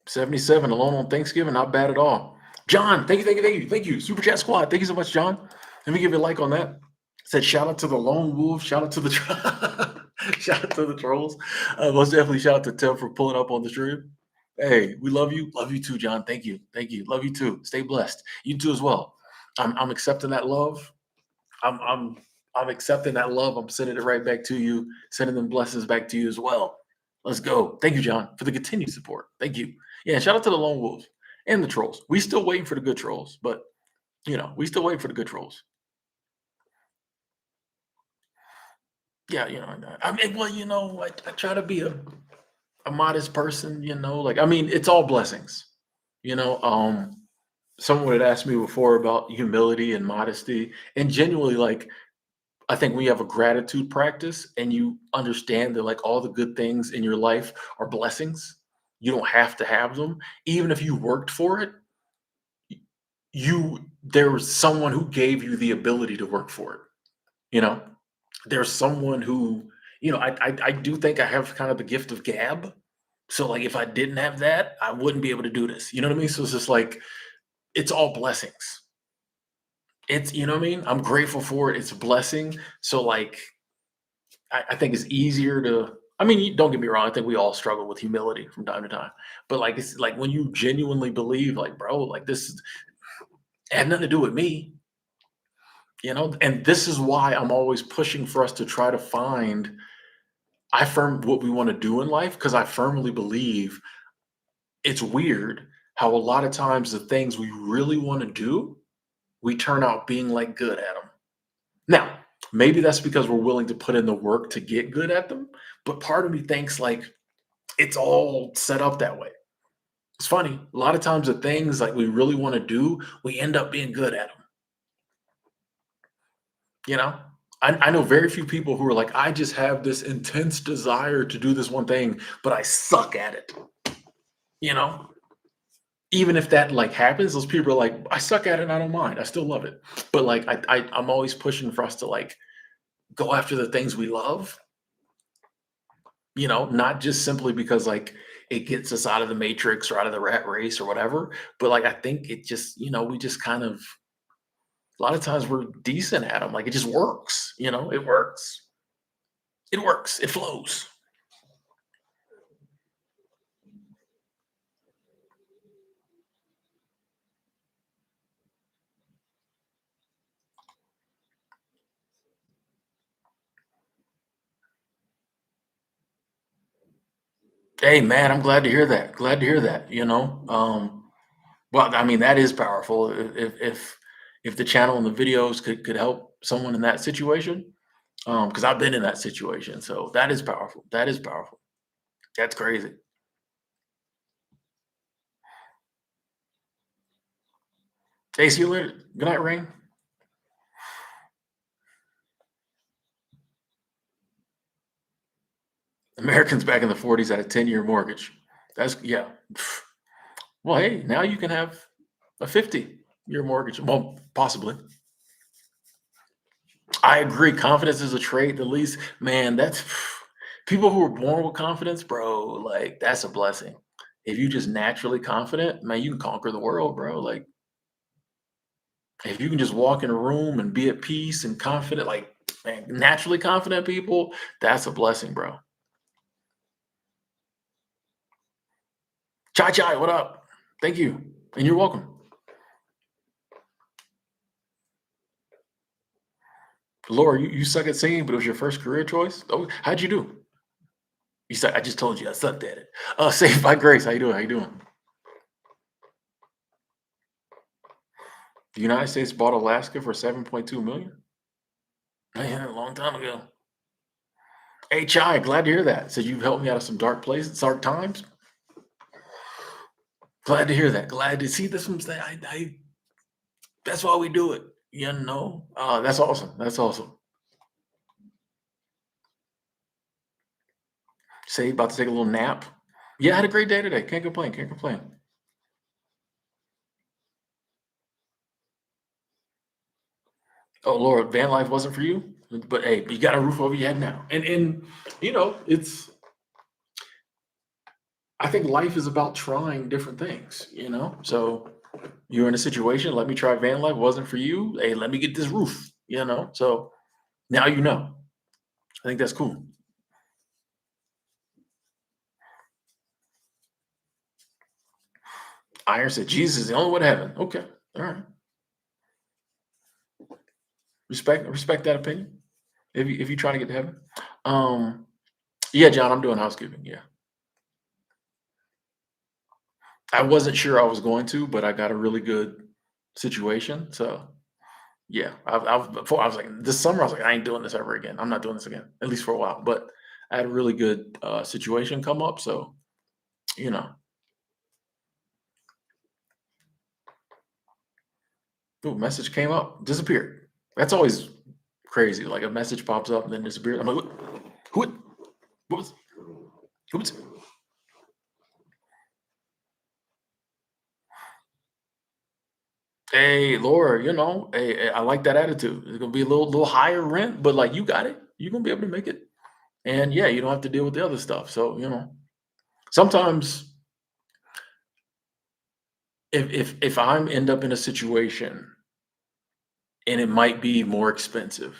77 alone on Thanksgiving, not bad at all. John, thank you, thank you, thank you, thank you. Super Chat Squad, thank you so much, John. Let me give you a like on that. Said shout out to the lone wolf, shout out to the shout out to the trolls. Most definitely shout out to Tim for pulling up on the stream. Hey, we love you too, John. Thank you, love you too. Stay blessed. You too as well. I'm accepting that love. I'm I'm accepting that love. I'm sending it right back to you, sending them blessings back to you as well. Let's go. Thank you, John, for the continued support. Thank you. Yeah, shout out to the lone wolves and the trolls. We still waiting for the good trolls, but we still waiting for the good trolls. Yeah, I mean, well, I try to be a modest person, like I mean, it's all blessings. Someone had asked me before about humility and modesty, and genuinely, like I think when you have a gratitude practice and you understand that like all the good things in your life are blessings, you don't have to have them. Even if you worked for it, there was someone who gave you the ability to work for it. You know, there's someone who, I do think I have kind of the gift of gab. So like if I didn't have that, I wouldn't be able to do this. You know what I mean? So it's just like it's all blessings. It's you know what I mean? I'm grateful for it. It's a blessing. So like I think it's easier to. I mean, don't get me wrong. I think we all struggle with humility from time to time. But like, it's like when you genuinely believe, like, bro, like had nothing to do with me, And this is why I'm always pushing for us to try to find. I firm what we want to do in life because I firmly believe it's weird how a lot of times the things we really want to do, we turn out being like good at them. Now, maybe that's because we're willing to put in the work to get good at them. But part of me thinks like it's all set up that way. It's funny. A lot of times the things like we really want to do, we end up being good at them. You know, I know very few people who are like, I just have this intense desire to do this one thing, but I suck at it. You know, even if that like happens, those people are like, I suck at it and I don't mind. I still love it. But like, I'm always pushing for us to like go after the things we love, not just simply because like it gets us out of the matrix or out of the rat race or whatever, but like I think it just, we just kind of a lot of times we're decent at them. Like it just works, it works. It works. It flows. Hey man, I'm glad to hear that. Glad to hear that. Well, I mean, that is powerful. If the channel and the videos could help someone in that situation, because I've been in that situation, so that is powerful. That is powerful. That's crazy. Hey, see you later. Good night, Rain. Americans back in the 40s had a 10-year mortgage. That's yeah. Well, hey, now you can have a 50-year mortgage. Well, possibly. I agree. Confidence is a trait. The least, man, that's people who are born with confidence, bro. Like, that's a blessing. If you just naturally confident, man, you can conquer the world, bro. Like, if you can just walk in a room and be at peace and confident, like, man, naturally confident people, that's a blessing, bro. Chai Chai, what up? Thank you. And you're welcome. Laura, you suck at singing, but it was your first career choice. Oh, how'd you do? You said I just told you I sucked at it. Saved by Grace. How you doing? How you doing? The United States bought Alaska for 7.2 million. Man, a long time ago. Hey, Chai, glad to hear that. So you've helped me out of some dark places, dark times. Glad to hear that. Glad to see this. That's why we do it. That's awesome. That's awesome. Say about to take a little nap. Yeah, I had a great day today. Can't complain. Can't complain. Oh Lord, van life wasn't for you, but hey, you got a roof over your head now, and it's. I think life is about trying different things. So you're in a situation. Let me try van life. Wasn't for you. Hey, let me get this roof. So now you know. I think that's cool. Iron said Jesus is the only way to heaven. Okay, all right. Respect that opinion. If you try to get to heaven. Um, yeah, John, I'm doing housekeeping. Yeah, I wasn't sure I was going to, but I got a really good situation. So yeah, before I was like this summer, I was like, I ain't doing this ever again. I'm not doing this again, at least for a while. But I had a really good situation come up. So you know, ooh, message came up, disappeared. That's always crazy. Like a message pops up and then disappears. I'm like, what? What was? Who was? Hey, Laura, hey, I like that attitude. It's gonna be a little higher rent, but like you got it. You're gonna be able to make it. And yeah, you don't have to deal with the other stuff. So, sometimes if I'm end up in a situation and it might be more expensive,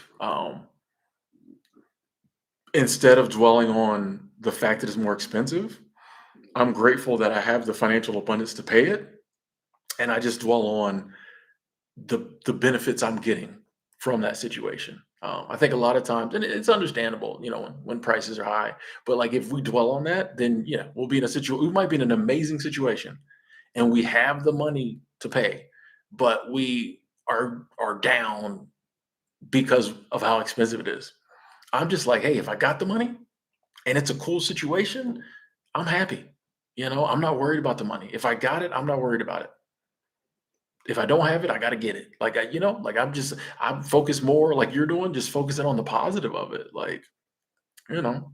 instead of dwelling on the fact that it's more expensive, I'm grateful that I have the financial abundance to pay it. And I just dwell on the benefits I'm getting from that situation. I think a lot of times, and it's understandable, when prices are high. But like if we dwell on that, then yeah, we'll be in a situation. We might be in an amazing situation, and we have the money to pay, but we are down because of how expensive it is. I'm just like, hey, if I got the money and it's a cool situation, I'm happy. I'm not worried about the money. If I got it, I'm not worried about it. If I don't have it, I gotta get it. Like like I'm focused more like you're doing, just focusing on the positive of it. Like, you know,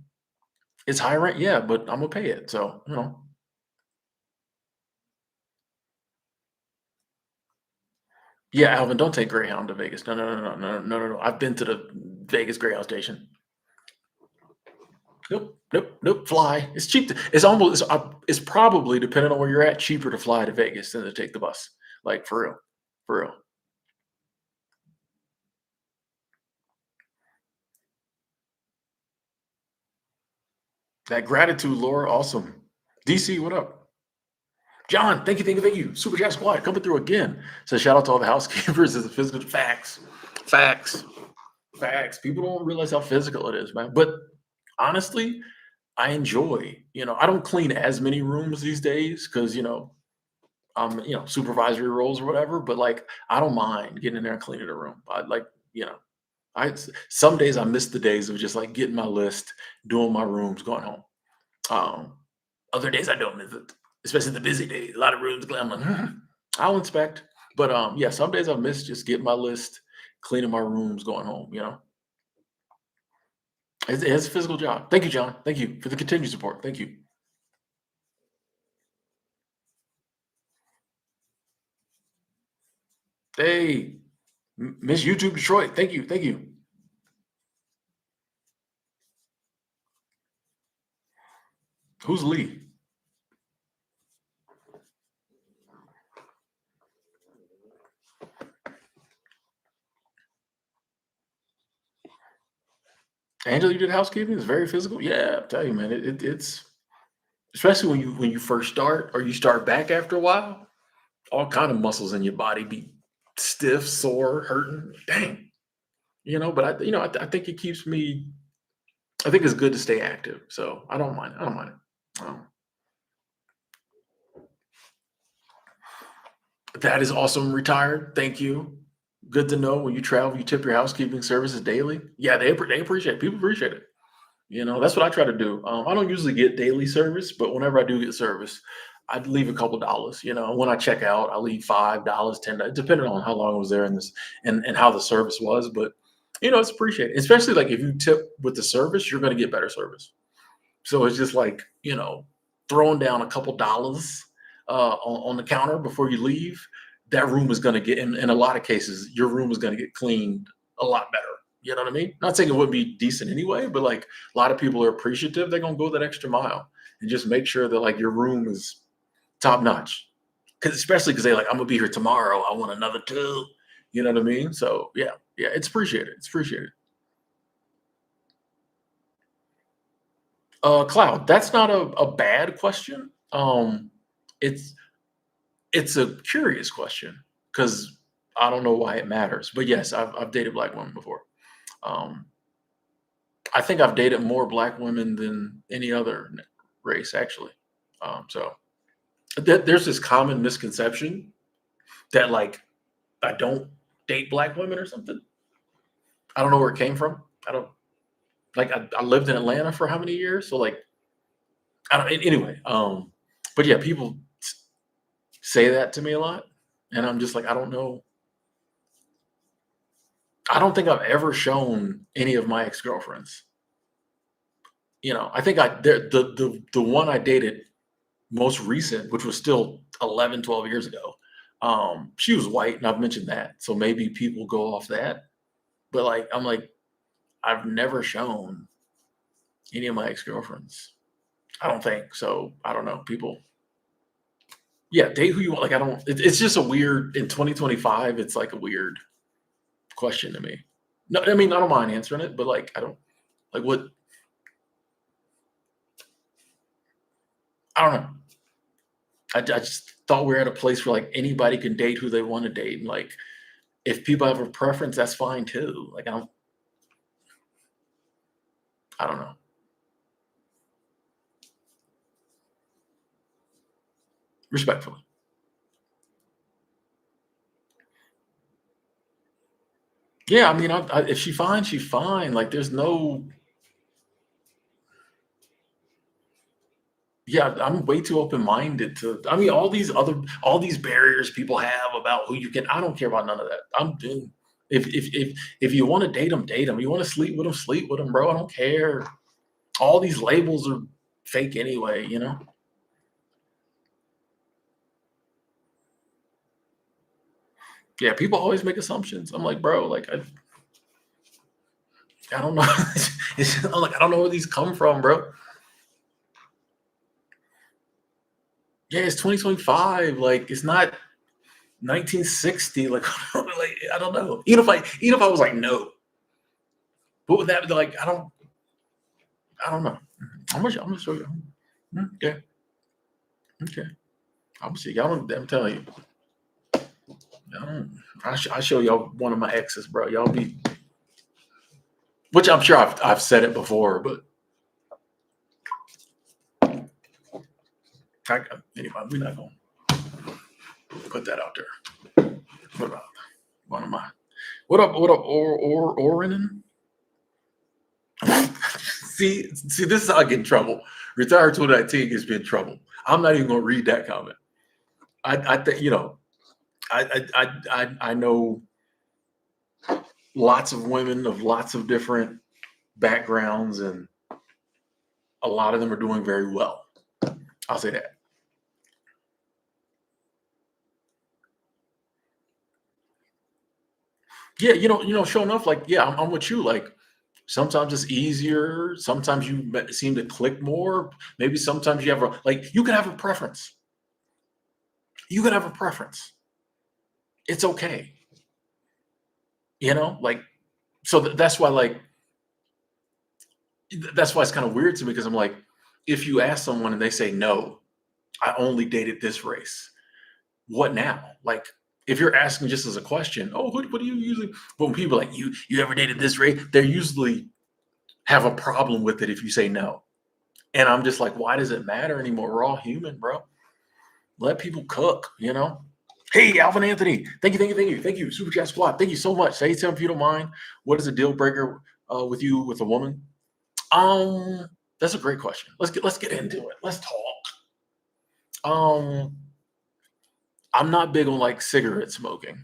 it's high rent, yeah, but I'm gonna pay it. So, yeah, Alvin, don't take Greyhound to Vegas. No, no, no, no, no, no, no, no. I've been to the Vegas Greyhound station. Nope, nope, nope. Fly. It's cheap. It's probably depending on where you're at, cheaper to fly to Vegas than to take the bus. Like for real, for real. That gratitude, Laura, awesome. DC, what up? John, thank you, thank you, thank you. Super Chat Squad coming through again. So shout out to all the housekeepers as a physical facts. Facts. Facts. People don't realize how physical it is, man. But honestly, I enjoy, I don't clean as many rooms these days because, supervisory roles or whatever, but like I don't mind getting in there and cleaning a room. I like, you know, some days I miss the days of just like getting my list, doing my rooms, going home. Um, Other days I don't miss it, especially the busy days. A lot of rooms, I'm like, I'll inspect. But yeah, some days I miss just getting my list, cleaning my rooms, going home. It's a physical job. Thank you, John. Thank you for the continued support. Thank you. Hey, Miss YouTube Detroit. Thank you. Thank you. Who's Lee? Angela, you did housekeeping. It's very physical. Yeah, I tell you, man. It's especially when you first start or you start back after a while. All kind of muscles in your body be stiff, sore, hurting. Dang. But I think it keeps me. I think it's good to stay active, so I don't mind. I don't mind it. That is awesome. Retired. Thank you. Good to know when you travel, you tip your housekeeping services daily. Yeah, they appreciate it. People appreciate it. That's what I try to do. I don't usually get daily service, but whenever I do get service, I'd leave a couple dollars. When I check out, I leave $5, $10, depending on how long I was there and how the service was. But it's appreciated, especially like if you tip with the service, you're going to get better service. So it's just like throwing down a couple dollars on the counter before you leave. That room is going to get in a lot of cases, your room is going to get cleaned a lot better. You know what I mean? Not saying it would be decent anyway, but like a lot of people are appreciative. They're gonna go that extra mile and just make sure that like your room is top notch. Cause especially because they like, I'm gonna be here tomorrow. I want another two. You know what I mean? So yeah, yeah, it's appreciated. It's appreciated. Cloud, that's not a bad question. It's it's a curious question because I don't know why it matters. But yes, I've dated black women before. Um, I think I've dated more black women than any other race, actually. So there's this common misconception that like I don't date black women or something. I don't know where it came from. I don't like. I lived in Atlanta for how many years? So like, I don't. Anyway, but yeah, people say that to me a lot, and I'm just like, I don't know. I don't think I've ever shown any of my ex girlfriends. I think the one I dated most recent, which was still 11, 12 years ago, she was white, and I've mentioned that. So maybe people go off that. But like, I'm like, I've never shown any of my ex-girlfriends. I don't think. So I don't know. People, yeah, date who you want. Like, I don't, it's just a weird, in 2025, it's like a weird question to me. No, I mean, I don't mind answering it, but like, I don't, like what, I don't know. I just thought we are at a place where like anybody can date who they want to date. And like, if people have a preference, that's fine too. Like, I don't know. Respectfully. Yeah, I mean, if she fine, she's fine. Like, there's no. Yeah, I'm way too open-minded to. I mean, all these barriers people have about who you can. I don't care about none of that. I'm doing. If you want to date them. You want to sleep with them, bro. I don't care. All these labels are fake anyway. Yeah, people always make assumptions. I'm like, bro, like I don't know. I'm like, I don't know where these come from, bro. Yeah, it's 2025. Like, it's not 1960. Like, like I don't know. Even if I was like, no, what would that be like? I don't know. I'm gonna show you. Okay, okay. I'm see. Y'all don't. I'm telling you. I show y'all one of my exes, bro. Y'all be. Which I'm sure I've said it before, but Anyway, we're not gonna put that out there. What about one of my what up, or Orinin? See, this is how I get in trouble. Retired 2019 gets me in trouble. I'm not even gonna read that comment. I think I know lots of women of lots of different backgrounds, and a lot of them are doing very well. I'll say that. Yeah, sure enough, like, yeah, I'm with you. Like, sometimes it's easier. Sometimes you seem to click more. Maybe sometimes you have you can have a preference. You can have a preference. It's okay. Like, so that's why, that's why it's kind of weird to me, because I'm like, if you ask someone and they say no, I only dated this race. What now? Like, if you're asking just as a question, oh, what do you usually? But when people are like, you ever dated this race? They usually have a problem with it if you say no. And I'm just like, why does it matter anymore? We're all human, bro. Let people cook. Hey, Alvin Anthony, thank you. Super Chat Squad, thank you so much. Say something if you don't mind. What is a deal breaker with you with a woman? That's a great question. Let's get into it. Let's talk. Um, I'm not big on like cigarette smoking,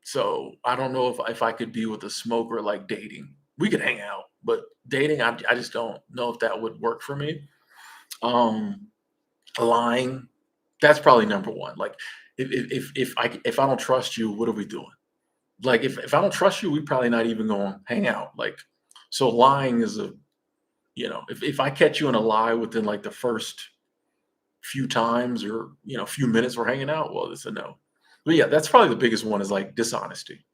so I don't know if I could be with a smoker like dating. We could hang out, but dating, I just don't know if that would work for me. Um, Lying, that's probably number one. Like, if I don't trust you, what are we doing? Like, if I don't trust you, we probably not even going to hang out. Like, so lying is if I catch you in a lie within like the first few times, or few minutes we're hanging out, well, it's a no. But yeah, that's probably the biggest one, is like dishonesty.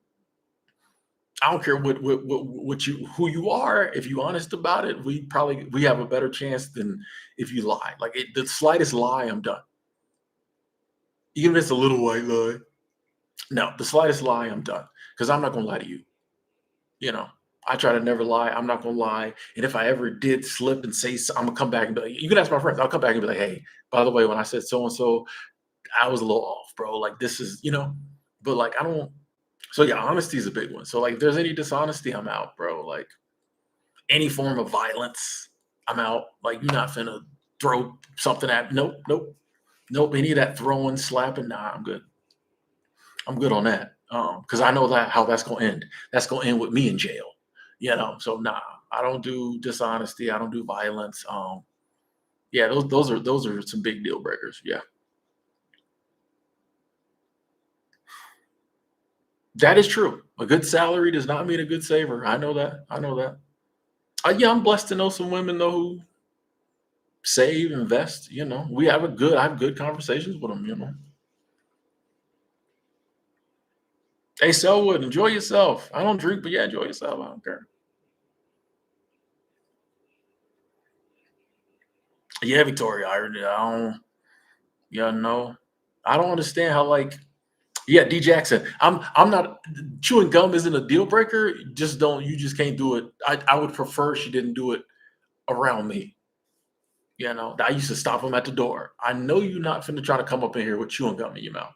I don't care what you who you are. If you honest about it, we have a better chance than if you lie. Like, the slightest lie, I'm done. Even if it's a little white lie. No, the slightest lie, I'm done. Because I'm not gonna lie to you. You know, I try to never lie. I'm not gonna lie. And if I ever did slip and say, I'm gonna come back and be like, you can ask my friends. I'll come back and be like, hey, by the way, when I said so and so, I was a little off, bro. Like, this is. But like, I don't. So yeah, honesty is a big one. So like, if there's any dishonesty, I'm out, bro. Like, any form of violence, I'm out. Like, you're not finna throw something at. Nope, nope, nope. Any of that throwing, slapping, nah, I'm good. I'm good on that. Because I know that how that's gonna end. That's gonna end with me in jail. So nah, I don't do dishonesty. I don't do violence. Yeah, those are some big deal breakers. Yeah, that is true. A good salary does not mean a good saver. I know that. I know that. Yeah, I'm blessed to know some women though who save, invest. I have good conversations with them. Hey, Selwood, enjoy yourself. I don't drink, but yeah, enjoy yourself. I don't care. Yeah, Victoria, I don't. Yeah, no, I don't understand how, like, yeah, D Jackson. I'm not, chewing gum isn't a deal breaker. You just can't do it. I would prefer she didn't do it around me. I used to stop them at the door. I know you're not finna try to come up in here with chewing gum in your mouth.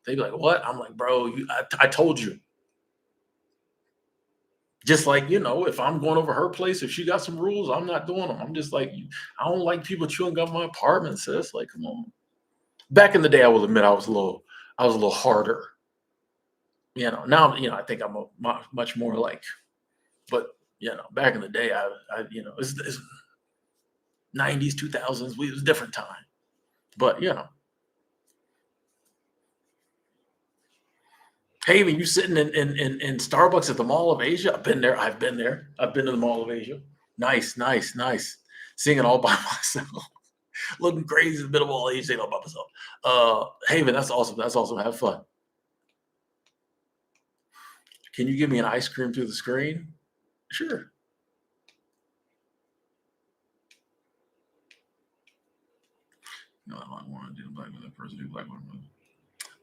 They'd be like, "What?" I'm like, "Bro, I told you." Just like, if I'm going over her place, if she got some rules, I'm not doing them. I'm just like, I don't like people chewing gum in my apartment, sis. Like, come on. Back in the day, I will admit I was a little harder. Now, I think I'm much more like, but back in the day, it's 90s, 2000s, it was a different time. But hey, when you sitting in Starbucks at the Mall of Asia, I've been there. I've been there. I've been to the Mall of Asia. Nice, nice, nice. Seeing it all by myself, looking crazy in the middle of all Asia, seeing it all by myself. Haven, that's awesome. That's awesome. Have fun. Can you give me an ice cream through the screen? Sure. No, I don't want to do black women person do black women.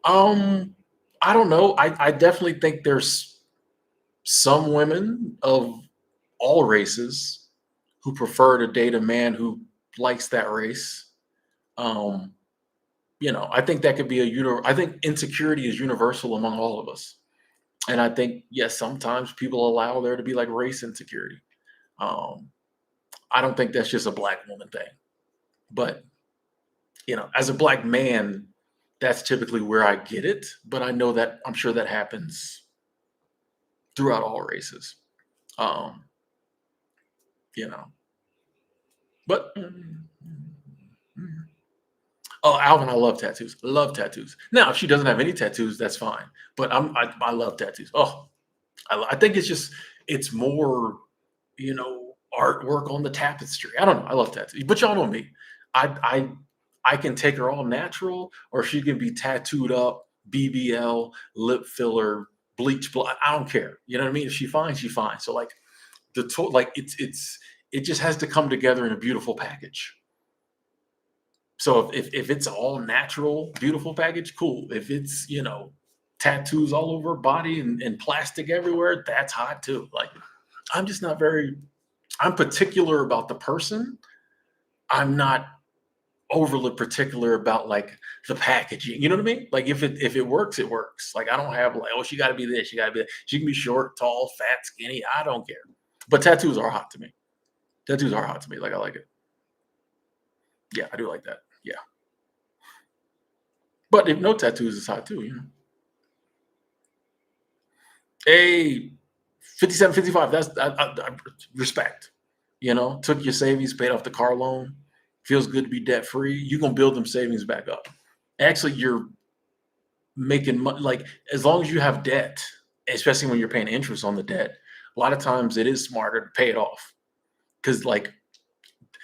Um, I don't know. I definitely think there's some women of all races who prefer to date a man who likes that race. Um, I think that could be I think insecurity is universal among all of us. And I think, yes, sometimes people allow there to be like race insecurity. Um, I don't think that's just a black woman thing. But, as a black man, that's typically where I get it. But I know that I'm sure that happens throughout all races. Um, you know, but oh, Alvin, I love tattoos. Love tattoos. Now, if she doesn't have any tattoos, that's fine. But I love tattoos. Oh, I think it's more, artwork on the tapestry. I don't know. I love tattoos, but y'all know me. I I I can take her all natural, or she can be tattooed up, BBL, lip filler, bleach. I don't care. You know what I mean? If she fine, she fine. So like like it just has to come together in a beautiful package. So if it's all natural, beautiful package, cool. If it's tattoos all over her body and plastic everywhere, that's hot too. Like I'm just not very. I'm particular about the person. I'm not overly particular about like the packaging. You know what I mean? Like if it works, it works. Like I don't have like, oh, she got to be this, she got to be that. She can be short, tall, fat, skinny. I don't care. But tattoos are hot to me. Tattoos are hot to me. Like I like it. Yeah, I do like that. Yeah. But if no tattoos is hot too. Hey, 57, 55. I respect. Took your savings, paid off the car loan. Feels good to be debt free. You're gonna build them savings back up. Actually, you're making money. Like as long as you have debt, especially when you're paying interest on the debt, a lot of times it is smarter to pay it off because like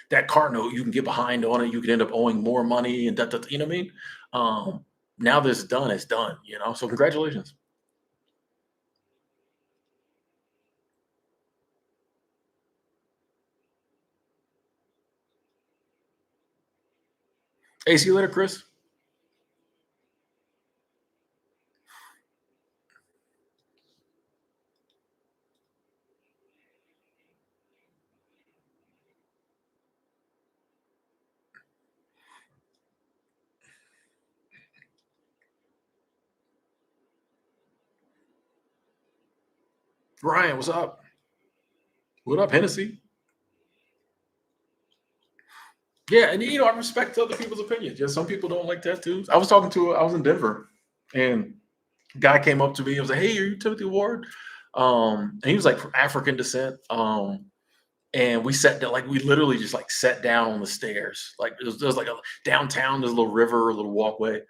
that car note, you can get behind on it. You could end up owing more money and that. You know what I mean? Now that it's done, it's done. So congratulations. Hey, see you later, Chris. Ryan, what's up? What up, Hennessy? Yeah, and I respect other people's opinions. Yeah, some people don't like tattoos. I was in Denver, and a guy came up to me and was like, "Hey, are you Timothy Ward?" And he was like from African descent. And we sat down, like we literally just like sat down on the stairs. Like there was like a downtown, there's a little river, a little walkway.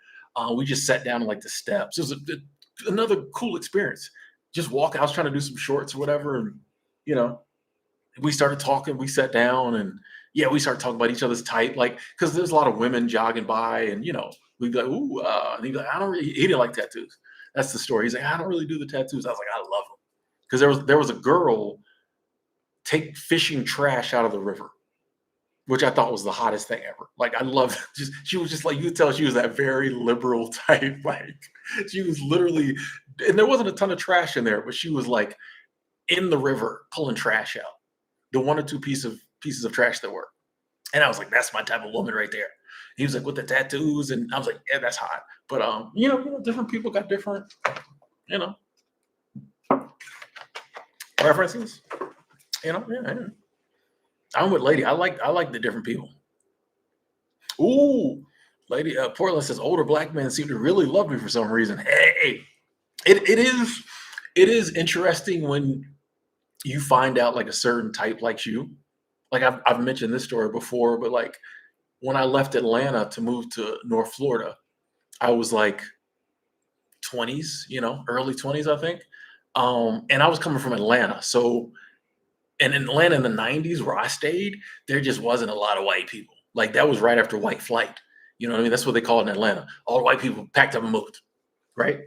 We just sat down on like the steps. It was another cool experience. Just walk. I was trying to do some shorts or whatever, and you know, we started talking. We sat down and yeah, we started talking about each other's type, like because there's a lot of women jogging by, and we'd be like, ooh, and he'd be like, I don't really. He didn't like tattoos. That's the story. He's like, I don't really do the tattoos. I was like, I love them because there was a girl take fishing trash out of the river, which I thought was the hottest thing ever. Like I love just she was just like you could tell she was that very liberal type. Like she was literally, and there wasn't a ton of trash in there, but she was like in the river pulling trash out. The one or two pieces of trash there were. And I was like, that's my type of woman right there. He was like, with the tattoos, and I was like, yeah, that's hot. But different people got different, you know, preferences. Yeah, yeah. I'm with Lady. I like the different people. Ooh, Lady Portland says older black men seem to really love me for some reason. Hey, it is interesting when you find out like a certain type likes you. Like I've mentioned this story before, but like when I left Atlanta to move to North Florida, I was like 20s, early 20s, I think. And I was coming from Atlanta. So, and in Atlanta in the 90s where I stayed, there just wasn't a lot of white people. Like that was right after white flight. You know what I mean? That's what they call it in Atlanta. All the white people packed up and moved, right?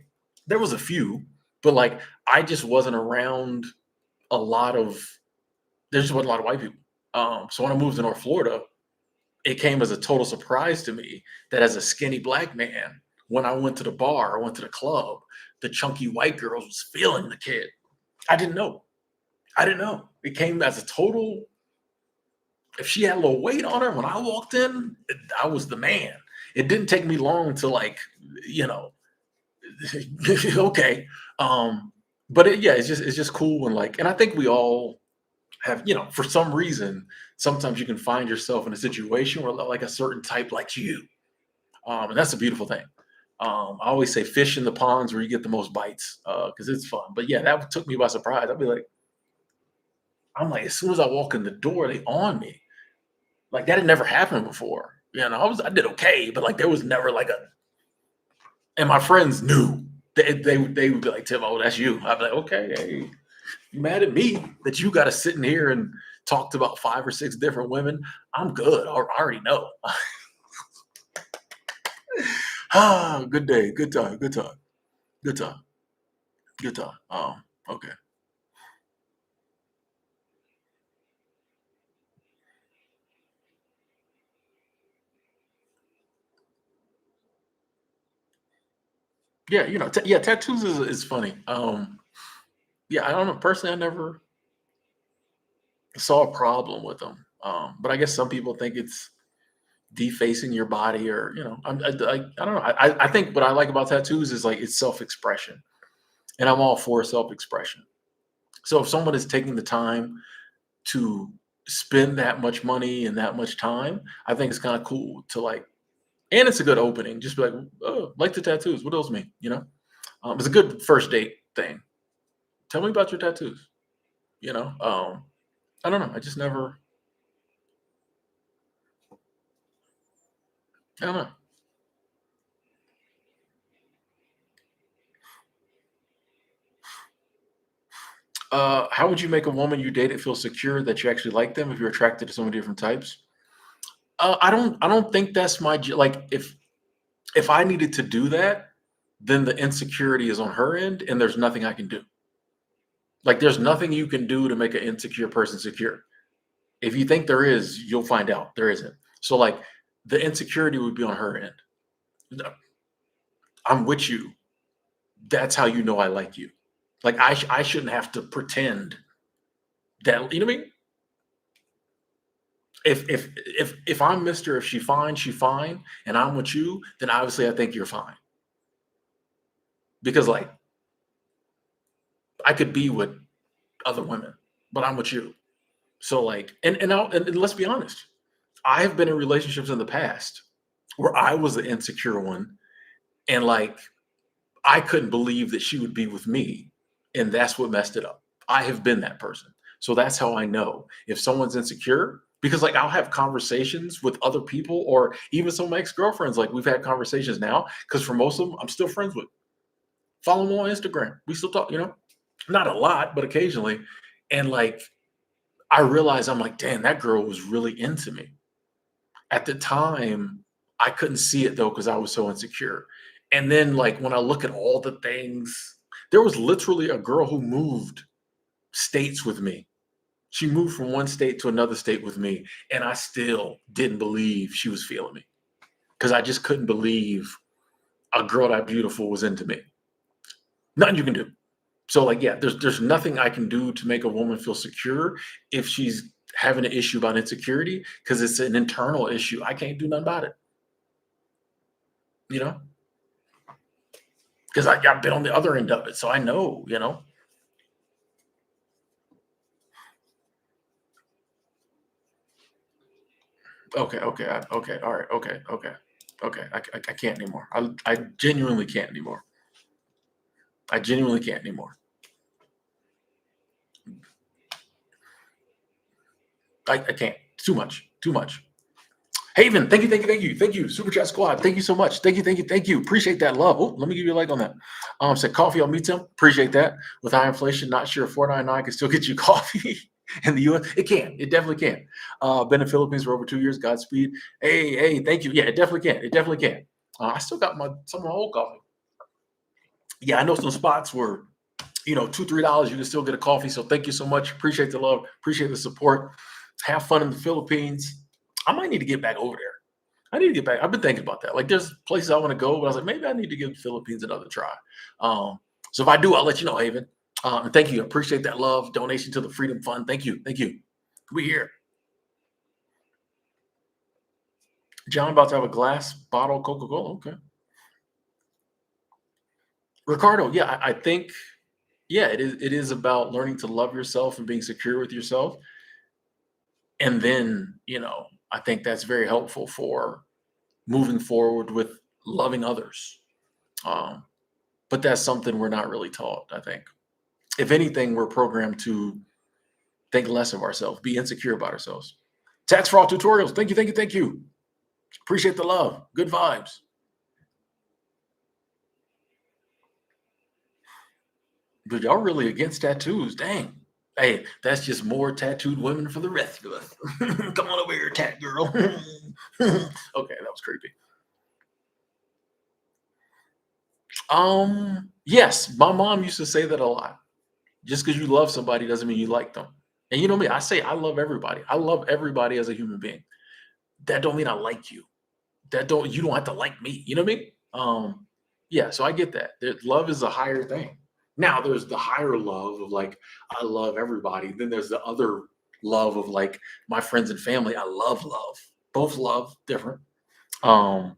There was a few, but like I just wasn't around a lot of, there just wasn't a lot of white people. So when I moved to North Florida, it came as a total surprise to me that as a skinny black man, when I went to the bar, I went to the club, the chunky white girls was feeling the kid. I didn't know. I didn't know. It came as a total if she had a little weight on her when I walked in, I was the man. It didn't take me long to like, you know, okay. But yeah, it's just cool when like, and I think we all have, for some reason, sometimes you can find yourself in a situation where like a certain type likes you. And that's a beautiful thing. I always say fish in the ponds where you get the most bites, because it's fun. But yeah, that took me by surprise. I'm like, as soon as I walk in the door, they on me. Like that had never happened before. I did okay, but like there was never like a, and my friends knew. They would be like, Tim, oh, that's you. I'd be like, okay, hey, you mad at me that you got to sit in here and talk to about 5 or 6 different women? I'm good. I already know. Good day, good time, good time, good time, good time. Okay. Yeah, yeah, tattoos is funny. Yeah, I don't know. Personally, I never saw a problem with them. But I guess some people think it's defacing your body, or I don't know. I think what I like about tattoos is like it's self-expression, and I'm all for self-expression. So if someone is taking the time to spend that much money and that much time, I think it's kind of cool to like, and it's a good opening. Just be like, oh, like the tattoos. What else mean? It's a good first date thing. Tell me about your tattoos. I don't know. I just never. I don't know. How would you make a woman you dated feel secure that you actually like them if you're attracted to so many different types? I don't think that's like if I needed to do that, then the insecurity is on her end, and there's nothing I can do. Like there's nothing you can do to make an insecure person secure. If you think there is, you'll find out there isn't. So like the insecurity would be on her end. No, I'm with you. That's how you know I like you. Like I shouldn't have to pretend that, you know what I mean? If I'm Mr. If she fine, and I'm with you, then obviously I think you're fine. Because like I could be with other women, but I'm with you. So like, and let's be honest, I have been in relationships in the past where I was the insecure one, and like I couldn't believe that she would be with me, and that's what messed it up. I have been that person. So that's how I know if someone's insecure, because like I'll have conversations with other people, or even some of my ex-girlfriends, like we've had conversations now, because for most of them I'm still friends with. Follow them on Instagram. We still talk, not a lot, but occasionally. And like I realized, I'm like, damn, that girl was really into me. At the time, I couldn't see it though because I was so insecure. And then, like, when I look at all the things, there was literally a girl who moved states with me. She moved from one state to another state with me, and I still didn't believe she was feeling me because I just couldn't believe a girl that beautiful was into me. Nothing you can do. So, like, yeah, there's nothing I can do to make a woman feel secure if she's having an issue about insecurity because it's an internal issue. I can't do nothing about it, you know, because I've been on the other end of it, so I know. Okay, okay, okay, all right, okay, okay, okay. I can't anymore. I genuinely can't anymore. I genuinely can't anymore. I can't. Too much. Too much. Haven, thank you, thank you, thank you, thank you. Super Chat Squad, thank you so much. Thank you, thank you, thank you. Appreciate that love. Oh, let me give you a like on that. Said coffee on me, Tim. Appreciate that. With high inflation, not sure if 4.99 can still get you coffee in the US. It can. It definitely can. Been in the Philippines for over 2 years. Godspeed. Hey, thank you. Yeah, it definitely can. It definitely can. I still got some of my old coffee. Yeah, I know some spots where $2, $3 you can still get a coffee. So thank you so much. Appreciate the love. Appreciate the support. Have fun in the Philippines. I might need to get back over there. I need to get back. I've been thinking about that. Like, there's places I want to go, but I was like, maybe I need to give the Philippines another try. So if I do, I'll let you know, Haven. And thank you. I appreciate that love. Donation to the Freedom Fund. Thank you. Thank you. We here. John about to have a glass bottle of Coca-Cola. Okay. Ricardo, yeah, I think, yeah, it is about learning to love yourself and being secure with yourself. And then, I think that's very helpful for moving forward with loving others. Um, but that's something we're not really taught, I think. If anything, we're programmed to think less of ourselves, be insecure about ourselves. Tax fraud tutorials. Thank you, thank you, thank you. Appreciate the love. Good vibes. But y'all really against tattoos. Dang. Hey, that's just more tattooed women for the rest of us. Come on over here, tat girl. Okay, that was creepy. Yes, my mom used to say that a lot. Just because you love somebody doesn't mean you like them. And you know me, I say I love everybody. I love everybody as a human being. That don't mean I like you. That don't you don't have to like me. You know what I mean? Yeah, so I get that. Love is a higher thing. Now there's the higher love of like I love everybody. Then there's the other love of like my friends and family. I love. Both love different. Um,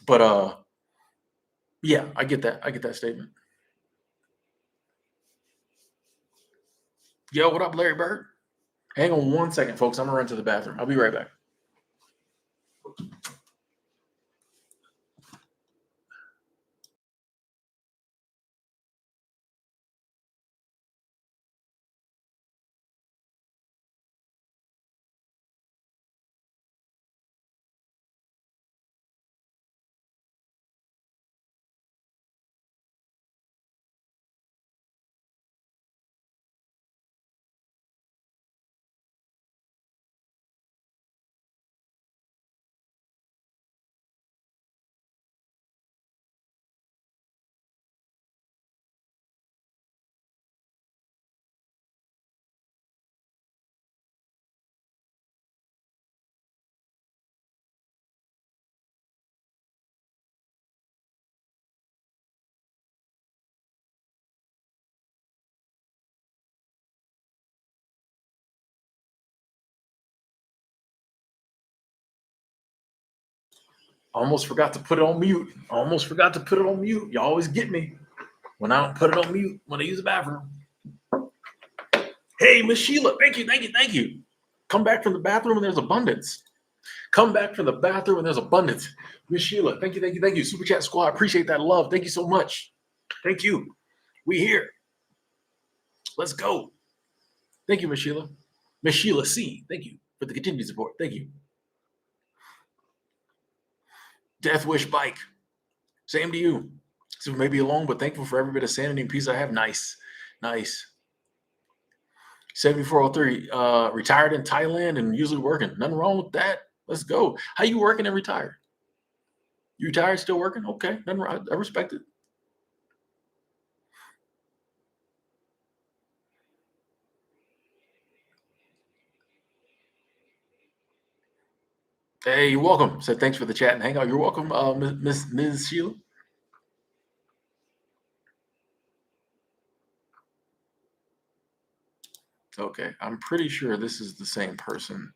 but yeah, I get that. I get that statement. Yo, what up, Larry Bird? Hang on one second, folks. I'm gonna run to the bathroom. I'll be right back. Almost forgot to put it on mute. Almost forgot to put it on mute. You always get me when I don't put it on mute when I use the bathroom. Hey, Miss Sheila, thank you, thank you, thank you. Come back from the bathroom and there's abundance. Come back from the bathroom and there's abundance. Miss Sheila, thank you, thank you, thank you. Super Chat Squad, appreciate that love. Thank you so much. Thank you. We here. Let's go. Thank you, Miss Sheila. Miss Sheila C, thank you for the continued support. Thank you. Death Wish Bike, same to you. So maybe alone, but thankful for every bit of sanity and peace I have. Nice. Nice. 7403, retired in Thailand and usually working. Nothing wrong with that. Let's go. How you working and retired? You retired, still working? Okay, nothing wrong. I respect it. Hey, you're welcome. Said thanks for the chat and hangout. You're welcome, Ms. Sheila. Okay, I'm pretty sure this is the same person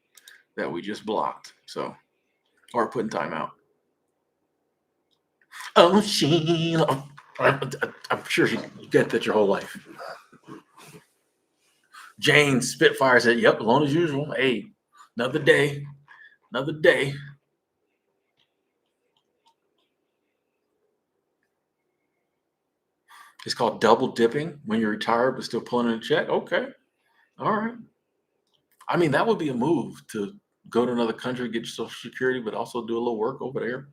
that we just blocked. So, or put in timeout. Oh, Sheila. I'm sure you get that your whole life. Jane Spitfire said, "Yep, alone as usual. Hey, another day, another day." It's called double dipping when you're retired but still pulling in a check. Okay, all right. I mean, that would be a move to go to another country, get your social security, but also do a little work over there.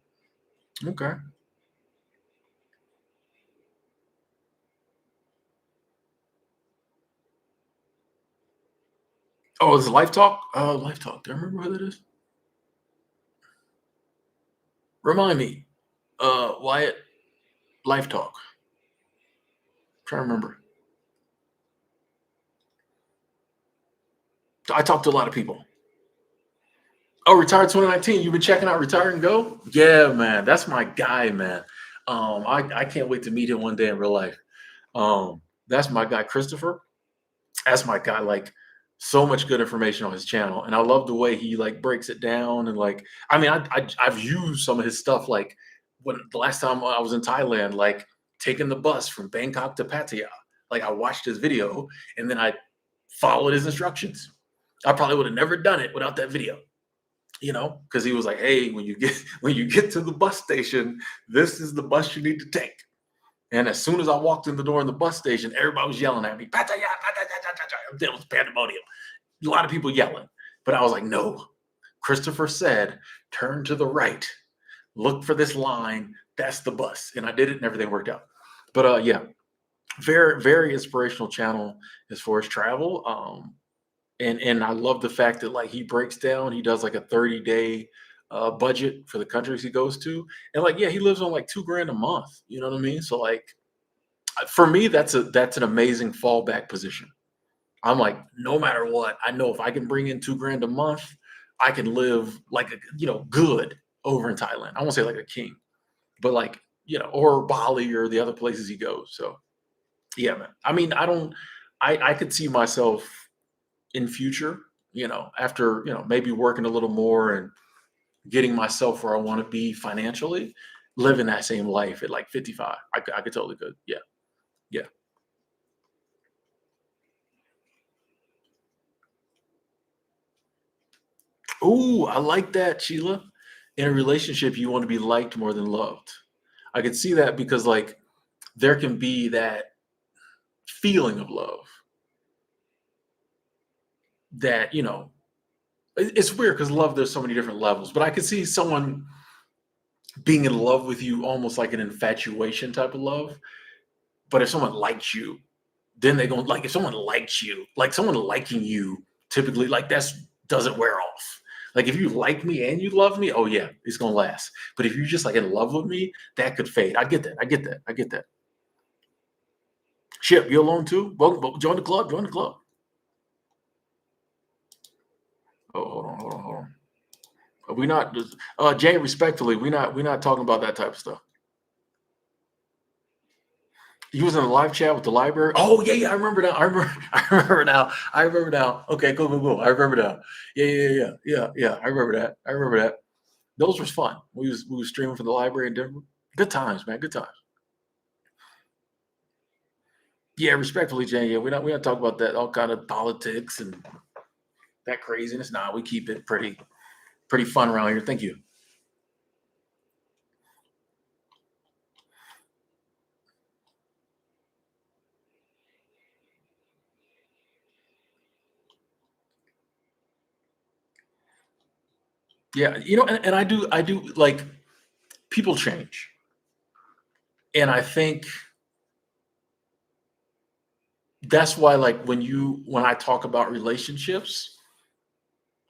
Okay. Oh, is it Life Talk? Life Talk. Do I remember who that is? Remind me. Wyatt. Life Talk. Trying to remember. I talked to a lot of people. Oh, retired 2019. You've been checking out Retire and Go? Yeah, man. That's my guy, man. I can't wait to meet him one day in real life. That's my guy, Christopher. That's my guy. Like, So much good information on his channel, and I love the way he like breaks it down. And like, I mean, I've used some of his stuff. Like when the last time I was in Thailand, like taking the bus from Bangkok to Pattaya. Like I watched his video and then I followed his instructions. I probably would have never done it without that video, because he was like, "Hey, when you get when you get to the bus station, this is the bus you need to take." And as soon as I walked in the door in the bus station, everybody was yelling at me, "Pattaya, Pattaya, Pattaya." There was pandemonium. A lot of people yelling, but I was like, "No." Christopher said, "Turn to the right, look for this line. That's the bus." And I did it, and everything worked out. But yeah, very very inspirational channel as far as travel. And I love the fact that like he breaks down, he does like a 30-day budget for the countries he goes to. And like, yeah, he lives on like 2 grand a month. You know what I mean? So like for me, that's an amazing fallback position. I'm like, no matter what, I know if I can bring in 2 grand a month, I can live like good over in Thailand. I won't say like a king, but like, or Bali or the other places he goes. So yeah, man. I mean, I could see myself in future, after, maybe working a little more and getting myself where I want to be financially, living that same life at like 55. I could totally could. Yeah. Yeah. Ooh, I like that, Sheila. In a relationship, you want to be liked more than loved. I could see that because like there can be that feeling of love that, it's weird because love, there's so many different levels, but I could see someone being in love with you almost like an infatuation type of love. But if someone likes you, then they going like if someone likes you, like someone liking you, typically like that's doesn't wear off. Like if you like me and you love me, oh yeah, it's gonna last. But if you're just like in love with me, that could fade. I get that. I get that. I get that. Ship, you alone too? Well, join the club. Join the club. Oh, hold on, hold on, hold on. We not Jay, respectfully, we not talking about that type of stuff. You was in a live chat with the library. Oh yeah, yeah, I remember now. I remember. I remember now. I remember now. Okay, cool, cool, cool. I remember now. Yeah, yeah, yeah, yeah, yeah. I remember that. I remember that. Those was fun. We was streaming from the library in Denver. Good times, man. Good times. Yeah, respectfully, Jay. Yeah, we don't talk about that all kind of politics and that craziness. Nah, we keep it pretty fun around here. Thank you. Yeah, and I do like people change, and I think that's why like when I talk about relationships,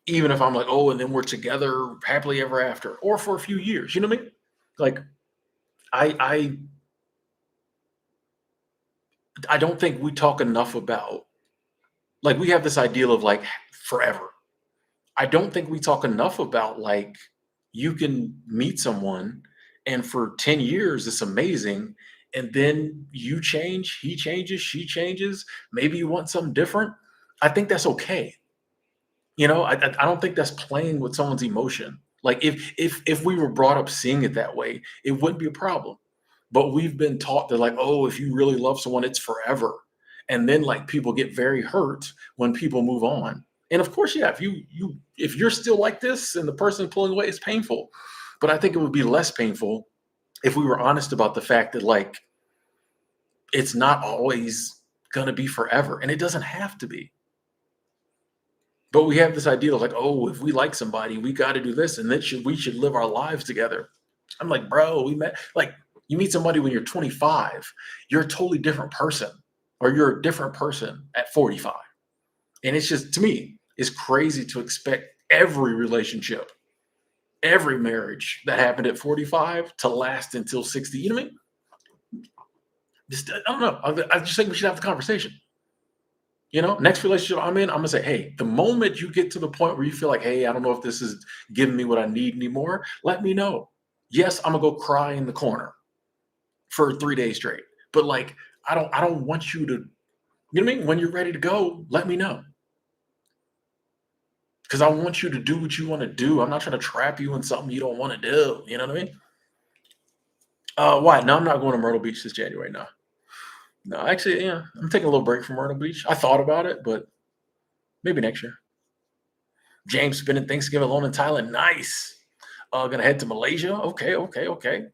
even if I'm like, oh, and then we're together happily ever after, or for a few years, you know what I mean? Like I I don't think we talk enough about like we have this ideal of like forever. I don't think we talk enough about like you can meet someone and for 10 years it's amazing and then you change, he changes, she changes, maybe you want something different. I think that's okay. I don't think that's playing with someone's emotion. Like if we were brought up seeing it that way, it wouldn't be a problem. But we've been taught that like, oh, if you really love someone, it's forever. And then like people get very hurt when people move on. And of course, yeah, if you're still like this and the person pulling away, it's painful. But I think it would be less painful if we were honest about the fact that like it's not always gonna be forever. And it doesn't have to be. But we have this idea of like, oh, if we like somebody, we got to do this, and then we should live our lives together. I'm like, bro, we met like you meet somebody when you're 25, you're a totally different person, or you're a different person at 45, and it's just to me, it's crazy to expect every relationship, every marriage that happened at 45 to last until 60. You know what I mean? Just, I don't know. I just think we should have the conversation. Next relationship I'm in, I'm gonna say, hey, the moment you get to the point where you feel like, hey, I don't know if this is giving me what I need anymore, let me know. Yes, I'm gonna go cry in the corner for 3 days straight. But like, I don't want you to, you know what I mean? When you're ready to go, let me know. because I want you to do what you want to do. I'm not trying to trap you in something you don't want to do. You know what I mean? Why? No, I'm not going to Myrtle Beach this January. No, no. Actually, yeah, I'm taking a little break from Myrtle Beach. I thought about it, but maybe next year. James spending Thanksgiving alone in Thailand. Nice. Gonna head to Malaysia. Okay, okay, okay.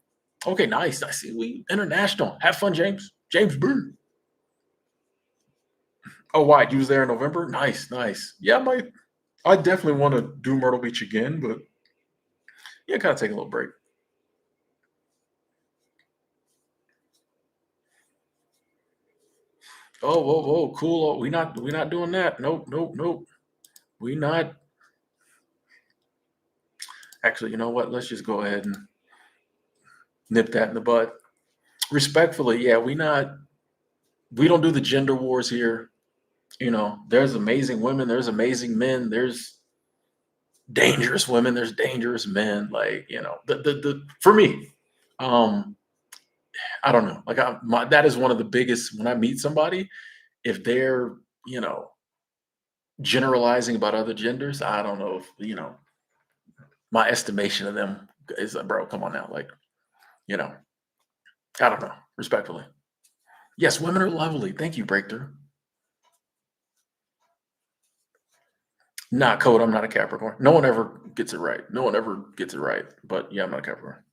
Okay, nice. I see we international. Have fun, James. James Boo. Oh, why? You was there in November? Nice, nice. Yeah, I definitely want to do Myrtle Beach again, but yeah, kind of take a little break. Oh, whoa, whoa, cool. Oh, we not doing that. Nope, nope, nope. We not actually, you know what? Let's just go ahead and nip that in the bud. Respectfully, yeah, we don't do the gender wars here. There's amazing women, there's amazing men, there's dangerous women, there's dangerous men. Like, the for me, um, I don't know. Like that is one of the biggest when I meet somebody, if they're, you know, generalizing about other genders, I don't know if, my estimation of them is like, bro, come on now. Like, you know, I don't know, respectfully. Yes, women are lovely. Thank you, Breakthrough. Not code. I'm not a Capricorn. No one ever gets it right. No one ever gets it right. But yeah, I'm not a Capricorn.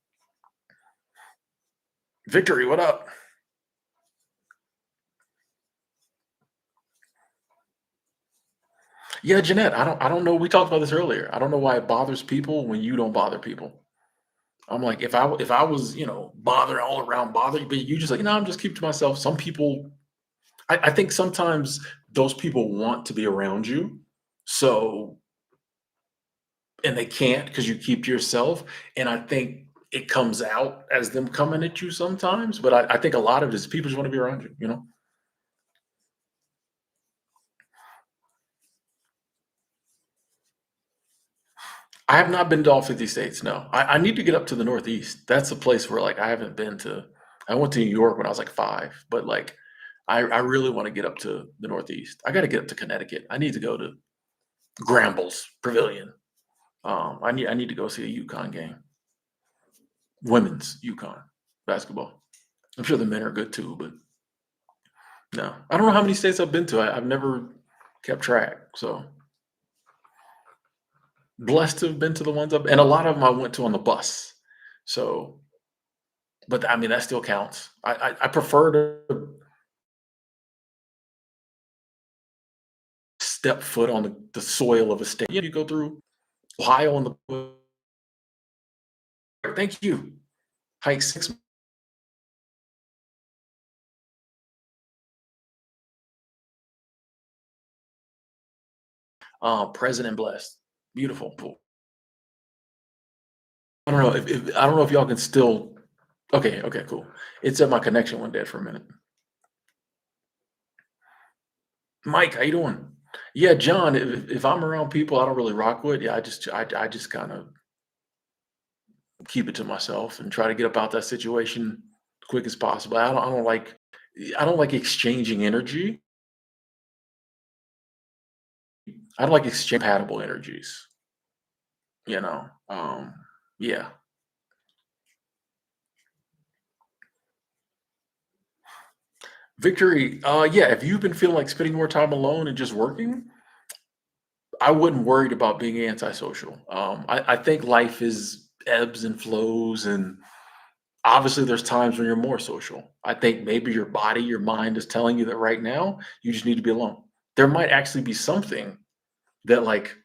Victory, what up? Yeah, Jeanette. I don't know. We talked about this earlier. I don't know why it bothers people when you don't bother people. I'm like, if I was, bothering all around bothering, but you just like, no, I'm just keep to myself. Some people, I think sometimes those people want to be around you. So and they can't because you keep to yourself. And I think it comes out as them coming at you sometimes. But I think a lot of it is people just want to be around you. I have not been to all 50 states. No, I need to get up to the Northeast. That's a place where like I haven't been to. I went to New York when I was like 5, but like I really want to get up to the Northeast. I got to get up to Connecticut. I need to go to Grambles Pavilion. I need to go see a UConn game, women's UConn basketball. I'm sure the men are good too, but no, I don't know how many states I've been to. I've never kept track. So blessed to have been to the ones up, and a lot of them I went to on the bus. So, but I mean that still counts. I prefer to step foot on the soil of a state. You go through Ohio on the. Thank you. Hike 6. Present and blessed. Beautiful. Cool. I don't know if I don't know if y'all can still. Okay. Okay. Cool. It said my connection went dead for a minute. Mike, how you doing? Yeah, John. If I'm around people I don't really rock with, yeah, I just kind of keep it to myself and try to get about that situation quick as possible. I don't like exchanging energy. I don't like exchange compatible energies. You know. Yeah. Victory. Yeah. If you've been feeling like spending more time alone and just working, I wouldn't worried about being antisocial. I think life is ebbs and flows, and obviously there's times when you're more social. I think maybe your body, your mind is telling you that right now you just need to be alone. There might actually be something that like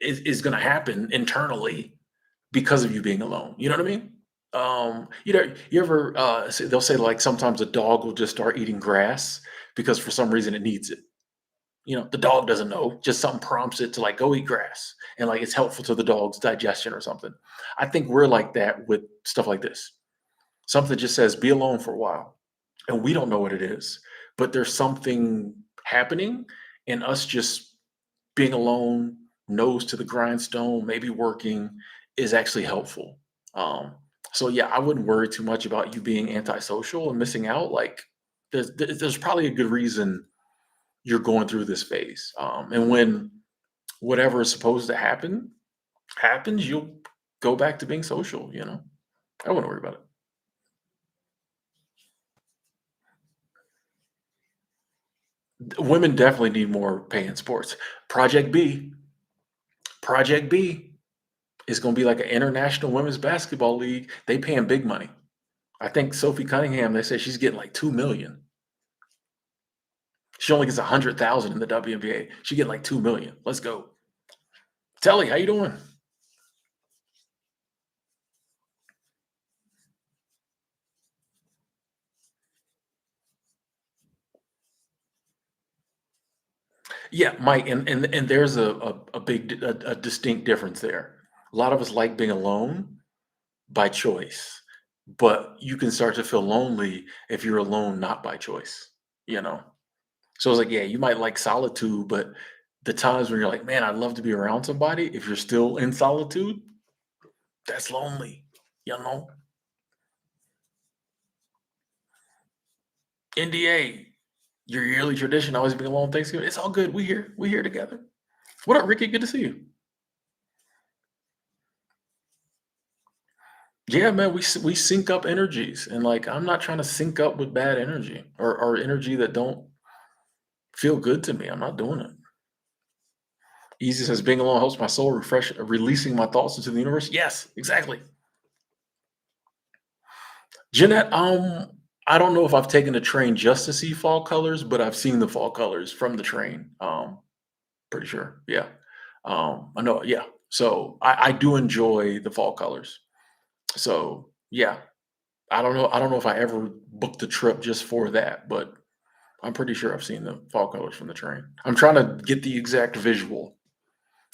is going to happen internally because of you being alone. You know what I mean? You ever they'll say like sometimes a dog will just start eating grass because for some reason it needs it. The dog doesn't know, just something prompts it to like go eat grass and like it's helpful to the dog's digestion or something. I think we're like that with stuff like this. Something just says be alone for a while and we don't know what it is, but there's something happening and us just being alone, nose to the grindstone, maybe working is actually helpful. Um, so yeah, I wouldn't worry too much about you being antisocial and missing out. Like there's probably a good reason you're going through this phase. And when whatever is supposed to happen happens, you'll go back to being social, you know? I wouldn't worry about it. Women definitely need more pay in sports. Project B, Project B is gonna be like an international women's basketball league. They paying big money. I think Sophie Cunningham, they say she's getting like 2 million. She only gets 100,000 in the WNBA. She get like 2 million. Let's go. Telly, how you doing? Yeah, Mike, and there's a big a distinct difference there. A lot of us like being alone by choice, but you can start to feel lonely if you're alone not by choice, you know? So it's like, yeah, you might like solitude, but the times when you're like, man, I'd love to be around somebody, if you're still in solitude, that's lonely, you know? NDA, your yearly tradition always being alone on Thanksgiving. It's all good. We here. We here together. What up, Ricky? Good to see you. Yeah, man, we sync up energies, and like I'm not trying to sync up with bad energy or energy that don't feel good to me. I'm not doing it. Easy says being alone helps my soul refresh, releasing my thoughts into the universe. Yes, exactly. Jeanette, I don't know if I've taken the train just to see fall colors, but I've seen the fall colors from the train. Pretty sure. Yeah. I know. Yeah. So I do enjoy the fall colors. So yeah, I don't know. I don't know if I ever booked a trip just for that, but I'm pretty sure I've seen the fall colors from the train. I'm trying to get the exact visual.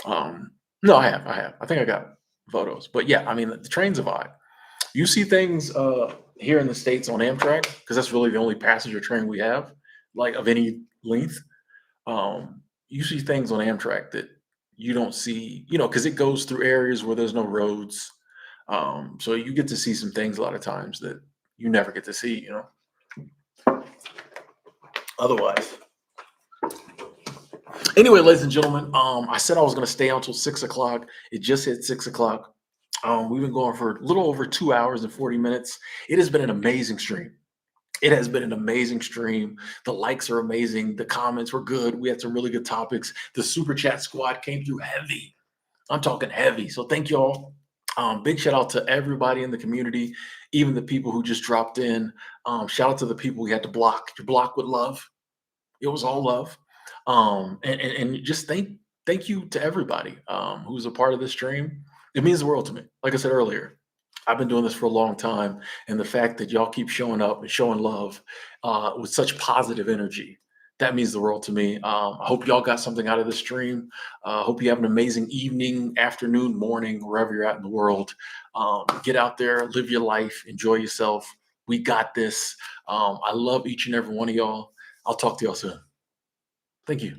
No, I have. I have. I think I got photos. But yeah, I mean, the train's a vibe. You see things here in the States on Amtrak, because that's really the only passenger train we have, like of any length. You see things on Amtrak that you don't see, because it goes through areas where there's no roads. So you get to see some things a lot of times that you never get to see. Otherwise. Anyway, ladies and gentlemen, I said I was going to stay until 6 o'clock. It just hit 6 o'clock. We've been going for a little over 2 hours and 40 minutes. It has been an amazing stream. It has been an amazing stream. The likes are amazing. The comments were good. We had some really good topics. The super chat squad came through heavy. I'm talking heavy. So thank you all. Big shout out to everybody in the community, even the people who just dropped in. Shout out to the people we had to block. To block with love. It was all love. And just thank you to everybody who's a part of this stream. It means the world to me. Like I said earlier, I've been doing this for a long time, and the fact that y'all keep showing up and showing love with such positive energy, that means the world to me. I hope y'all got something out of this stream. Hope you have an amazing evening, afternoon, morning, wherever you're at in the world. Get out there, live your life, enjoy yourself. We got this. I love each and every one of y'all. I'll talk to y'all soon. Thank you.